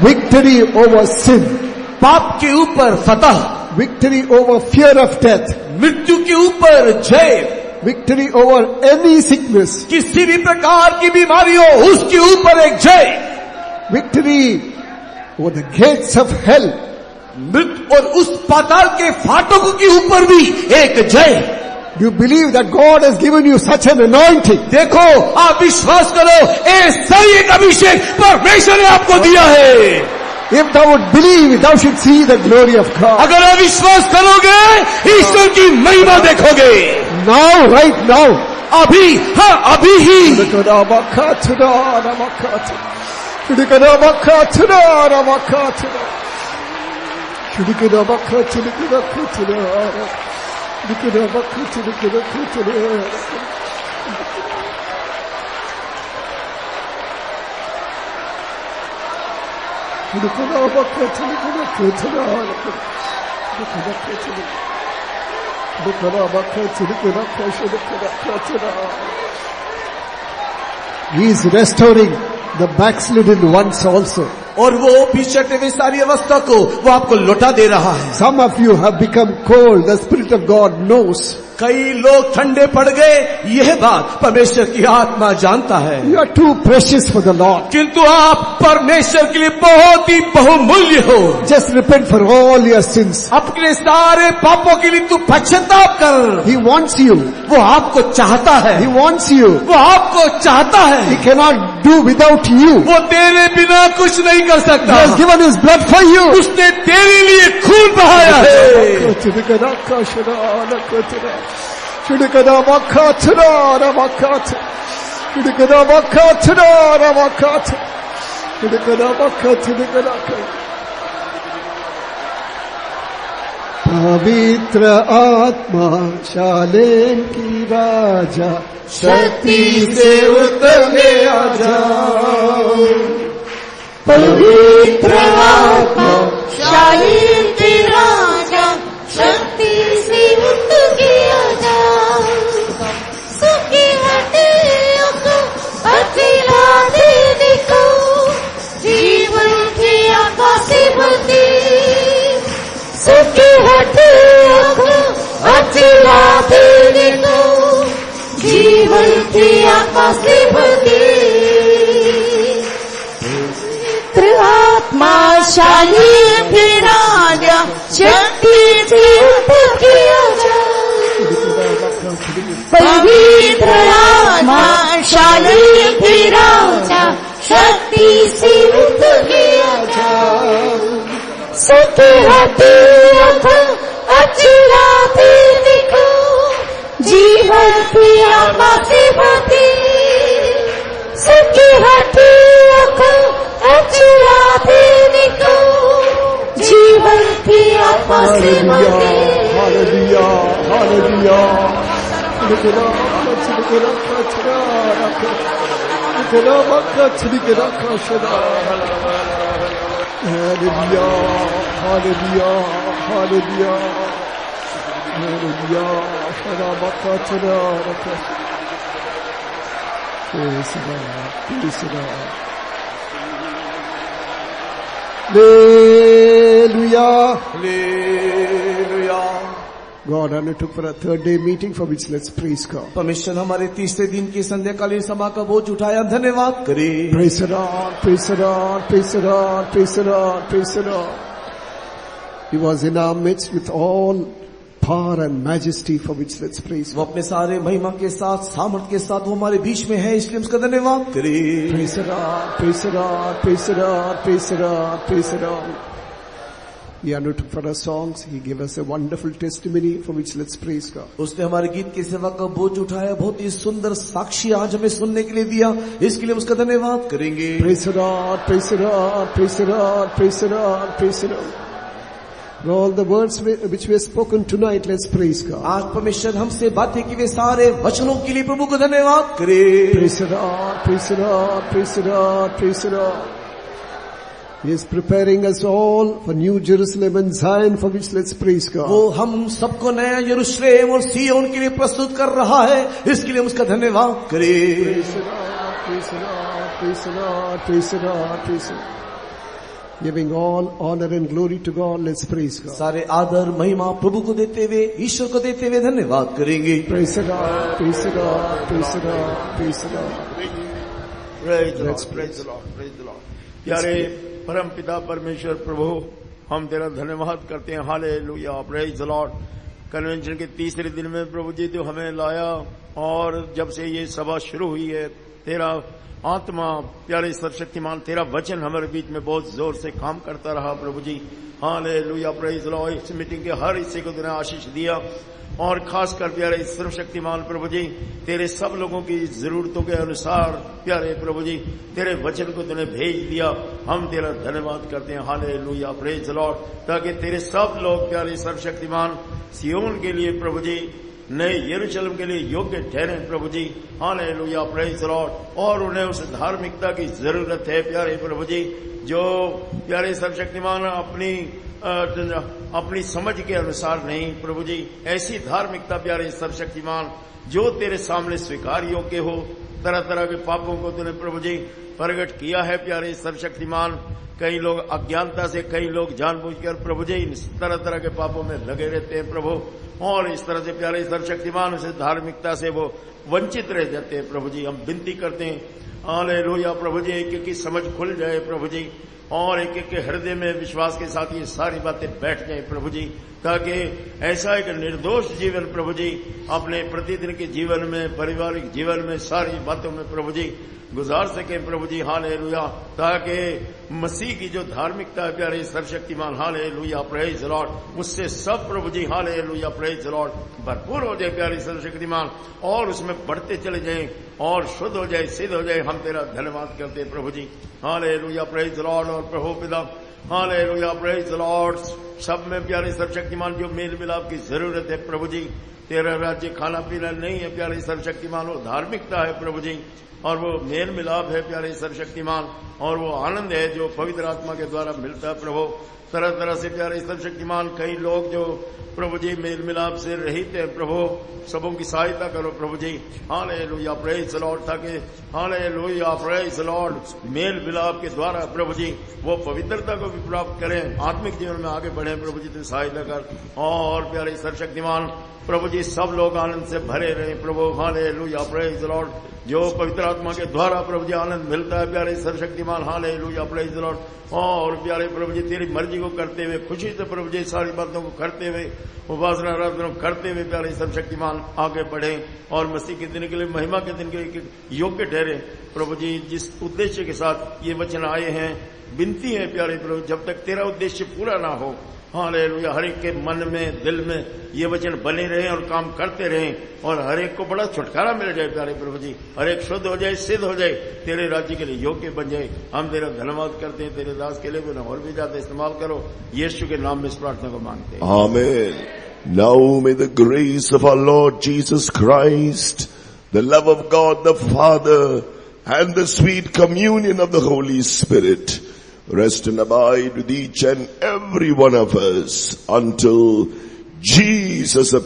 Victory over sin. पाप के ऊपर फतह। Victory over fear of death. मृत्यु के ऊपर जय। Victory over any sickness. किसी भी प्रकार की बीमारी हो उसके ऊपर एक जय। Victory over the gates of hell. मृत्यु और उस पाताल के फाटकों के ऊपर भी एक जय। You believe that God has given you such an anointing. देखो आप विश्वास करो ऐसा ही एक अभिषेक परमेश्वर ने आपको दिया है। If thou would believe, thou should see the glory of God. अगर आप विश्वास करोगे ईश्वर की महिमा देखोगे। Now, right now. अभी, हाँ अभी ही। He is restoring the backslidden ones also. और वो पिछड़ते हुए सारी अवस्था को वो आपको लौटा दे रहा है। Some of you have become cold. The Spirit of God knows. कई लोग ठंडे पड़ गए, यह बात परमेश्वर की आत्मा जानता है। You are too precious for the Lord. किंतु आप परमेश्वर के लिए बहुत ही बहुमूल्य हो। Just repent for all your sins. अपने सारे पापों के लिए तू पश्चाताप कर। He wants you. वो आपको चाहता है। He wants you. वो आपको चाहता है। He cannot do without you. वो तेरे बिना कुछ नहीं कर He सकता। has given His blood for you. उसने तेरे लिए खून बहाया है। पवित्र आत्मा शालेम की राजा, शक्ति से उतर के आजा। पवित्र आत्मा शालीन के राजा, शक्ति से उतर के आजा। सुखी हड्डियों को अकेला देने को, जीवन की आत्मा से भरती। सुखी हड्डियों को अकेला देने को, जीवन की आत्मा से भरती। आत्मा शालीन के राजा, शक्ति से उतर के आजा। पवित्र आत्मा शालीन के राजा, शक्ति से उतर के आजा। सुखी हड्डियों को अकेला देने को, जीवन की आत्मा से भरती। सुखी हड्डियों को अकेला देने को, जीवन की आत्मा से भरती। Hallelujah, hallelujah. Hallelujah, hallelujah, hallelujah, hallelujah, hallelujah. Praise God, praise God. Hallelujah. Hallelujah. God undertook for a third day meeting for which let's praise God. परमेश्वर हमारे तीसरे दिन की संध्याकालीन सभा का बोझ उठाया, धन्यवाद करें। Praise the Lord, praise the Lord, praise the Lord, praise the Lord, praise the Lord. He was in our midst with all power and majesty for which let's praise वो God. अपने सारे महिमा के साथ, सामर्थ के साथ वो हमारे बीच में है, इसलिए उसका धन्यवाद करें। Praise the Lord, praise the Lord, praise the Lord, praise the Lord, praise the Lord. He undertook for our songs. He gave us a wonderful testimony for which let's praise God. उसने हमारे गीत की सेवा का बोझ उठाया, बहुत ही सुंदर साक्षी आज हमें सुनने के लिए दिया, इसके लिए उसका धन्यवाद करेंगे। Praise the Lord, praise the Lord, praise the Lord, praise the Lord, praise the Lord. For all the words which were spoken tonight, let's praise God. आज परमेश्वर हमसे बातें की वे सारे वचनों के लिए प्रभु को धन्यवाद करें। Praise the Lord, praise the Lord, praise the Lord, praise the Lord. He is preparing us all for New Jerusalem and Zion, for which let's praise God. वो हम सबको नया यरूशलेम और सिय्योन के लिए प्रस्तुत कर रहा है, इसके लिए उसका धन्यवाद करें। Praise the Lord, praise the Lord, praise the Lord, praise the Lord, praise the Lord. Giving all honor and glory to God, let's praise God. सारे आदर महिमा प्रभु को देते हुए, ईश्वर को देते हुए धन्यवाद करेंगे। Praise the Lord, praise the Lord, praise the Lord, praise the Lord. Praise the Lord, praise the Lord, praise the Lord. प्यारे परम पिता परमेश्वर प्रभु, हम तेरा धन्यवाद करते हैं। Hallelujah, praise the Lord. Convention के तीसरे दिन में प्रभु जी तो हमें लाया, और जब से ये सभा शुरू हुई है, तेरा आत्मा प्यारे सर्वशक्तिमान, तेरा वचन हमारे बीच में बहुत जोर से काम करता रहा प्रभु जी। Hallelujah, praise the lord. इस मीटिंग के हर हिस्से को तूने आशीष दिया, और खासकर प्यारे सर्वशक्तिमान प्रभु जी, तेरे सब लोगों की जरूरतों के अनुसार प्यारे प्रभु जी तेरे वचन को तूने भेज दिया। हम तेरा धन्यवाद करते हैं। Hallelujah, praise the Lord. ताकि तेरे सब लोग प्यारे सर्वशक्तिमान सिय्योन के लिए प्रभु जी, नए यरूशलेम के लिए योग्य ठहरे प्रभु जी। Hallelujah, praise the lord. और उन्हें उस धार्मिकता की जरूरत है प्यारे प्रभु जी, जो प्यारे सर्वशक्तिमान अपनी समझ के अनुसार नहीं प्रभु जी, ऐसी धार्मिकता प्यारे सर्वशक्तिमान जो तेरे सामने स्वीकार योग्य हो, तरह तरह के पापों को तूने प्रभु जी प्रकट किया है प्यारे सर्वशक्तिमान। कई लोग अज्ञानता से, कई लोग जानबूझकर प्रभु जी इन तरह तरह के पापों में लगे रहते हैं प्रभु, और इस तरह से प्यारे सर्वशक्तिमान से धार्मिकता से वो वंचित रह जाते हैं प्रभु जी। हम विनती करते हैं हालेलुया प्रभु जी, एक एक की समझ खुल जाए प्रभु जी, और एक एक के हृदय में विश्वास के साथ ये सारी बातें बैठ जाए प्रभु जी, ताकि ऐसा एक निर्दोष जीवन प्रभु जी अपने प्रतिदिन के जीवन में, पारिवारिक जीवन में, सारी बातों में प्रभु जी गुजार सके प्रभु जी। हालेलुया, ताकि मसीह की जो धार्मिकता है प्यारे सर्वशक्तिमान, हालेलुया प्रेज द लॉर्ड, उससे सब प्रभु जी हालेलुया प्रेज द लॉर्ड भरपूर हो जाए प्यारे सर्वशक्तिमान, और उसमें बढ़ते चले जाएं और शुद्ध हो जाए, सिद्ध हो जाए। हम तेरा धन्यवाद करते हैं प्रभु जी। Hallelujah praise the lord. और प्रभु पिता हालेलुया प्रेज द लॉर्ड, सब में प्यारे सर्वशक्तिमान जो मेल मिलाप की जरूरत है प्रभु जी, तेरा राज्य खाना पीना नहीं है प्यारे सर्वशक्तिमान, वो धार्मिकता है प्रभु जी, और वो मेल मिलाप है प्यारे सर्वशक्तिमान, और वो आनंद है जो पवित्र आत्मा के द्वारा मिलता है प्रभु। तरह तरह से प्यारे सर्वशक्तिमान कई लोग जो प्रभु जी मेल मिलाप से रहित है प्रभु, सबों की सहायता करो प्रभु जी। हालेलुया प्रेज द लॉर्ड, ताकि हालेलुया प्रेज द लॉर्ड मेल मिलाप के द्वारा प्रभु जी वो पवित्रता को भी प्राप्त करें, आत्मिक जीवन में आगे बढ़े प्रभु जी, तुम सहायता कर। और प्यारे सर्वशक्तिमान प्रभु जी सब लोग आनंद से भरे रहे प्रभु। हालेलुया प्रेज द लॉर्ड, जो पवित्र आत्मा के द्वारा प्रभु जी आनंद मिलता है प्यारे सर्वशक्तिमान, हालेलुया प्रेज द लॉर्ड। और प्यारे प्रभु जी तेरी मर्जी को करते हुए, खुशी से प्रभु जी सारी बातों को करते हुए, उपासना आराधना करते हुए प्यारे सर्वशक्तिमान आगे बढ़े, और मसीह के दिन के लिए, महिमा के दिन के लिए योग्य ठहरे प्रभु जी। जिस उद्देश्य के साथ ये वचन आए हैं, विनती है प्यारे प्रभु, जब तक तेरा उद्देश्य पूरा ना हो, हालेलुया हर एक के मन में, दिल में ये वचन बने रहें और काम करते रहें, और हर एक को बड़ा छुटकारा मिल जाए प्यारे प्रभु जी, हर एक शुद्ध हो जाए, सिद्ध हो जाए, तेरे राज्य के लिए योग्य बन जाए। हम तेरा धन्यवाद करते हैं, तेरे दास के लिए भी और भी ज्यादा इस्तेमाल करो, यीशु के नाम में इस प्रार्थना को मांगते हैं, आमीन। Now may the grace of our Lord Jesus Christ, the love of God the Father, and the sweet communion of the Holy Spirit rest and abide with each and every one of us until Jesus appears.